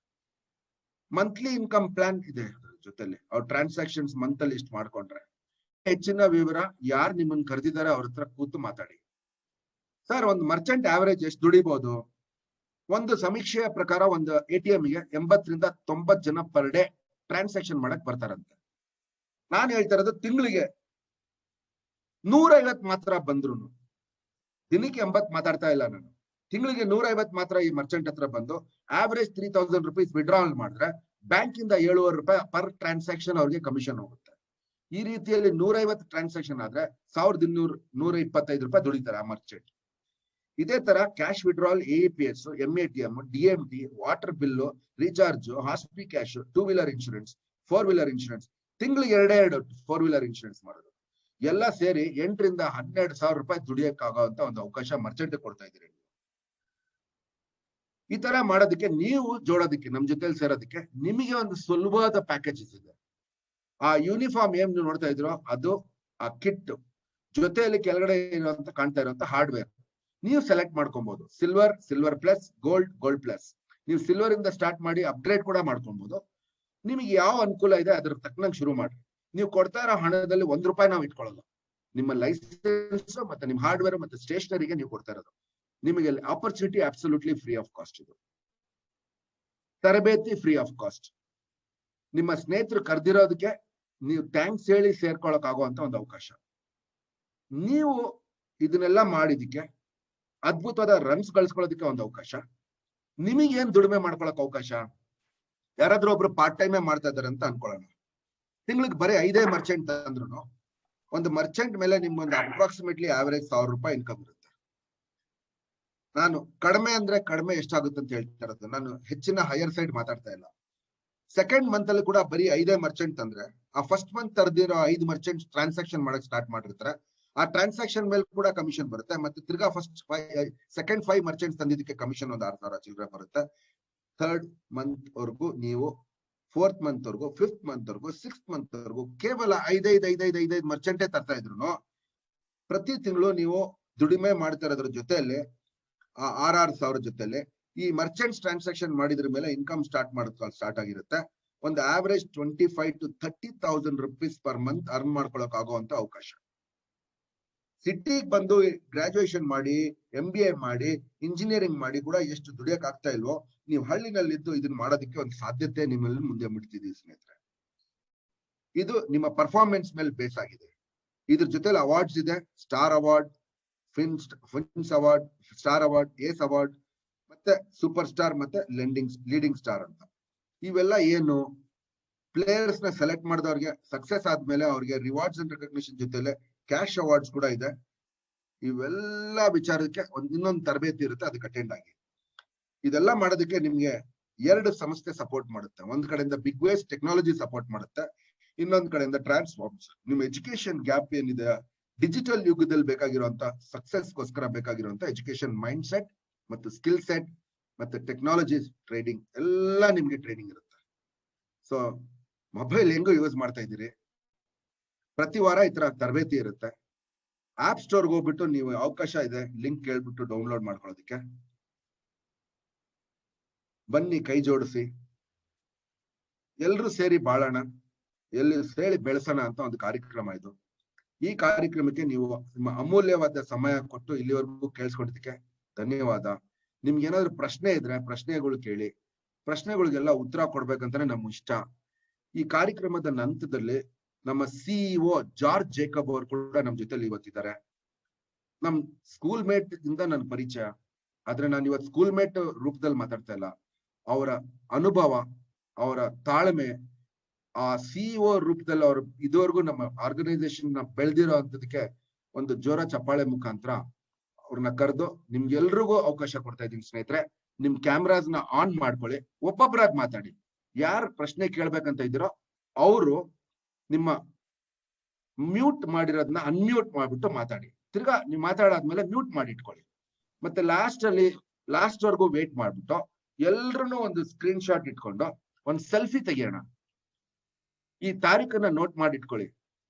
ಮಂತ್ಲಿ ಇನ್ಕಮ್ ಪ್ಲಾನ್ ಇದೆ ಜೊತೆಲಿ. ಅವ್ರ ಟ್ರಾನ್ಸಾಕ್ಷನ್ಸ್ ಮಂತ್ ಅಲ್ಲಿ ಇಷ್ಟು ಮಾಡ್ಕೊಂಡ್ರೆ ಹೆಚ್ಚಿನ ವಿವರ ಯಾರು ನಿಮ್ಮನ್ನ ಕರೆದಿದ್ದಾರೆ ಅವ್ರ ಹತ್ರ ಕೂತು ಮಾತಾಡಿ. ಸರ್ ಒಂದು ಮರ್ಚೆಂಟ್ ಆವರೇಜ್ ಎಷ್ಟು ದುಡಿಬಹುದು? ಒಂದು ಸಮೀಕ್ಷೆಯ ಪ್ರಕಾರ ಒಂದು ATM ಗೆ 80 ರಿಂದ 90 ಜನ ಪರ್ ಡೇ ಟ್ರಾನ್ಸಾಕ್ಷನ್ ಮಾಡಕ್ ಬರ್ತಾರಂತೆ. ನಾನು ಹೇಳ್ತಾ ಇರೋದು ತಿಂಗಳಿಗೆ 150 ಮಾತ್ರ ಬಂದ್ರು, ದಿನಕ್ಕೆ 80 ಮಾತಾಡ್ತಾ ಇಲ್ಲ ನಾನು. ತಿಂಗಳಿಗೆ 150 ಮಾತ್ರ ಈ ಮರ್ಚೆಂಟ್ ಹತ್ರ ಬಂದು ಆವರೇಜ್ 3000 ರೂಪೀಸ್ ವಿಡ್ರಾವಲ್ ಮಾಡಿದ್ರೆ ಬ್ಯಾಂಕ್ ಇಂದ 7,500 ರೂಪಾಯಿ ಪರ್ ಟ್ರಾನ್ಸಾಕ್ಷನ್ ಅವ್ರಿಗೆ ಕಮಿಷನ್ ಹೋಗುತ್ತೆ. ಈ ರೀತಿಯಲ್ಲಿ 150 ಟ್ರಾನ್ಸಾಕ್ಷನ್ ಆದ್ರೆ 1,225 ರೂಪಾಯಿ ದುಡಿತಾರೆ ಆ ಮರ್ಚೆಂಟ್. ಇದೇ ತರ cash withdrawal, AEPS, MATM, DMT, water bill, recharge, hospicash, 2 wheeler insurance, 4 wheeler insurance, ತಿಂಗಳಿಗೆ 2 4 ವೀಲರ್ ಇನ್ಶೂರೆನ್ಸ್ ಮಾಡೋದು ಎಲ್ಲ ಸೇರಿ 8,000 ರಿಂದ 12,000 ರೂಪಾಯಿ ದುಡಿಯಕ್ಕಾಗುವಂತ ಒಂದು ಅವಕಾಶ ಮರ್ಚೆಂಟ್ ಕೊಡ್ತಾ ಇದ್ದೀರಿ. ಈ ತರ ಮಾಡೋದಕ್ಕೆ, ನೀವು ಜೋಡೋದಕ್ಕೆ, ನಮ್ ಜೊತೆಲಿ ಸೇರೋದಕ್ಕೆ ನಿಮಗೆ ಒಂದು ಸುಲಭವಾದ ಪ್ಯಾಕೇಜಸ್ ಇದೆ. ಆ ಯೂನಿಫಾರ್ಮ್ ಏನ್ ನೀವು ನೋಡ್ತಾ ಇದ್ರೋ ಅದು ಆ ಕಿಟ್ ಜೊತೆಯಲ್ಲಿ ಕೆಳಗಡೆ ಇರುವಂತ ಕಾಣ್ತಾ ಇರುವಂತ ಹಾರ್ಡ್ವೇರ್ ನೀವು ಸೆಲೆಕ್ಟ್ ಮಾಡ್ಕೊಬಹುದು. Silver plus, gold plus. ನೀವು ಸಿಲ್ವರ್ ಇಂದ ಸ್ಟಾರ್ಟ್ ಮಾಡಿ ಅಪ್ಗ್ರೇಡ್ ಕೂಡ ಮಾಡ್ಕೊಬಹುದು. ನಿಮಗೆ ಯಾವ ಅನುಕೂಲ ಇದೆ ಅದ್ರ ತಕ್ಕನಂಗೆ ಶುರು ಮಾಡಿ. ನೀವು ಕೊಡ್ತಾ ಇರೋ ಹಣದಲ್ಲಿ 1 ರೂಪಾಯಿ ನಾವು ಇಟ್ಕೊಳ್ಳಲ್ಲ. ನಿಮ್ಮ ಲೈಸೆನ್ಸ್ ಮತ್ತೆ ನಿಮ್ಮ ಹಾರ್ಡ್ವೇರ್ ಮತ್ತೆ ಸ್ಟೇಷನರಿಗೆ ನೀವು ಕೊಡ್ತಾ ಇರೋದು. ನಿಮಗೆ opportunity absolutely free of cost. ಇದು ತರಬೇತಿ ಫ್ರೀ ಆಫ್ ಕಾಸ್ಟ್. ನಿಮ್ಮ ಸ್ನೇಹಿತರು ಕರೆದಿರೋದಕ್ಕೆ ನೀವು ಥ್ಯಾಂಕ್ಸ್ ಹೇಳಿ ಸೇರ್ಕೊಳಕ್ ಆಗುವಂತ ಒಂದು ಅವಕಾಶ. ನೀವು ಇದನ್ನೆಲ್ಲ ಮಾಡಿದಕ್ಕೆ ಅದ್ಭುತವಾದ ರನ್ಸ್ ಗಳಿಸ್ಕೊಳ್ಳೋದಕ್ಕೆ ಒಂದು ಅವಕಾಶ. ನಿಮಗೇನ್ ದುಡಿಮೆ ಮಾಡ್ಕೊಳಕ್ ಅವಕಾಶ? ಯಾರಾದ್ರೂ ಒಬ್ರು ಪಾರ್ಟ್ ಟೈಮೇ ಮಾಡ್ತಾ ಇದಾರೆ ಅಂತ ಅನ್ಕೊಳ್ಳೋಣ. ತಿಂಗಳಿಗೆ ಬರೀ 5 ಮರ್ಚೆಂಟ್ ಅಂದ್ರೂ ಒಂದು ಮರ್ಚೆಂಟ್ ಮೇಲೆ ನಿಮ್ಗೊಂದು ಅಪ್ರಾಕ್ಸಿಮೇಟ್ಲಿ ಆವರೇಜ್ 1000 ರೂಪಾಯಿ ಇನ್ಕಮ್ ಇರುತ್ತೆ. ನಾನು ಕಡಿಮೆ ಅಂದ್ರೆ ಕಡಿಮೆ ಎಷ್ಟಾಗುತ್ತೆ ಅಂತ ಹೇಳ್ತಾ ಇರೋದು, ನಾನು ಹೆಚ್ಚಿನ ಹೈಯರ್ ಸೈಡ್ ಮಾತಾಡ್ತಾ ಇಲ್ಲ. ಸೆಕೆಂಡ್ ಮಂತ್ ಅಲ್ಲಿ ಕೂಡ ಬರೀ 5 ಮರ್ಚೆಂಟ್ ಅಂದ್ರೆ ಆ ಫಸ್ಟ್ ಮಂತ್ ತರದಿರೋ 5 ಮರ್ಚೆಂಟ್ ಟ್ರಾನ್ಸಾಕ್ಷನ್ ಮಾಡಕ್ ಸ್ಟಾರ್ಟ್ ಮಾಡಿರ್ತಾರೆ. ಆ ಟ್ರಾನ್ಸಾಕ್ಷನ್ ಮೇಲೆ ಕೂಡ ಕಮಿಷನ್ ಬರುತ್ತೆ. ಮತ್ತೆ ತಿರ್ಗಾ ಸೆಕೆಂಡ್ 5 ಮರ್ಚೆಂಟ್ಸ್ ತಂದಿದ್ದಕ್ಕೆ ಕಮಿಷನ್ ಒಂದು 6000 ಚಿಲ್ಲರೆ ಬರುತ್ತೆ. ಥರ್ಡ್ ಮಂತ್ ವರ್ಗು ನೀವು 4th ಮಂತ್ ವರ್ಗು 5th ಮಂತ್ ವರ್ಗು 6th ಮಂತ್ ವರ್ಗು ಕೇವಲ 5 ಮರ್ಚೆಂಟೇ ತರ್ತಾ ಇದ್ರು ಪ್ರತಿ ತಿಂಗಳು ನೀವು ದುಡಿಮೆ ಮಾಡ್ತಾ ಇರೋದ್ರ ಜೊತೆಯಲ್ಲಿ ಆ 6,000 ಜೊತೆಲಿ ಈ ಮರ್ಚೆಂಟ್ಸ್ ಟ್ರಾನ್ಸಾಕ್ಷನ್ ಮಾಡಿದ್ರ ಮೇಲೆ ಇನ್ಕಮ್ ಸ್ಟಾರ್ಟ್ ಆಗಿರುತ್ತೆ. ಒಂದು average 25,000 to 30,000 rupees per month earn ಮಾಡ್ಕೊಳಕ್ ಆಗುವಂತ ಅವಕಾಶ. ಸಿಟಿಗೆ ಬಂದು ಗ್ರಾಜುಯೇಷನ್ ಮಾಡಿ MBA ಮಾಡಿ ಇಂಜಿನಿಯರಿಂಗ್ ಮಾಡಿ ಕೂಡ ಎಷ್ಟು ದುಡಿಯಕ್ ಆಗ್ತಾ ಇಲ್ವೋ, ನೀವು ಹಳ್ಳಿನಲ್ಲಿದ್ದು ಇದನ್ನ ಮಾಡೋದಕ್ಕೆ ಒಂದು ಸಾಧ್ಯತೆ ನಿಮ್ಮಲ್ಲಿ ಮುಂದೆ ಮುಟ್ತಿದ್ದೀವಿ ಸ್ನೇಹಿತರೆ. ಇದು ನಿಮ್ಮ ಪರ್ಫಾರ್ಮೆನ್ಸ್ ಮೇಲೆ ಬೇಸ್ ಆಗಿದೆ. ಇದ್ರ ಜೊತೆಲಿ ಅವಾರ್ಡ್ಸ್ ಇದೆ. Star award, fins award, star award, ace award, ಮತ್ತೆ ಸೂಪರ್ ಸ್ಟಾರ್, ಮತ್ತೆ ಲೀಡಿಂಗ್ ಸ್ಟಾರ್ ಅಂತ. ಇವೆಲ್ಲ ಏನು, ಪ್ಲೇಯರ್ಸ್ ನ ಸೆಲೆಕ್ಟ್ ಮಾಡಿದವ್ರಿಗೆ ಸಕ್ಸಸ್ ಆದ್ಮೇಲೆ ಅವ್ರಿಗೆ ರಿವಾರ್ಡ್ಸ್ ಅಂಡ್ ರೆಕಗ್ನಿಷನ್ ಜೊತೆಲೆ ಕ್ಯಾಶ್ ಅವಾರ್ಡ್ಸ್ ಕೂಡ ಇದೆ. ಇವೆಲ್ಲ ವಿಚಾರಕ್ಕೆ ಇನ್ನೊಂದು ತರಬೇತಿ ಇರುತ್ತೆ, ಅದಕ್ಕೆ ಅಟೆಂಡ್ ಆಗಿ. ಇದೆಲ್ಲ ಮಾಡೋದಕ್ಕೆ ನಿಮ್ಗೆ 2 ಸಂಸ್ಥೆ ಸಪೋರ್ಟ್ ಮಾಡುತ್ತೆ. ಒಂದ್ ಕಡೆಯಿಂದ ಬಿಗ್ ವೇಸ್ ಟೆಕ್ನಾಲಜಿ ಸಪೋರ್ಟ್ ಮಾಡುತ್ತೆ, ಇನ್ನೊಂದ್ ಕಡೆಯಿಂದ ಟ್ರಾನ್ಸ್ಫಾರ್ಮ್ಸ್. ನಿಮ್ಮ ಎಜುಕೇಶನ್ ಗ್ಯಾಪ್ ಏನಿದೆ, ಡಿಜಿಟಲ್ ಯುಗದಲ್ಲಿ ಬೇಕಾಗಿರುವಂತ ಸಕ್ಸಸ್ಗೋಸ್ಕರ ಬೇಕಾಗಿರುವಂತ ಎಜುಕೇಶನ್ ಮೈಂಡ್ ಸೆಟ್ ಮತ್ತು ಸ್ಕಿಲ್ ಸೆಟ್ ಮತ್ತೆ ಟೆಕ್ನಾಲಜಿ ಟ್ರೇಡಿಂಗ್ ಎಲ್ಲ ನಿಮ್ಗೆ ಟ್ರೈನಿಂಗ್ ಇರುತ್ತೆ. ಸೊ ಮೊಬೈಲ್ ಹೆಂಗೋ ಯೂಸ್ ಮಾಡ್ತಾ ಇದ್ದೀರಿ, ಪ್ರತಿ ವಾರ ಈ ತರ ತರಬೇತಿ ಇರುತ್ತೆ. ಆಪ್ ಸ್ಟೋರ್ಗೆ ಹೋಗ್ಬಿಟ್ಟು ನೀವು ಅವಕಾಶ ಇದೆ, ಲಿಂಕ್ ಕೇಳ್ಬಿಟ್ಟು ಡೌನ್ಲೋಡ್ ಮಾಡ್ಕೊಳ್ಳೋದಕ್ಕೆ. ಬನ್ನಿ, ಕೈ ಜೋಡಿಸಿ, ಎಲ್ರು ಸೇರಿ ಬಾಳೋಣ, ಎಲ್ಲಿ ಸೇರಿ ಬೆಳೆಸೋಣ ಅಂತ ಒಂದು ಕಾರ್ಯಕ್ರಮ ಇದು. ಈ ಕಾರ್ಯಕ್ರಮಕ್ಕೆ ನೀವು ನಿಮ್ಮ ಅಮೂಲ್ಯವಾದ ಸಮಯ ಕೊಟ್ಟು ಇಲ್ಲಿವರೆಗೂ ಕೇಳಿಸ್ಕೊಂಡಿದ್ದಕ್ಕೆ ಧನ್ಯವಾದ. ನಿಮ್ಗೆ ಏನಾದ್ರು ಪ್ರಶ್ನೆ ಇದ್ರೆ ಪ್ರಶ್ನೆಗಳು ಕೇಳಿ, ಪ್ರಶ್ನೆಗಳಿಗೆಲ್ಲ ಉತ್ತರ ಕೊಡ್ಬೇಕಂತಾನೆ ನಮ್ಮ ಇಷ್ಟ. ಈ ಕಾರ್ಯಕ್ರಮದ ನಂತರದಲ್ಲಿ ನಮ್ಮ CEO ಜಾರ್ಜ್ ಜೇಕಬ್ ಅವರು ಕೂಡ ನಮ್ಮ ಜೊತೆಲಿ ಇವತ್ತಿದ್ದಾರೆ. ನಮ್ ಸ್ಕೂಲ್ ಮೇಟ್ ಇಂದ ನನ್ನ ಪರಿಚಯ, ಆದ್ರೆ ನಾನು ಇವತ್ತು ಸ್ಕೂಲ್ ಮೇಟ್ ರೂಪದಲ್ಲಿ ಮಾತಾಡ್ತಾ ಇಲ್ಲ. ಅವರ ಅನುಭವ, ಅವರ ತಾಳ್ಮೆ, ಆ CEO ರೂಪದಲ್ಲಿ ಅವರು ಇದುವರೆಗೂ ನಮ್ಮ ಆರ್ಗನೈಸೇಷನ್ ನ ಬೆಳೆದಿರೋ ಅಂತದಕ್ಕೆ ಒಂದು ಜೋರ ಚಪ್ಪಾಳೆ ಮುಖಾಂತರ ಅವ್ರನ್ನ ಕರೆದು ನಿಮ್ಗೆಲ್ರಿಗೂ ಅವಕಾಶ ಕೊಡ್ತಾ ಇದ್ದೀನಿ ಸ್ನೇಹಿತರೆ. ನಿಮ್ ಕ್ಯಾಮ್ರಾಸ್ ನ ಆನ್ ಮಾಡ್ಕೊಳ್ಳಿ, ಒಬ್ಬೊಬ್ಬರಾಗಿ ಮಾತಾಡಿ. ಯಾರು ಪ್ರಶ್ನೆ ಕೇಳ್ಬೇಕಂತ ಇದ್ದೀರೋ ಅವರು ನಿಮ್ಮ ಮ್ಯೂಟ್ ಮಾಡಿರೋದನ್ನ ಅನ್ಮ್ಯೂಟ್ ಮಾಡ್ಬಿಟ್ಟು ಮಾತಾಡಿ. ತಿರ್ಗಾ ನೀವು ಮಾತಾಡಾದ್ಮೇಲೆ ಮ್ಯೂಟ್ ಮಾಡಿ ಇಟ್ಕೊಳ್ಳಿ. ಮತ್ತೆ ಲಾಸ್ಟ್ ವರ್ಗೂ ವೇಟ್ ಮಾಡ್ಬಿಟ್ಟು ಎಲ್ರು ಒಂದು ಸ್ಕ್ರೀನ್ ಶಾಟ್ ಇಟ್ಕೊಂಡು ಒಂದು ಸೆಲ್ಫಿ ತೆಗಿಯೋಣ. ಈ ತಾರೀಕನ್ನ ನೋಟ್ ಮಾಡಿ ಇಟ್ಕೊಳ್ಳಿ.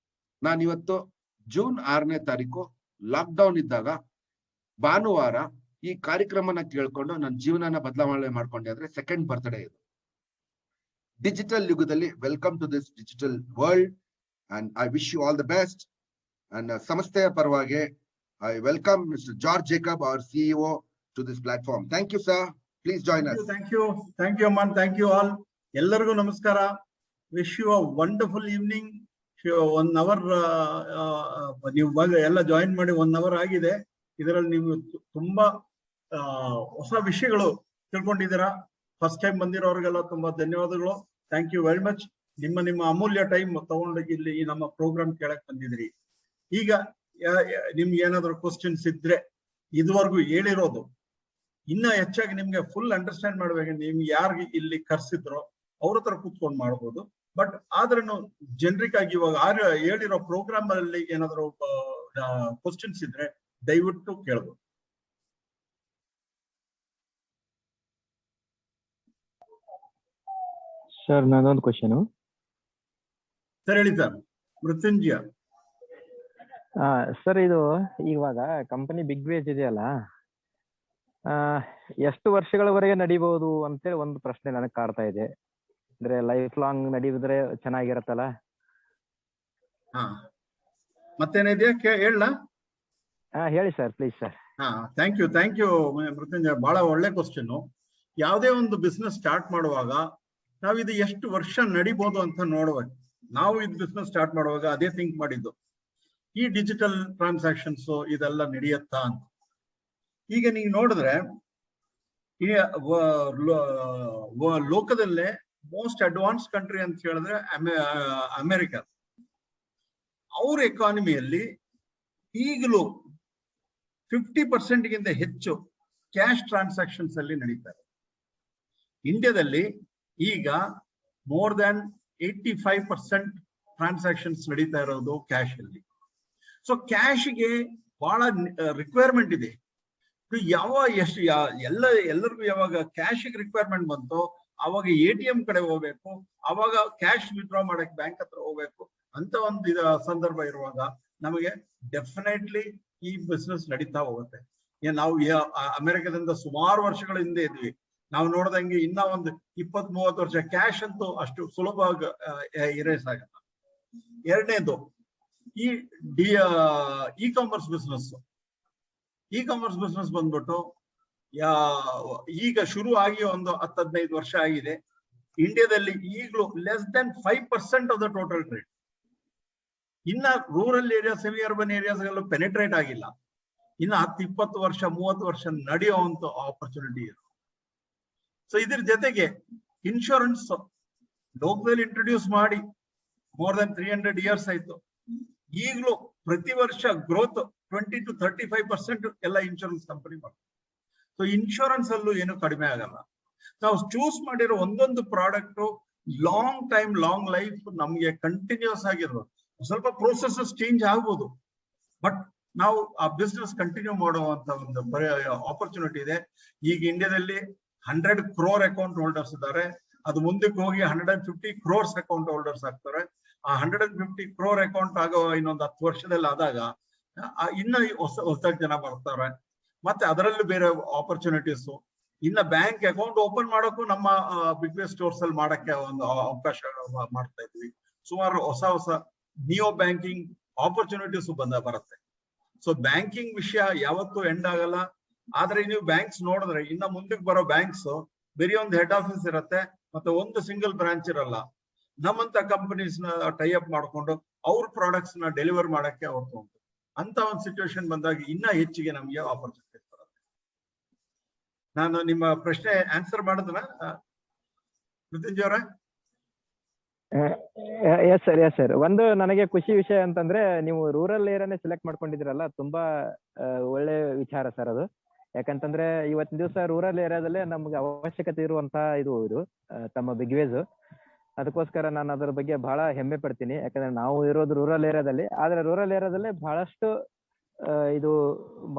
ನಾನು ಇವತ್ತು ಜೂನ್ 6ನೇ ತಾರೀಕು ಲಾಕ್ಡೌನ್ ಇದ್ದಾಗ ಭಾನುವಾರ ಈ ಕಾರ್ಯಕ್ರಮನ ಕೇಳ್ಕೊಂಡು ನನ್ನ ಜೀವನನ ಬದಲಾವಣೆ ಮಾಡ್ಕೊಂಡೆ. ಅಂದ್ರೆ ಸೆಕೆಂಡ್ ಬರ್ತ್ಡೇ ಇದು. ಡಿಜಿಟಲ್ ಯುಗದಲ್ಲಿ welcome to this digital world and I wish you all the best. And ಸಂಸ್ಥೆಯ ಪರವಾಗಿ I welcome mister George Jacob, our CEO, to this platform. Thank you sir, please join us. Thank you Aman, thank you all. ಎಲ್ಲರಿಗೂ ನಮಸ್ಕಾರ. Wish you a wonderful evening. 1 hour ನೀವು ಎಲ್ಲ join ಮಾಡಿ 1 hour ಆಗಿದೆ. ಇದರಲ್ಲಿ ನೀವು ತುಂಬಾ ಹೊಸ ವಿಷಯಗಳು ತಿಳ್ಕೊಂಡಿದ್ದೀರಾ. ಫಸ್ಟ್ ಟೈಮ್ ಬಂದಿರೋರಿಗೆಲ್ಲ ತುಂಬಾ ಧನ್ಯವಾದಗಳು. Thank you very much. ನಿಮ್ಮ ಅಮೂಲ್ಯ ಟೈಮ್ ತಗೊಂಡು ಇಲ್ಲಿ ನಮ್ಮ ಪ್ರೋಗ್ರಾಮ್ ಕೇಳಕ್ ಬಂದಿದ್ರಿ. ಈಗ ನಿಮ್ಗೆ ಏನಾದ್ರು ಕ್ವಶನ್ಸ್ ಇದ್ರೆ ಇದುವರೆಗೂ ಹೇಳಿರೋದು ಇನ್ನ ಹೆಚ್ಚಾಗಿ ನಿಮ್ಗೆ ಫುಲ್ ಅಂಡರ್ಸ್ಟ್ಯಾಂಡ್ ಮಾಡ್ಬೇಕು. ನಿಮ್ಗೆ ಯಾರಿಗೆ ಇಲ್ಲಿ ಕರ್ಸಿದ್ರೋ ಅವ್ರ ಹತ್ರ ಕೂತ್ಕೊಂಡು ಮಾಡ್ಬೋದು. ಬಟ್ ಆದ್ರೂ ಜನರಿಕ್ ಆಗಿ ಇವಾಗ ಹೇಳಿರೋ ಪ್ರೋಗ್ರಾಮ್ ಅಲ್ಲಿ ಏನಾದ್ರು ಕ್ವಶನ್ಸ್ ಇದ್ರೆ ದಯವಿಟ್ಟು ಕೇಳ್ಬೋದು. ಸರ್, ನಾನೊಂದು ಕ್ವಶನ್. ಸರ್ ಹೇಳಿ ಸರ್. ಮೃತ್ಯುಂಜಯ. ಸರ್, ಇದು ಇವಾಗ ಕಂಪನಿ ಬಿಗ್ ವೇಜ್ ಇದೆಯಲ್ಲ, ಎಷ್ಟು ವರ್ಷಗಳವರೆಗೆ ನಡಿಬಹುದು ಅಂತೇಳಿ ಒಂದು ಪ್ರಶ್ನೆ ನನಗೆ ಕಾಡ್ತಾ ಇದೆ. ಅಂದ್ರೆ ಲೈಫ್ ಲಾಂಗ್ ನಡೀತಿದ್ರೆ ಚೆನ್ನಾಗಿರತ್ತಲ್ಲ. ಮತ್ತೇನಿದೆಯಾ ಹೇಳ? ಹೇಳಿ sir, please sir. Thank you Mrityunjaya. ಬಹಳ ಒಳ್ಳೆ ಕ್ವಶನ್. ಯಾವುದೇ ಒಂದು ಬಿಸ್ನೆಸ್ ಸ್ಟಾರ್ಟ್ ಮಾಡುವಾಗ ನಾವಿದು ಎಷ್ಟು ವರ್ಷ ನಡಿಬಹುದು ಅಂತ ನೋಡ್ಬೇಕು. ನಾವು ಇದು ಬಿಸ್ನೆಸ್ ಸ್ಟಾರ್ಟ್ ಮಾಡುವಾಗ ಅದೇ ಥಿಂಕ್ ಮಾಡಿದ್ದು, ಈ ಡಿಜಿಟಲ್ ಟ್ರಾನ್ಸಾಕ್ಷನ್ಸ್ ಇದೆಲ್ಲ ನಡೆಯುತ್ತಾ ಅಂತ. ಈಗ ನೀವು ನೋಡಿದ್ರೆ ಈ ಲೋಕದಲ್ಲೇ ಮೋಸ್ಟ್ ಅಡ್ವಾನ್ಸ್ ಕಂಟ್ರಿ ಅಂತ ಹೇಳಿದ್ರೆ ಅಮೆರಿಕ. ಅವ್ರ ಎಕಾನಮಿಯಲ್ಲಿ ಈಗಲೂ 50% ಗಿಂತ ಹೆಚ್ಚು ಕ್ಯಾಶ್ ಟ್ರಾನ್ಸಾಕ್ಷನ್ಸ್ ಅಲ್ಲಿ ನಡೀತಾರೆ. ಇಂಡಿಯಾದಲ್ಲಿ ಈಗ ಮೋರ್ ದನ್ 85% ಟ್ರಾನ್ಸಾಕ್ಷನ್ಸ್ ನಡೀತಾ ಇರೋದು ಕ್ಯಾಶ್ ಅಲ್ಲಿ. ಸೊ ಕ್ಯಾಶ್ಗೆ ಬಹಳ ರಿಕ್ವೈರ್ಮೆಂಟ್ ಇದೆ. ಎಲ್ಲರಿಗೂ ಯಾವಾಗ ಕ್ಯಾಶ್ ರಿಕ್ವೈರ್ಮೆಂಟ್ ಬಂತು ಅವಾಗ ATM ಕಡೆ ಹೋಗ್ಬೇಕು, ಅವಾಗ ಕ್ಯಾಶ್ ವಿತ್ಡ್ರಾ ಮಾಡಕ್ ಬ್ಯಾಂಕ್ ಹತ್ರ ಹೋಗ್ಬೇಕು ಅಂತ ಒಂದು ಸಂದರ್ಭ ಇರುವಾಗ ನಮಗೆ ಡೆಫಿನೆಟ್ಲಿ ಈ ಬಿಸ್ನೆಸ್ ನಡೀತಾ ಹೋಗುತ್ತೆ. ನಾವು ಅಮೆರಿಕದಿಂದ ಸುಮಾರು ವರ್ಷಗಳ ಹಿಂದೆ ಇದ್ವಿ. ನಾವು ನೋಡ್ದಂಗೆ ಇನ್ನ ಒಂದು 20-30 ವರ್ಷ ಕ್ಯಾಶ್ ಅಂತೂ ಅಷ್ಟು ಸುಲಭವಾಗಿ ಇರೇಸ್ ಆಗಲ್ಲ. ಎರಡನೇದು e commerce business. E commerce business ಬಂದ್ಬಿಟ್ಟು ಈಗ ಶುರು ಆಗಿ ಒಂದು 10-15 ವರ್ಷ ಆಗಿದೆ. ಇಂಡಿಯಾದಲ್ಲಿ ಈಗಲೂ less than 5% of the total trade. ಇನ್ನ rural area, semi urban areas ಎಲ್ಲೂ ಪೆನೆಟ್ರೇಟ್ ಆಗಿಲ್ಲ. ಇನ್ನ 10-20 ವರ್ಷ 30 ವರ್ಷ ನಡೆಯುವಂತ ಆಪರ್ಚುನಿಟಿ ಇದೆ. ಸೊ ಇದ್ರ ಜೊತೆಗೆ ಇನ್ಶೂರೆನ್ಸ್ ಲೋಕದಲ್ಲಿ ಇಂಟ್ರೊಡ್ಯೂಸ್ ಮಾಡಿ ಮೋರ್ ದನ್ 300 ಇಯರ್ಸ್ ಆಯ್ತು. ಈಗಲೂ ಪ್ರತಿ ವರ್ಷ ಗ್ರೋತ್ 20 to 35% ಎಲ್ಲ ಇನ್ಶೂರೆನ್ಸ್ ಕಂಪನಿ ಮಾಡ್ತಾರೆ. ಸೊ ಇನ್ಶೂರೆನ್ಸ್ ಅಲ್ಲೂ ಏನು ಕಡಿಮೆ ಆಗಲ್ಲ. ನಾವು ಚೂಸ್ ಮಾಡಿರೋ ಒಂದೊಂದು product long time, long life ನಮ್ಗೆ ಕಂಟಿನ್ಯೂಸ್ ಆಗಿರೋದು. ಸ್ವಲ್ಪ ಪ್ರೋಸೆಸಸ್ ಚೇಂಜ್ ಆಗ್ಬೋದು, ಬಟ್ ನಾವು ಆ ಬಿಸ್ನೆಸ್ ಕಂಟಿನ್ಯೂ ಮಾಡುವಂತ ಒಂದು ಆಪರ್ಚುನಿಟಿ ಇದೆ. ಈಗ ಇಂಡಿಯಾದಲ್ಲಿ 100 crore ಅಕೌಂಟ್ ಹೋಲ್ಡರ್ಸ್ ಇದ್ದಾರೆ. ಅದು ಮುಂದಕ್ಕೆ ಹೋಗಿ 150 crores ಅಕೌಂಟ್ ಹೋಲ್ಡರ್ಸ್ ಆಗ್ತಾರೆ. ಆ 150 crore ಅಕೌಂಟ್ ಆಗೋ ಇನ್ನೊಂದು 10 ವರ್ಷದಲ್ಲಿ ಆದಾಗ ಇನ್ನ ಹೊಸ ಜನ ಬರ್ತಾರೆ. ಮತ್ತೆ ಅದರಲ್ಲೂ ಬೇರೆ ಆಪರ್ಚುನಿಟೀಸ್. ಇನ್ನ ಬ್ಯಾಂಕ್ ಅಕೌಂಟ್ ಓಪನ್ ಮಾಡೋಕ್ಕೂ ನಮ್ಮ ಬಿಗ್ ಸ್ಟೋರ್ಸ್ ಅಲ್ಲಿ ಮಾಡಕ್ಕೆ ಒಂದು ಅವಕಾಶ ಮಾಡ್ತಾ ಇದ್ವಿ. ಸುಮಾರು ಹೊಸ ನಿಯೋ ಬ್ಯಾಂಕಿಂಗ್ ಆಪರ್ಚುನಿಟೀಸ್ ಬರುತ್ತೆ. ಸೊ ಬ್ಯಾಂಕಿಂಗ್ ವಿಷಯ ಯಾವತ್ತೂ ಎಂಡ್ ಆಗಲ್ಲ. ಆದ್ರೆ ನೀವು ಬ್ಯಾಂಕ್ಸ್ ನೋಡಿದ್ರೆ ಇನ್ನ ಮುಂದಕ್ಕೆ ಬರೋ ಬ್ಯಾಂಕ್ಸ್ ಬೇರೆ ಒಂದು ಹೆಡ್ ಆಫೀಸ್ ಇರುತ್ತೆ, ಮತ್ತೆ ಒಂದು ಸಿಂಗಲ್ ಬ್ರಾಂಚ್ ಇರಲ್ಲ. ನಮ್ಮಂತ ಕಂಪನೀಸ್ ನ ಟೈ ಅಪ್ ಮಾಡ್ಕೊಂಡು ಅವ್ರ ಪ್ರಾಡಕ್ಟ್ಸ್ ನ ಡೆಲಿವರ್ ಮಾಡಕ್ಕೆ ಅವ್ರು ಅಂತ ಒಂದು ಸಿಚುವೇಶನ್ ಬಂದಾಗ ಇನ್ನ ಹೆಚ್ಚಿಗೆ ನಮ್ಗೆ ಆಪರ್ಚುನಿಟಿ ಬರುತ್ತೆ. ನಾನು ನಿಮ್ಮ ಪ್ರಶ್ನೆ ಆನ್ಸರ್ ಮಾಡಿದ್ನ ಮೃತ್ಯುಂಜಯ ಅವರೇ? Yes sir. ಒಂದು ನನಗೆ ಖುಷಿ ವಿಷಯ ಅಂತಂದ್ರೆ ನೀವು ರೂರಲ್ ಏರಿಯಾನೇ ಸೆಲೆಕ್ಟ್ ಮಾಡ್ಕೊಂಡಿದ್ರಲ್ಲ, ತುಂಬಾ ಒಳ್ಳೆ ವಿಚಾರ ಸರ್ ಅದು. ಯಾಕಂತಂದ್ರೆ ಇವತ್ತಿನ ದಿವಸ ರೂರಲ್ ಏರಿಯಾದಲ್ಲೇ ನಮ್ಗೆ ಅವಶ್ಯಕತೆ ಇರುವಂತ ಇದು ತಮ್ಮ ಬಿಗ್ವೇಜ್. ಅದಕ್ಕೋಸ್ಕರ ನಾನು ಅದರ ಬಗ್ಗೆ ಬಹಳ ಹೆಮ್ಮೆ ಪಡ್ತೀನಿ. ಯಾಕಂದ್ರೆ ನಾವು ಇರೋದು ರೂರಲ್ ಏರಿಯಾದಲ್ಲಿ, ಆದ್ರೆ ರೂರಲ್ ಏರಿಯಾದಲ್ಲೇ ಬಹಳಷ್ಟು ಇದು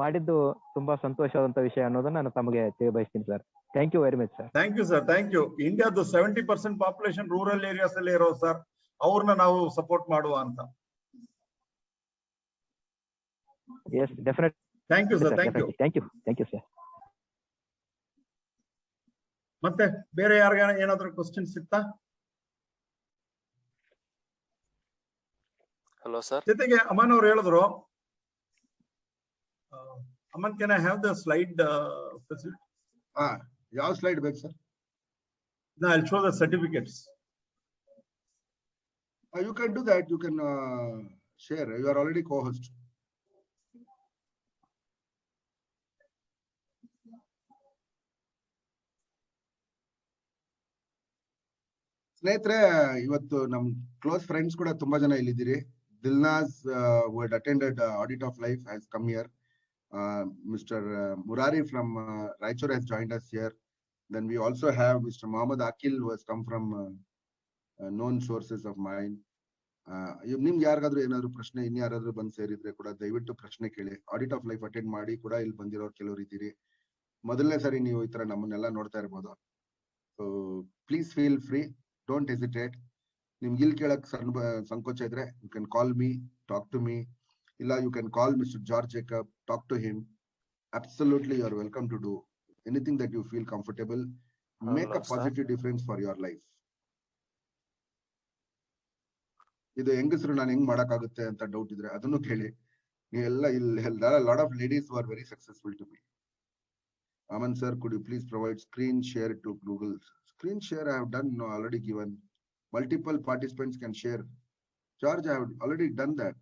ಮಾಡಿದ್ದು ತುಂಬಾ ಸಂತೋಷವಾದಂತ ವಿಷಯ ಅನ್ನೋದನ್ನ ನಾನು ತಮಗೆ ತಿಳಿಬಯಸ್ತೀನಿ sir. Thank you very much sir. Thank you sir, thank you. ಇಂಡಿಯಾದ 70% ಪಾಪ್ಯುಲೇಷನ್ ರೂರಲ್ ಏರಿಯಾಸ್ ಅಲ್ಲಿ ಇರೋ ಸರ್, ಅವ್ರನ್ನ ನಾವು ಸಪೋರ್ಟ್ ಮಾಡುವ ಅಂತ. Yes, definite. Thank you sir, thank you sir. ಮತ್ತೆ ಬೇರೆ ಯಾರಿಗ ಏನಾದ್ರು ಕ್ವಶನ್ಸ್ ಇತ್ತಾ? Hello sir. ಜೊತೆಗೆ ಅಮನ್ ಅವ್ರು ಹೇಳಿದ್ರು, Aman can I have the slide facility? ಯಾವ ಸ್ಲೈಡ್ ಬೇಕು sir? I'll show the certificates. You can do that. You can share. You are already co-host. ಸ್ನೇಹಿತರೆ, ಇವತ್ತು ನಮ್ ಕ್ಲೋಸ್ ಫ್ರೆಂಡ್ಸ್ ಕೂಡ ತುಂಬಾ ಜನ ಇಲ್ಲಿದ್ದೀರಿ. Dilnaz who had attended Audit of Life has come here. Mr. Murari from Raichur has joined us here. Then we also have Mr. Mohammad Akil who has come from known sources of mine. ನಿಮ್ಗೆ ಯಾರಿಗಾದ್ರೂ ಏನಾದ್ರು ಪ್ರಶ್ನೆ ಇನ್ಯಾರಾದ್ರೂ ಬಂದು ಸೇರಿದ್ರೆ ಕೂಡ ದಯವಿಟ್ಟು ಪ್ರಶ್ನೆ ಕೇಳಿ. ಆಡಿಟ್ ಆಫ್ ಲೈಫ್ ಅಟೆಂಡ್ ಮಾಡಿ ಕೂಡ ಇಲ್ಲಿ ಬಂದಿರೋರು ಕೆಲವರು ಇದ್ದೀರಿ. ಮೊದಲನೇ ಸರಿ ನೀವು ಈ ತರ ನಮ್ಮನ್ನೆಲ್ಲ ನೋಡ್ತಾ ಇರ್ಬೋದು. So please feel free, don't hesitate. ನಿಮ್ಗೆ ಇಲ್ಲಿ ಕೇಳಕ್ ಸಂಕೋಚ ಇದ್ರೆ you can call me, talk to me. ಇಲ್ಲ, you can call mister George Jacob, talk to him. Absolutely, you are welcome to do anything that you feel comfortable. Make a positive difference for your life. ಇದು ಹೆಂಗಸರು ನಾನು ಹೆಂಗ್ ಮಾಡಕ್ಕಾಗುತ್ತೆ ಅಂತ doubt ಇದ್ರೆ ಅದನ್ನು ಕೇಳಿ. ನೀವೆಲ್ಲ ಇಲ್ಲಿ lot of ladies are very successful to me. Aman sir, could you please provide screen share to Google? Screen share I have done already given. Multiple participants can share George, I have already done that.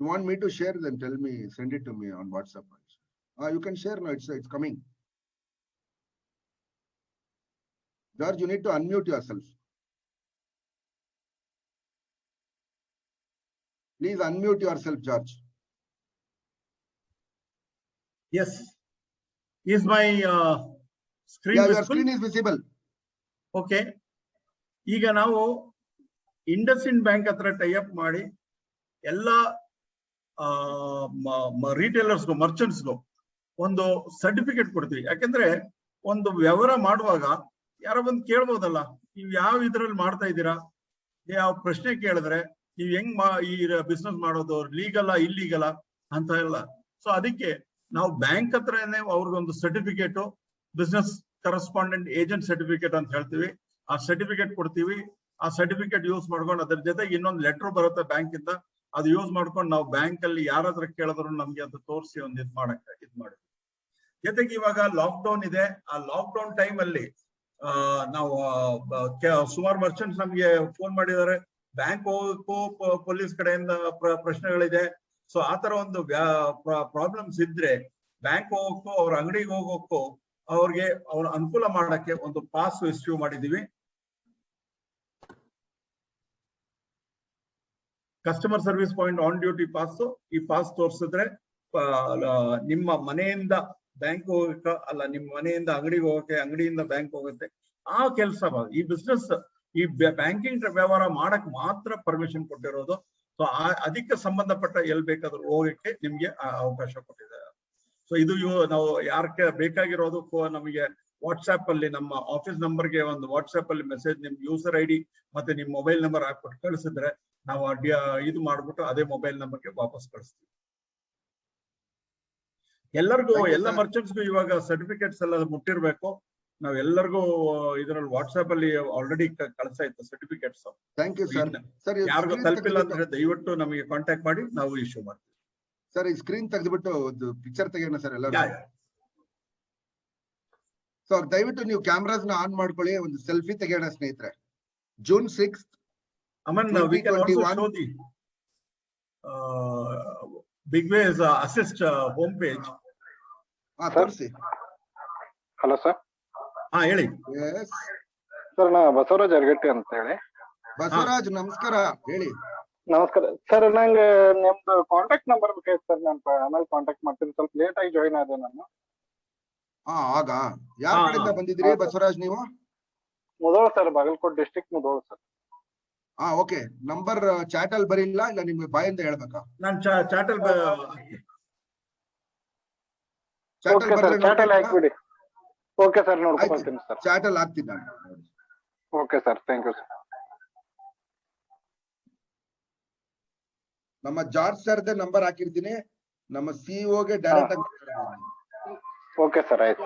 You want me to share? Then tell me. Send it to me on WhatsApp. You can share now. It's coming. George, you need to unmute yourself. Please unmute yourself, George. Yes. Is my screen Yeah, your visible? screen is visible. Okay. ಈಗ ನಾವು IndusInd bank ಹತ್ರ tie-up ಮಾಡಿ ಎಲ್ಲ ರಿಟೇಲರ್ಸ್ಗೂ ಮರ್ಚೆಂಟ್ಸ್ಗೂ ಒಂದು certificate ಕೊಡ್ತೀವಿ. ಯಾಕಂದ್ರೆ ಒಂದು ವ್ಯವಹಾರ ಮಾಡುವಾಗ ಯಾರೋ ಬಂದು ಕೇಳ್ಬೋದಲ್ಲ, ನೀವು ಯಾವ ಇದ್ರಲ್ಲಿ ಮಾಡ್ತಾ ಇದ್ದೀರಾ, ಯಾವ ಪ್ರಶ್ನೆ ಕೇಳಿದ್ರೆ ನೀವು ಹೆಂಗ್ ಈ ಬಿಸ್ನೆಸ್ ಮಾಡೋದು ಲೀಗಲ್ಲ ಇಲ್ಲೀಗಲ್ಲ ಅಂತ ಎಲ್ಲ. ಸೊ ಅದಕ್ಕೆ ನಾವು ಬ್ಯಾಂಕ್ ಹತ್ರನೇ ಅವ್ರಿಗೊಂದು certificate, business correspondent agent certificate ಅಂತ ಹೇಳ್ತೀವಿ, ಆ ಸರ್ಟಿಫಿಕೇಟ್ ಕೊಡ್ತೀವಿ. ಆ ಸರ್ಟಿಫಿಕೇಟ್ ಯೂಸ್ ಮಾಡ್ಕೊಂಡು ಅದ್ರ ಜೊತೆಗೆ ಇನ್ನೊಂದು ಲೆಟರ್ ಬರುತ್ತೆ ಬ್ಯಾಂಕ್ ಇಂದ, ಅದು ಯೂಸ್ ಮಾಡ್ಕೊಂಡು ನಾವು ಬ್ಯಾಂಕ್ ಅಲ್ಲಿ ಯಾರ ಹತ್ರ ಕೇಳಿದ್ರು ನಮ್ಗೆ ಅದು ತೋರಿಸಿ ಒಂದು ಇದ್ ಮಾಡಿ. ಜೊತೆಗೆ ಇವಾಗ ಲಾಕ್ ಡೌನ್ ಇದೆ. ಆ ಲಾಕ್ ಡೌನ್ ಟೈಮ್ ಅಲ್ಲಿ ನಾವು ಸುಮಾರು ಮರ್ಚೆಂಟ್ಸ್ ನಮ್ಗೆ ಫೋನ್ ಮಾಡಿದ್ದಾರೆ, ಬ್ಯಾಂಕ್ ಹೋಗಕ್ಕೂ ಪೊಲೀಸ್ ಕಡೆಯಿಂದ ಪ್ರಶ್ನೆಗಳಿದೆ. ಸೊ ಆತರ ಒಂದು ಪ್ರಾಬ್ಲಮ್ಸ್ ಇದ್ರೆ ಬ್ಯಾಂಕ್ ಹೋಗಕ್ಕೂ ಅವ್ರ ಅಂಗಡಿಗೆ ಹೋಗೋಕ್ಕೂ ಅವ್ರಿಗೆ ಅವ್ರ ಅನುಕೂಲ ಮಾಡಕ್ಕೆ ಒಂದು ಪಾಸ್ ಇಶ್ಯೂ ಮಾಡಿದೀವಿ. Customer service point on duty pass. ಈ ಪಾಸ್ ತೋರಿಸಿದ್ರೆ ನಿಮ್ಮ ಮನೆಯಿಂದ ಬ್ಯಾಂಕ್ ಹೋಗಕ್ಕ ಅಲ್ಲ, ನಿಮ್ಮ ಮನೆಯಿಂದ ಅಂಗಡಿಗೆ ಹೋಗಕ್ಕೆ, ಅಂಗಡಿಯಿಂದ ಬ್ಯಾಂಕ್ ಹೋಗುತ್ತೆ. ಆ ಕೆಲಸ ಈ ಬಿಸ್ನೆಸ್ ಈ ಬ್ಯಾಂಕಿಂಗ್ ವ್ಯವಹಾರ ಮಾಡಕ್ ಮಾತ್ರ ಪರ್ಮಿಷನ್ ಕೊಟ್ಟಿರೋದು. ಸೊ ಅದಕ್ಕೆ ಸಂಬಂಧಪಟ್ಟ ಎಲ್ಲಿ ಬೇಕಾದ್ರೂ ಹೋಗಕ್ಕೆ ನಿಮ್ಗೆ ಅವಕಾಶ ಕೊಟ್ಟಿದ್ದಾರೆ. ಸೊ ಇದು ನಾವು ಯಾರಕ್ಕೆ ಬೇಕಾಗಿರೋದು ನಮಗೆ ವಾಟ್ಸ್ಆಪ್ ಅಲ್ಲಿ ನಮ್ಮ ಆಫೀಸ್ ನಂಬರ್ಗೆ ಒಂದು ವಾಟ್ಸ್ಆಪ್ ಅಲ್ಲಿ ಮೆಸೇಜ್ ನಿಮ್ ಯೂಸರ್ ಐಡಿ ಮತ್ತೆ ನಿಮ್ ಮೊಬೈಲ್ ನಂಬರ್ ಹಾಕ್ಬಿಟ್ಟು ಕಳಿಸಿದ್ರೆ ನಾವು ಇದು ಮಾಡ್ಬಿಟ್ಟು ಅದೇ ಮೊಬೈಲ್ ನಂಬರ್ಗೆ ವಾಪಸ್ ಕಳಿಸ್ತೀವಿ. ಎಲ್ಲರಿಗೂ ಎಲ್ಲ ಮರ್ಚೆಂಟ್ಸ್ಗೂ ಇವಾಗ ಸರ್ಟಿಫಿಕೇಟ್ಸ್ ಎಲ್ಲ ಮುಟ್ಟಿರ್ಬೇಕು. ನಾವ್ ಎಲ್ಲರಿಗೂ ಇದರಲ್ಲಿ ವಾಟ್ಸ್ಆಪ್ ಅಲ್ಲಿ ಆಲ್ರೆಡಿ ಕಳ್ಸಾ ಇತ್ತು certificates. Thank you sir. Sir ಯಾರಿಗೂ ತಲುಪಿಲ್ಲ ಅಂದ್ರೆ ದಯವಿಟ್ಟು ನಮಗೆ ಕಾಂಟ್ಯಾಕ್ಟ್ ಮಾಡಿ, ನಾವು ಇಶ್ಯೂ ಮಾಡ್ತೀವಿ. ಸರ್ ಈ ಸ್ಕ್ರೀನ್ ತೆಗೆದ್ಬಿಟ್ಟು ಒಂದು ಪಿಕ್ಚರ್ ತೆಗೆಯೋಣ ಸರ್ ಎಲ್ಲರೂ. ಸೊ ದಯವಿಟ್ಟು ನೀವು ಕ್ಯಾಮ್ರಾಸ್ ನ ಆನ್ ಮಾಡ್ಕೊಳ್ಳಿ, ಒಂದು ಸೆಲ್ಫಿ ತೆಗೆಯೋಣ ಸ್ನೇಹಿತರೆ. June 6th, Aman, we can also show the Bigway's assist home page. ತೋರಿಸಿ. Hello sir. ಹೇಳಿ. ಎಸ್ ಸರ್, ನಾ ಬಸವರಾಜ್ ಅರ್ಗಟ್ಟಿ ಅಂತ ಹೇಳಿ. ಬಸವರಾಜ್ ನಮಸ್ಕಾರ, ಹೇಳಿ. ನಮಸ್ಕಾರ ಸರ್. ನಂಗೆ ನಿಮ್ದು ಕಾಂಟ್ಯಾಕ್ಟ್ ನಂಬರ್ ಬೇಕಾಯ್ತು ಸರ್. ನಾನು ಆಮೇಲೆ ಕಾಂಟ್ಯಾಕ್ಟ್ ಮಾಡ್ತೀನಿ. ಸ್ವಲ್ಪ ಲೇಟ್ ಆಗಿ ಜಾಯಿನ್ ಆದೆ ನಾನು. ಆಗ ಯಾವ ಕಡೆಯಿಂದ ಬಂದಿದ್ದೀರಿ ಬಸವರಾಜ್ ನೀವು? Mudhol sir, Bagalkot district Mudhol sir. Okay. Number chat ಅಲ್ಲಿ ಬರೀಲ್ಲ, ಇಲ್ಲ ನಿಮ್ಗೆ ಬಾಯಿಂದ ಹೇಳ್ಬೇಕಾ? ನಾನು ಚಾಟ್ ಅಲ್ಲಿ ಹಾಕ್ಬಿಡಿ. ಓಕೆ ಸರ್, ನೋಡ್ಕೊಳ್ತೀನಿ ಸರ್. ಚಾಟ್ ಅಲ್ಲಿ ಹಾಕ್ತೀನಿ ನಾನು. Okay sir, thank you sir. ನಮ್ಮ ಜಾರ್ಜ್ ಸರ್ದೇ ನಂಬರ್ ಹಾಕಿರ್ತೀನಿ, ನಮ್ಮ ಸಿಇಒಗೆ ಡೈರೆಕ್ಟ್ ಆಗಿ. ಓಕೆ ಸರ್, ಆಯ್ತು.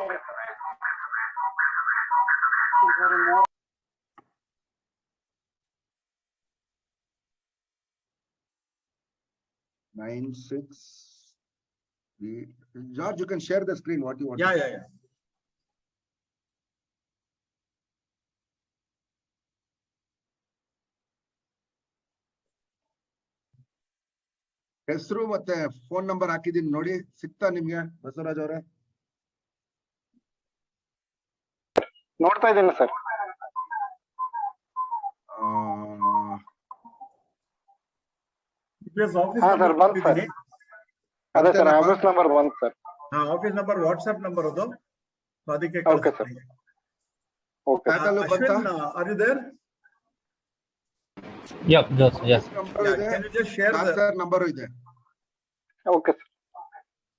96. George, you can share the screen. What you want? Yeah. ಹೆಸರು ಮತ್ತೆ ಫೋನ್ ನಂಬರ್ ಹಾಕಿದೀನಿ ನೋಡಿ, ಸಿಗ್ತಾ ನಿಮ್ಗೆ ಬಸವರಾಜ್ ಅವರೇ? ನೋಡ್ತಾ ಇದ್ದೀನಿ ಸರ್. ಸರ್ ಬಂತು ಸರ್. ಅದೇ ಸರ್, ಆಫೀಸ್ ನಂಬರ್ ಬಂತು sir. Office number WhatsApp number ಅದು, ಅದಕ್ಕೆ. Okay sir. Okay. Are you there? Yep, yes. Can you just share the number ಇದೆ? Okay sir.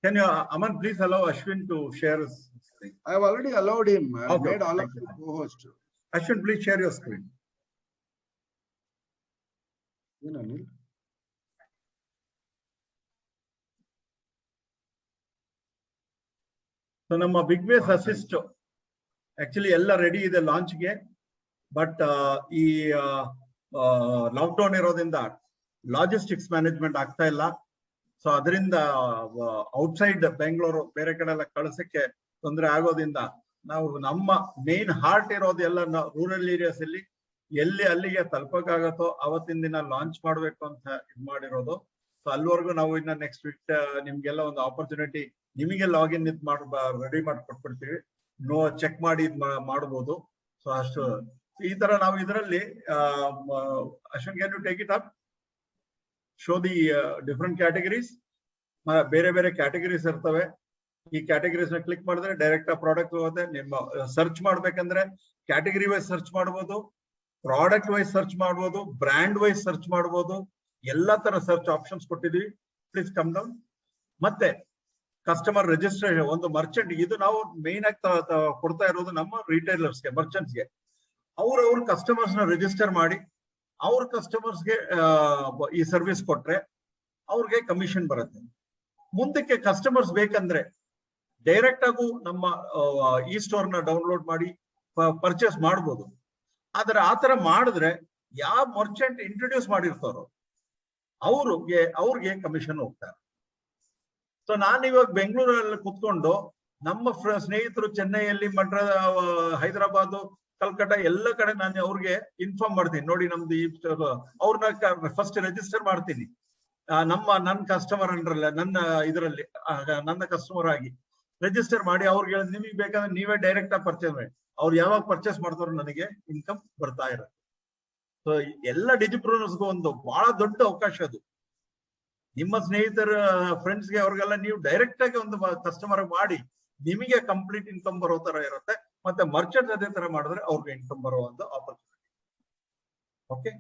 Can you, Aman, please allow Ashwin to share his screen? I have already allowed him. I have made all of you co-host. Ashwin, please share your screen. So ನಮ್ಮ Bigway's assist actually ಎಲ್ಲ ready ಇದೆ launch ಗೆ. But ಈ lock down ಇರೋದ್ರಿಂದ logistics management ಆಗ್ತಾ ಇಲ್ಲ. So ಅದರಿಂದ outside Bengaluru ಬೇರೆ ಕಡೆ ಎಲ್ಲ ಕಳ್ಸಕ್ಕೆ ತೊಂದರೆ ಆಗೋದ್ರಿಂದ ನಾವು ನಮ್ಮ ಮೇನ್ ಹಾರ್ಟ್ ಇರೋದು ಎಲ್ಲ ರೂರಲ್ ಏರಿಯಾಸ್ ಅಲ್ಲಿ ಎಲ್ಲಿ ಅಲ್ಲಿಗೆ ತಲುಪಕ್ಕಾಗತ್ತೋ ಅವತ್ತಿನ ದಿನ ಲಾಂಚ್ ಮಾಡ್ಬೇಕು ಅಂತ ಇದ್ ಮಾಡಿರೋದು. ಸೊ ಅಲ್ಲಿವರೆಗೂ ನಾವು ಇನ್ನ ನೆಕ್ಸ್ಟ್ ವೀಕ್ ನಿಮ್ಗೆಲ್ಲ ಒಂದು ಆಪರ್ಚುನಿಟಿ, ನಿಮಗೆ ಲಾಗಿನ್ ಇದ್ ರೆಡಿ ಮಾಡಿ ಕೊಟ್ಬಿಡ್ತೀವಿ, ಚೆಕ್ ಮಾಡಿ ಇದ್ ಮಾಡ್ಬೋದು. ಸೊ ಅಷ್ಟು ಈ ತರ ನಾವು ಇದರಲ್ಲಿ Ashwin, can you take it up, show the different categories. ಬೇರೆ ಬೇರೆ ಕ್ಯಾಟಗರೀಸ್ ಇರ್ತವೆ. ಈ ಕ್ಯಾಟಗರೀಸ್ ನ ಕ್ಲಿಕ್ ಮಾಡಿದ್ರೆ ಡೈರೆಕ್ಟ್ ಆ ಪ್ರಾಡಕ್ಟ್ ಹೋಗುತ್ತೆ. ನಿಮ್ಮ ಸರ್ಚ್ ಮಾಡ್ಬೇಕಂದ್ರೆ ಕ್ಯಾಟಗರಿ ವೈಸ್ ಸರ್ಚ್ ಮಾಡ್ಬೋದು, ಪ್ರಾಡಕ್ಟ್ ವೈಸ್ ಸರ್ಚ್ ಮಾಡ್ಬೋದು, ಬ್ರ್ಯಾಂಡ್ ವೈಸ್ ಸರ್ಚ್ ಮಾಡ್ಬೋದು. ಎಲ್ಲಾ ತರ ಸರ್ಚ್ ಆಪ್ಷನ್ಸ್ ಕೊಟ್ಟಿದೀವಿ. Please come down. ಮತ್ತೆ ಕಸ್ಟಮರ್ ರಿಜಿಸ್ಟ್ರೇಷನ್, ಒಂದು ಮರ್ಚೆಂಟ್, ಇದು ನಾವು ಮೇನ್ ಆಗಿ ಕೊಡ್ತಾ ಇರೋದು ನಮ್ಮ ರಿಟೈಲರ್ಸ್ಗೆ, ಮರ್ಚೆಂಟ್ಸ್ಗೆ. ಅವ್ರ ಕಸ್ಟಮರ್ಸ್ ನ ರಿಜಿಸ್ಟರ್ ಮಾಡಿ ಅವ್ರ ಕಸ್ಟಮರ್ಸ್ಗೆ ಈ ಸರ್ವಿಸ್ ಕೊಟ್ರೆ ಅವ್ರಿಗೆ ಕಮಿಷನ್ ಬರುತ್ತೆ. ಮುಂದಕ್ಕೆ ಕಸ್ಟಮರ್ಸ್ ಬೇಕಂದ್ರೆ ಡೈರೆಕ್ಟ್ ಆಗು ನಮ್ಮ ಈ ಸ್ಟೋರ್ ನ ಡೌನ್ಲೋಡ್ ಮಾಡಿ ಪರ್ಚೇಸ್ ಮಾಡ್ಬೋದು. ಆದ್ರೆ ಆತರ ಮಾಡಿದ್ರೆ ಯಾವ ಮರ್ಚೆಂಟ್ ಇಂಟ್ರೊಡ್ಯೂಸ್ ಮಾಡಿರ್ತಾರೋ ಅವ್ರಿಗೆ ಕಮಿಷನ್ ಹೋಗ್ತಾರೆ. ಸೊ ನಾನು ಇವಾಗ ಬೆಂಗಳೂರಲ್ಲಿ ಕುತ್ಕೊಂಡು ನಮ್ಮ ಸ್ನೇಹಿತರು ಚೆನ್ನೈಯಲ್ಲಿ, ಹೈದರಾಬಾದ್, ಕಲ್ಕಟ್ಟ ಎಲ್ಲ ಕಡೆ ನಾನು ಅವ್ರಿಗೆ ಇನ್ಫಾರ್ಮ್ ಮಾಡ್ತೀನಿ. ನೋಡಿ ನಮ್ದು ಈ ಅವ್ರನ್ನ ಫಸ್ಟ್ ರಿಜಿಸ್ಟರ್ ಮಾಡ್ತೀನಿ ನನ್ನ ಕಸ್ಟಮರ್ ಅಂಡ್ರಲ್ಲ, ನನ್ನ ಕಸ್ಟಮರ್ ಆಗಿ ರಿಜಿಸ್ಟರ್ ಮಾಡಿ ಅವ್ರಿಗೆ ನಿಮಗೆ ಬೇಕಾದ್ರೆ ನೀವೇ ಡೈರೆಕ್ಟ್ ಆಗಿ ಪರ್ಚೇಸ್ ಮಾಡಿ. ಅವ್ರು ಯಾವಾಗ ಪರ್ಚೇಸ್ ಮಾಡ್ತಾರೋ ನನಗೆ ಇನ್ಕಮ್ ಬರ್ತಾ ಇರುತ್ತೆ. ಸೊ ಎಲ್ಲ ಡಿಜಿಪ್ರೂನರ್ಸ್ಗೂ ಒಂದು ಬಹಳ ದೊಡ್ಡ ಅವಕಾಶ ಅದು. ನಿಮ್ಮ ಸ್ನೇಹಿತರ ಫ್ರೆಂಡ್ಸ್ಗೆ ಅವ್ರಿಗೆಲ್ಲ ನೀವು ಡೈರೆಕ್ಟ್ ಆಗಿ ಒಂದು ಕಸ್ಟಮರ್ ಮಾಡಿ ನಿಮಗೆ ಕಂಪ್ಲೀಟ್ ಇನ್ಕಮ್ ಬರೋ ತರ ಇರುತ್ತೆ. ಮತ್ತೆ ಮರ್ಚೆಂಟ್ ಅದೇ ತರ ಮಾಡಿದ್ರೆ ಅವ್ರಿಗೆ ಇನ್ಕಮ್ ಬರೋ ಒಂದು ಆಪರ್ಚುನಿಟಿ. ಓಕೆ,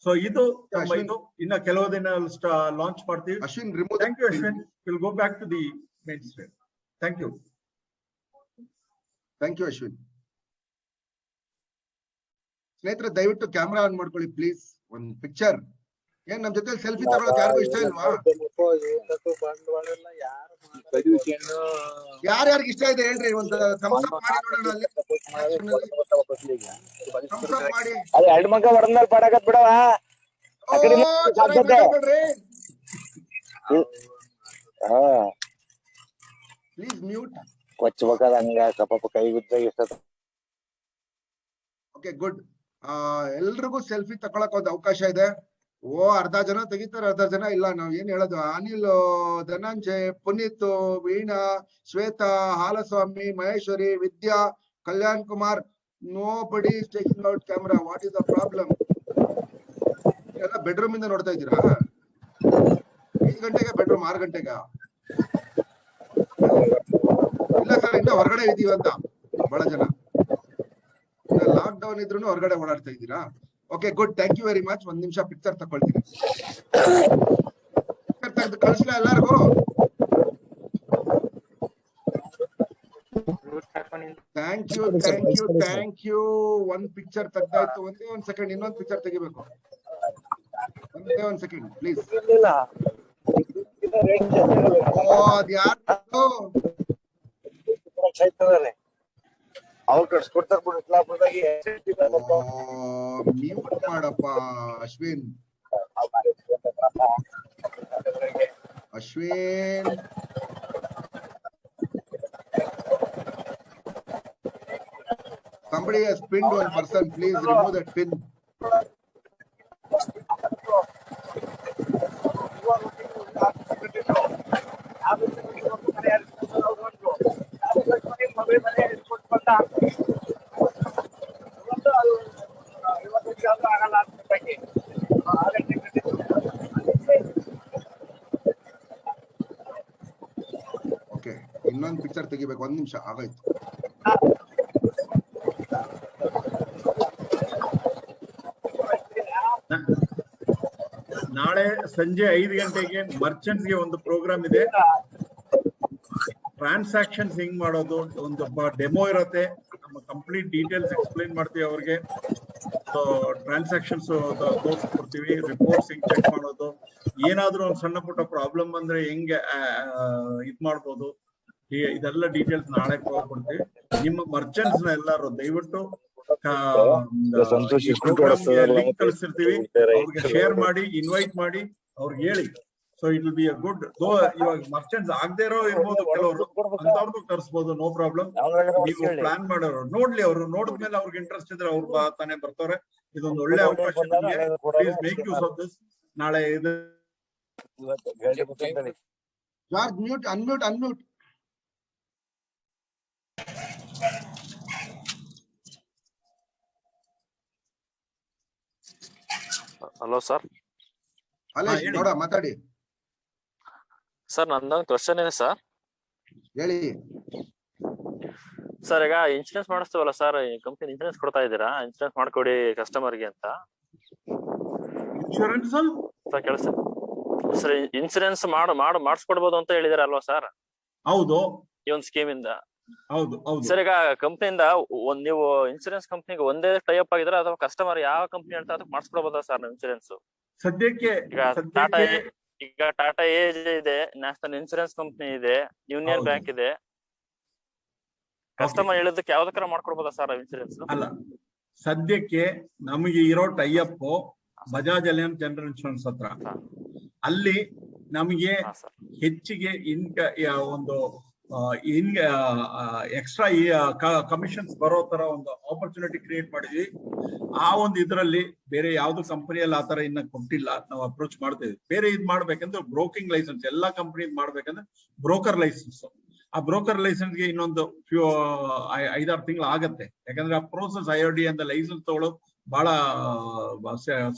ಸೊ ಇದು ಇನ್ನ ಕೆಲವು ದಿನ ಲಾಂಚ್ ಮಾಡ್ತೀವಿ. Ashwin, thank you Ashwin. Will go back to the mainstream. Thank you. Thank you Ashwin. ಸ್ನೇಹಿತರೆ, ದಯವಿಟ್ಟು ಕ್ಯಾಮ್ರಾ ಆನ್ ಮಾಡ್ಕೊಳ್ಳಿ ಪ್ಲೀಸ್. ಒಂದ್ ಪಿಕ್ಚರ್. ಏನ್ ನಮ್ ಜೊತೆ ಸೆಲ್ಫಿ ತಗೊಳಕ್ ಯಾರಿಗೂ ಇಷ್ಟ ಇಲ್ವಾ? ಯಾರ್ಯಾರಿಗೆ ಇಷ್ಟ ಇದೆ ಹೇಳ್ರಿ, ಒಂದು ಥಮ್ಸ್ ಅಪ್ ಮಾಡಿ ನೋಡೋಣ. ಅಲ್ಲಿ ಥಮ್ಸ್ ಅಪ್ ಮಾಡಿ. ಎರಡು ಮಗ ಹೊರನಲ್ಲಿ ಪಡಕತ್ ಬಿಡವ. Please mute. ಕೊಚ್ಚಬೇಕಾದ ಹಂಗ ಕಪ್ಪ ಕೈ ಗುದ್ದ ಇಷ್ಟ. Okay, good. ಎಲ್ರಿಗೂ ಸೆಲ್ಫಿ ತಗೊಳಕ್ ಒಂದು ಅವಕಾಶ ಇದೆ. ಅರ್ಧ ಜನ ತೆಗಿತಾರೆ, ಅರ್ಧ ಜನ ಇಲ್ಲ. ನಾವ್ ಏನ್ ಹೇಳೋದು, Anil, Dhananjay, Puneeth, Veena, Shweta, Halaswamy, Maheshwari, Vidya, Kalyan Kumar, nobody is taking out camera. What is the problem? ಎಲ್ಲ ಬೆಡ್ರೂಮ್ ಇಂದ ನೋಡ್ತಾ ಇದ್ದೀರಾ? 5 ಗಂಟೆಗೆ ಬೆಡ್ರೂಮ್, 6 ಗಂಟೆಗ? ಇಲ್ಲ ಸರ್, ಇನ್ನ ಹೊರಗಡೆ ಇದೀವಿ ಅಂತ ಬಹಳ ಜನ. ಲಾಕ್ ಡೌನ್ ಇದ್ರು ಹೊರಗಡೆ ಓಡಾಡ್ತಾ ಇದ್ದೀರಾ? Okay, good. Thank you very much. 1 ನಿಮಿಷ ಪಿಕ್ಚರ್ ತಕೊಳ್ತೀನಿ. ಕಳಿಸ್ಲಾ ಎಲ್ಲರಿಗೂ? Thank you, thank you, thank you. 1 picture ತೆಗ್ದಾಯ್ತು. ಒಂದೇ 1 ಸೆಕೆಂಡ್, ಇನ್ನೊಂದು ಪಿಕ್ಚರ್ ತೆಗಿಬೇಕು. ಒಂದೇ 1 ಸೆಕೆಂಡ್ ಪ್ಲೀಸ್. ಅದ್ಯಾರು ಅವ್ರು ಕಳ್ಸ್ಕೊಡ್ತಾರ ಬಿಡ್ಲಾಪುರದಾಗಿ. ಮ್ಯೂಟ್ ಮಾಡಪ್ಪ Ashwin. Ashwin, somebody has pinned one person. Please remove that pin. Okay, ಇನ್ನೊಂದು ಪಿಕ್ಚರ್ ತೆಗಿಬೇಕು. 1 ನಿಮಿಷ ಆಗಾಯ್ತು. ನಾಳೆ ಸಂಜೆ 5 ಗಂಟೆಗೆ ಮರ್ಚೆಂಟ್ಸ್ ಗೆ ಒಂದು ಪ್ರೋಗ್ರಾಮ್ ಇದೆ. ಟ್ರಾನ್ಸಾಕ್ಷನ್ಸ್ ಹೆಂಗ್ ಮಾಡೋದು ಒಂದು ಡೆಮೋ ಇರುತ್ತೆ. ನಮ್ಮ ಕಂಪ್ಲೀಟ್ ಡೀಟೇಲ್ಸ್ ಎಕ್ಸ್ಪ್ಲೈನ್ ಮಾಡ್ತೀವಿ ಅವ್ರಿಗೆ. ಸೊ ಟ್ರಾನ್ಸಾಕ್ಷನ್ಸ್ ತೋರಿಸ್ಕೊಡ್ತೀವಿ, ರಿಪೋರ್ಟ್ಸ್ ಹೆಂಗ್ ಚೆಕ್ ಮಾಡೋದು, ಏನಾದ್ರೂ ಒಂದು ಸಣ್ಣ ಪುಟ್ಟ ಪ್ರಾಬ್ಲಮ್ ಬಂದ್ರೆ ಹೆಂಗೆ ಇದ್ ಮಾಡ್ಬೋದು, ಇದೆಲ್ಲ ಡೀಟೇಲ್ಸ್ ನಾಳೆ ಕೊಡ್ತೀವಿ. ನಿಮ್ಮ ಮರ್ಚೆಂಟ್ಸ್ ನ ಎಲ್ಲರೂ ದಯವಿಟ್ಟು ಲಿಂಕ್ ಕಳಿಸ್ತಿರ್ತೀವಿ, ಅವ್ರಿಗೆ ಶೇರ್ ಮಾಡಿ, ಇನ್ವೈಟ್ ಮಾಡಿ, ಅವ್ರಿಗೆ ಹೇಳಿ so it will be a good. ಇವಾಗ ಮರ್ಚೆಂಟ್ಸ್ ಆಗದೆ ಇರೋ ಇರ್ಬೋದು ಕೆಲವರು, ಅಂತವ್ರದ್ದು ತರಿಸಬಹುದು, ನೋ ಪ್ರಾಬ್ಲಮ್. ನೀವು ಪ್ಲಾನ್ ಮಾಡೋರು ನೋಡ್ಲಿ, ಅವರು ನೋಡಿದ್ಮೇಲೆ ಅವ್ರಿಗೆ ಇಂಟ್ರೆಸ್ಟ್ ಇದ್ರೆ ಅವ್ರು ತಾನೇ ಬರ್ತಾರೆ. ಇದೊಂದು ಒಳ್ಳೆ ಅವಕಾಶ ನಿಮಗೆ. Please make use of this. ನಾಳೆ ಇದು George mute, unmute. Hello sir. ಅಲ್ಲ ನೋಡ ಮಾತಾಡಿ ಸರ್, ನಂದೊಂದು ಕ್ವಶನ್ ಇದೆ ಸರ್. ಹೇಳಿ ಸರ್. ಈಗ ಇನ್ಶೂರೆನ್ಸ್ ಮಾಡಿಸ್ತೀವಲ್ಲ ಸರ್, ಕಂಪನಿ ಇನ್ಶೂರೆನ್ಸ್ ಕೊಡ್ತಾ ಇದ್ದೀರಾ, ಇನ್ಶೂರೆನ್ಸ್ ಮಾಡ್ಕೊಡಿ ಕಸ್ಟಮರ್ಗೆ ಅಂತ. ಇನ್ಶೂರೆನ್ಸ್ ಸರ್ ಕೆಲಸ ಸರ್, ಇನ್ಶೂರೆನ್ಸ್ ಮಾಡಿಸ್ಕೊಡ್ಬೋದು ಅಂತ ಹೇಳಿದಾರೆ ಅಲ್ವಾ ಸರ್? ಹೌದು, ಈ ಒಂದು ಸ್ಕೀಮ್ ಇಂದ. ಹೌದು ಸರ್, ಈಗ ಕಂಪ್ನಿಯಿಂದ ನೀವು ಇನ್ಶೂರೆನ್ಸ್ ಕಂಪ್ನಿಗೆ ಒಂದೇ ಟೈ ಅಪ್ ಆಗಿದ್ರೆ ಅಥವಾ ಕಸ್ಟಮರ್ ಯಾವ ಕಂಪ್ನಿ ಅಂತ ಅದಕ್ಕೆ ಮಾಡಿಸ್ಕೊಡ್ಬೋದಾ ಸರ್ ಇನ್ಶೂರೆನ್ಸ್? ಸದ್ಯಕ್ಕೆ ಈಗ ಟಾಟಾ ಏಜ್ ಇದೆ, ನ್ಯಾಷನಲ್ ಇನ್ಶೂರೆನ್ಸ್ ಕಂಪ್ನಿ ಇದೆ, ಯೂನಿಯನ್ ಬ್ಯಾಂಕ್ ಇದೆ. ಕಸ್ಟಮರ್ ಹೇಳಿದಕ್ಕೆ ಯಾವ್ದಕ್ಕಾರ ಮಾಡ್ಕೊಡ್ಬೋದಾ ಸರ್ ಇನ್ಶೂರೆನ್ಸ್? ಅಲ್ಲ, ಸದ್ಯಕ್ಕೆ ನಮಗೆ ಇರೋ tie up Bajaj Allianz general insurance ಹತ್ರ. ಅಲ್ಲಿ ನಮಗೆ ಹೆಚ್ಚಿಗೆ ಒಂದು ಎಕ್ಸ್ಟ್ರಾ ಕಮಿಷನ್ಸ್ ಬರೋ ತರ ಒಂದು ಆಪರ್ಚುನಿಟಿ ಕ್ರಿಯೇಟ್ ಮಾಡಿದ್ವಿ. ಆ ಒಂದು ಇದ್ರಲ್ಲಿ ಬೇರೆ ಯಾವ್ದು ಕಂಪನಿಯಲ್ಲಿ ಆತರ ಇನ್ನ ಕೊಟ್ಟಿಲ್ಲ. ನಾವು ಅಪ್ರೋಚ್ ಮಾಡ್ತೇವೆ. ಬೇರೆ ಇದ್ ಮಾಡ್ಬೇಕಂದ್ರೆ ಬ್ರೋಕಿಂಗ್ ಲೈಸೆನ್ಸ್, ಎಲ್ಲಾ ಕಂಪನಿ ಮಾಡ್ಬೇಕಂದ್ರೆ ಬ್ರೋಕರ್ ಲೈಸೆನ್ಸ್. ಆ ಬ್ರೋಕರ್ ಲೈಸೆನ್ಸ್ಗೆ ಇನ್ನೊಂದು 5-6 ತಿಂಗಳು ಆಗತ್ತೆ. ಯಾಕಂದ್ರೆ ಆ ಪ್ರೋಸೆಸ್ IRD ಅಂತ ಲೈಸೆನ್ಸ್ ತಗೊಳ್ಳೋದು ಬಹಳ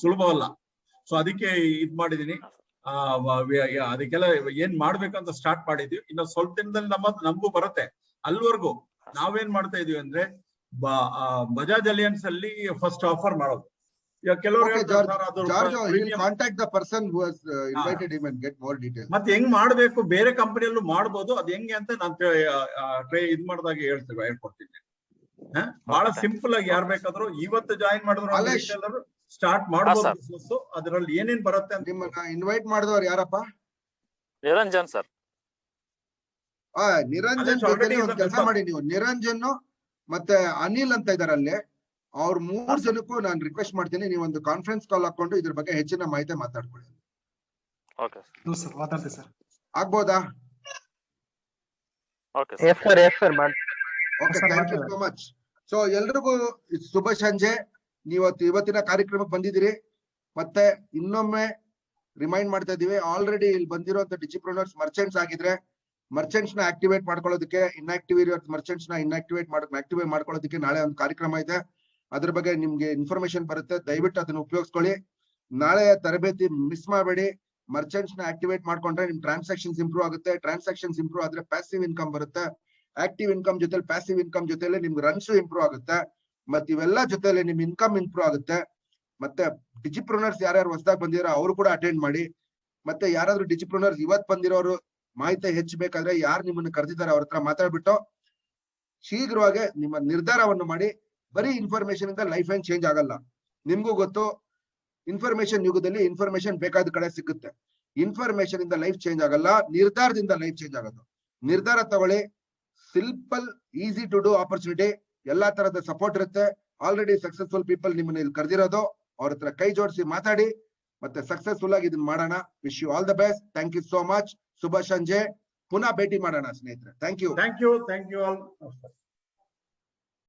ಸುಲಭವಲ್ಲ. ಸೊ ಅದಕ್ಕೆ ಇದ್ ಮಾಡಿದೀನಿ. ಅದಕ್ಕೆಲ್ಲ ಏನ್ ಮಾಡ್ಬೇಕಂತ ಸ್ಟಾರ್ಟ್ ಮಾಡಿದ್ವಿ. ಇನ್ನು ಸ್ವಲ್ಪ ದಿನದಲ್ಲಿ ನಮಗೂ ಬರುತ್ತೆ. ಅಲ್ವರೆಗೂ ನಾವೇನ್ ಮಾಡ್ತಾ ಇದೀವಿ ಅಂದ್ರೆ ಬಜಾಜ್ ಅಲಿಯನ್ಸ್ ಅಲ್ಲಿ ಫಸ್ಟ್ ಆಫರ್ ಮಾಡೋದು. ಈಗ ಮತ್ತೆ ಹೆಂಗ್ ಮಾಡ್ಬೇಕು, ಬೇರೆ ಕಂಪನಿಯಲ್ಲೂ ಮಾಡ್ಬೋದು. ಅದ್ ಹೆಂಗೆ ಅಂತ ನಾನು ಇದ್ ಮಾಡಿದಾಗ ಹೇಳ್ಕೊಡ್ತೀನಿ. ಬಹಳ ಸಿಂಪಲ್ ಆಗಿ ಯಾರು ಬೇಕಾದ್ರು ಇವತ್ತು ಜಾಯಿನ್ ಮಾಡಿದ್ರು ಸ್ಟಾರ್ಟ್ ಮಾಡಬಹುದು. ಅದರಲ್ಲಿ ಏನೇನ್ ಬರುತ್ತೆ ಅಂತ. ನಿಮ್ಮನ್ನ ಇನ್ವೈಟ್ ಮಾಡಿದವ್ರು ಯಾರಪ್ಪ? ನಿರಂಜನ್ ಸರ್. ನಿರಂಜನ್ ಜೊತೆ ಒಂದು ಕೆಲಸ ಮಾಡಿ ನೀವು. ನಿರಂಜನ್ ಮತ್ತೆ ಅನಿಲ್ ಅಂತ ಇದಾರೆ ಅಲ್ಲಿ. ಅವ್ರ 3 ಜನಕ್ಕೂ ನಾನು ರಿಕ್ವೆಸ್ಟ್ ಮಾಡ್ತೀನಿ, ನೀವು ಒಂದು ಕಾನ್ಫರೆನ್ಸ್ ಕಾಲ್ ಹಾಕೊಂಡು ಇದ್ರ ಬಗ್ಗೆ ಹೆಚ್ಚಿನ ಮಾಹಿತಿ ಮಾತಾಡ್ಕೊಳ್ಳಿ. ಆಗ್ಬೋದಾ? Okay, thank you so much. So ಎಲ್ರಿಗೂ ಶುಭ ಸಂಜೆ. ಇವತ್ತಿನ ಕಾರ್ಯಕ್ರಮಕ್ಕೆ ಬಂದಿದ್ದೀರಿ. ಮತ್ತೆ ಇನ್ನೊಮ್ಮೆ ರಿಮೈಂಡ್ ಮಾಡ್ತಾ ಇದೀವಿ, ಆಲ್ರೆಡಿ ಇಲ್ಲಿ ಬಂದಿರುವಂತ ಡಿಜಿಪ್ರೂನರ್ಸ್ ಮರ್ಚೆಂಟ್ಸ್ ಆಗಿದ್ರೆ ಮರ್ಚೆಂಟ್ಸ್ ನ ಆಕ್ಟಿವೇಟ್ ಮಾಡ್ಕೊಳ್ಳೋದಕ್ಕೆ, ಇನ್ಆಕ್ಟಿವ್ ಇರೋ ಮರ್ಚೆಂಟ್ಸ್ ನ ಆಕ್ಟಿವೇಟ್ ಮಾಡ್ಕೊಳ್ಳೋದಕ್ಕೆ ನಾಳೆ ಒಂದು ಕಾರ್ಯಕ್ರಮ ಇದೆ. ಅದ್ರ ಬಗ್ಗೆ ನಿಮ್ಗೆ ಇನ್ಫಾರ್ಮೇಶನ್ ಬರುತ್ತೆ. ದಯವಿಟ್ಟು ಅದನ್ನ ಉಪಯೋಗಿಸ್ಕೊಳ್ಳಿ. ನಾಳೆ ತರಬೇತಿ ಮಿಸ್ ಮಾಡಬೇಡಿ. ಮರ್ಚೆಂಟ್ಸ್ ನ ಆಕ್ಟಿವೇಟ್ ಮಾಡ್ಕೊಂಡ್ರೆ ನಿಮ್ ಟ್ರಾನ್ಸಾಕ್ಷನ್ಸ್ ಇಂಪ್ರೂವ್ ಆಗುತ್ತೆ. ಟ್ರಾನ್ಸಾಕ್ಷನ್ಸ್ ಇಂಪ್ರೂವ್ ಆದ್ರೆ ಪ್ಯಾಸಿವ್ ಇನ್ಕಮ್ ಬರುತ್ತೆ. ಆಕ್ಟಿವ್ ಇನ್ಕಮ್ ಜೊತೆ ಪ್ಯಾಸಿವ್ ಇನ್ಕಮ್ ಜೊತೆಲಿ ನಿಮ್ಗೆ ರನ್ಸ್ ಇಂಪ್ರೂವ್ ಆಗುತ್ತೆ. ಮತ್ತೆ ಇವೆಲ್ಲ ಜೊತೆಲಿ ನಿಮ್ ಇನ್ಕಮ್ ಇಂಪ್ರೂವ್ ಆಗುತ್ತೆ. ಮತ್ತೆ ಡಿಜಿಪ್ರೂನರ್ಸ್ ಯಾರ್ಯಾರು ಹೊಸದಾಗಿ ಬಂದಿರೋ ಅವರು ಕೂಡ ಅಟೆಂಡ್ ಮಾಡಿ. ಮತ್ತೆ ಯಾರಾದ್ರೂ ಡಿಜಿಪ್ರೂನರ್ಸ್ ಇವತ್ ಬಂದಿರೋರು ಮಾಹಿತಿ ಹೆಚ್ಚಬೇಕಾದ್ರೆ ಯಾರು ನಿಮ್ಮನ್ನ ಕರೆದಿದ್ದಾರೆ ಅವ್ರ ಹತ್ರ ಮಾತಾಡ್ಬಿಟ್ಟು ಶೀಘ್ರವಾಗಿ ನಿಮ್ಮ ನಿರ್ಧಾರವನ್ನು ಮಾಡಿ. ಬರೀ ಇನ್ಫಾರ್ಮೇಶನ್ ಇಂದ ಲೈಫ್ ಏನ್ ಚೇಂಜ್ ಆಗಲ್ಲ. ನಿಮ್ಗೂ ಗೊತ್ತು, ಇನ್ಫಾರ್ಮೇಶನ್ ಯುಗದಲ್ಲಿ ಇನ್ಫಾರ್ಮೇಶನ್ ಬೇಕಾದ ಕಡೆ ಸಿಗುತ್ತೆ. ಇನ್ಫಾರ್ಮೇಶನ್ ಇಂದ ಲೈಫ್ ಚೇಂಜ್ ಆಗಲ್ಲ, ನಿರ್ಧಾರದಿಂದ ಲೈಫ್ ಚೇಂಜ್ ಆಗೋದು. ನಿರ್ಧಾರ ತಗೊಳ್ಳಿ. Simple, easy to do opportunity. ಎಲ್ಲಾ ತರದ ಸಪೋರ್ಟ್ ಇರುತ್ತೆ. ಆಲ್ರೆಡಿ ಸಕ್ಸಸ್ಫುಲ್ ಪೀಪಲ್ ನಿಮ್ಮನ್ನ ಇಲ್ಲಿ ಕರೆದಿರೋದು. ಅವ್ರ ಹತ್ರ ಕೈ ಜೋಡಿಸಿ ಮಾತಾಡಿ ಮತ್ತೆ ಸಕ್ಸಸ್ಫುಲ್ ಆಗಿ ಇದನ್ನ ಮಾಡೋಣ. Wish you all the best. Thank you so much. ಶುಭ ಸಂಜೆ. ಪುನಃ ಭೇಟಿ ಮಾಡೋಣ ಸ್ನೇಹಿತರೆ. Thank you all.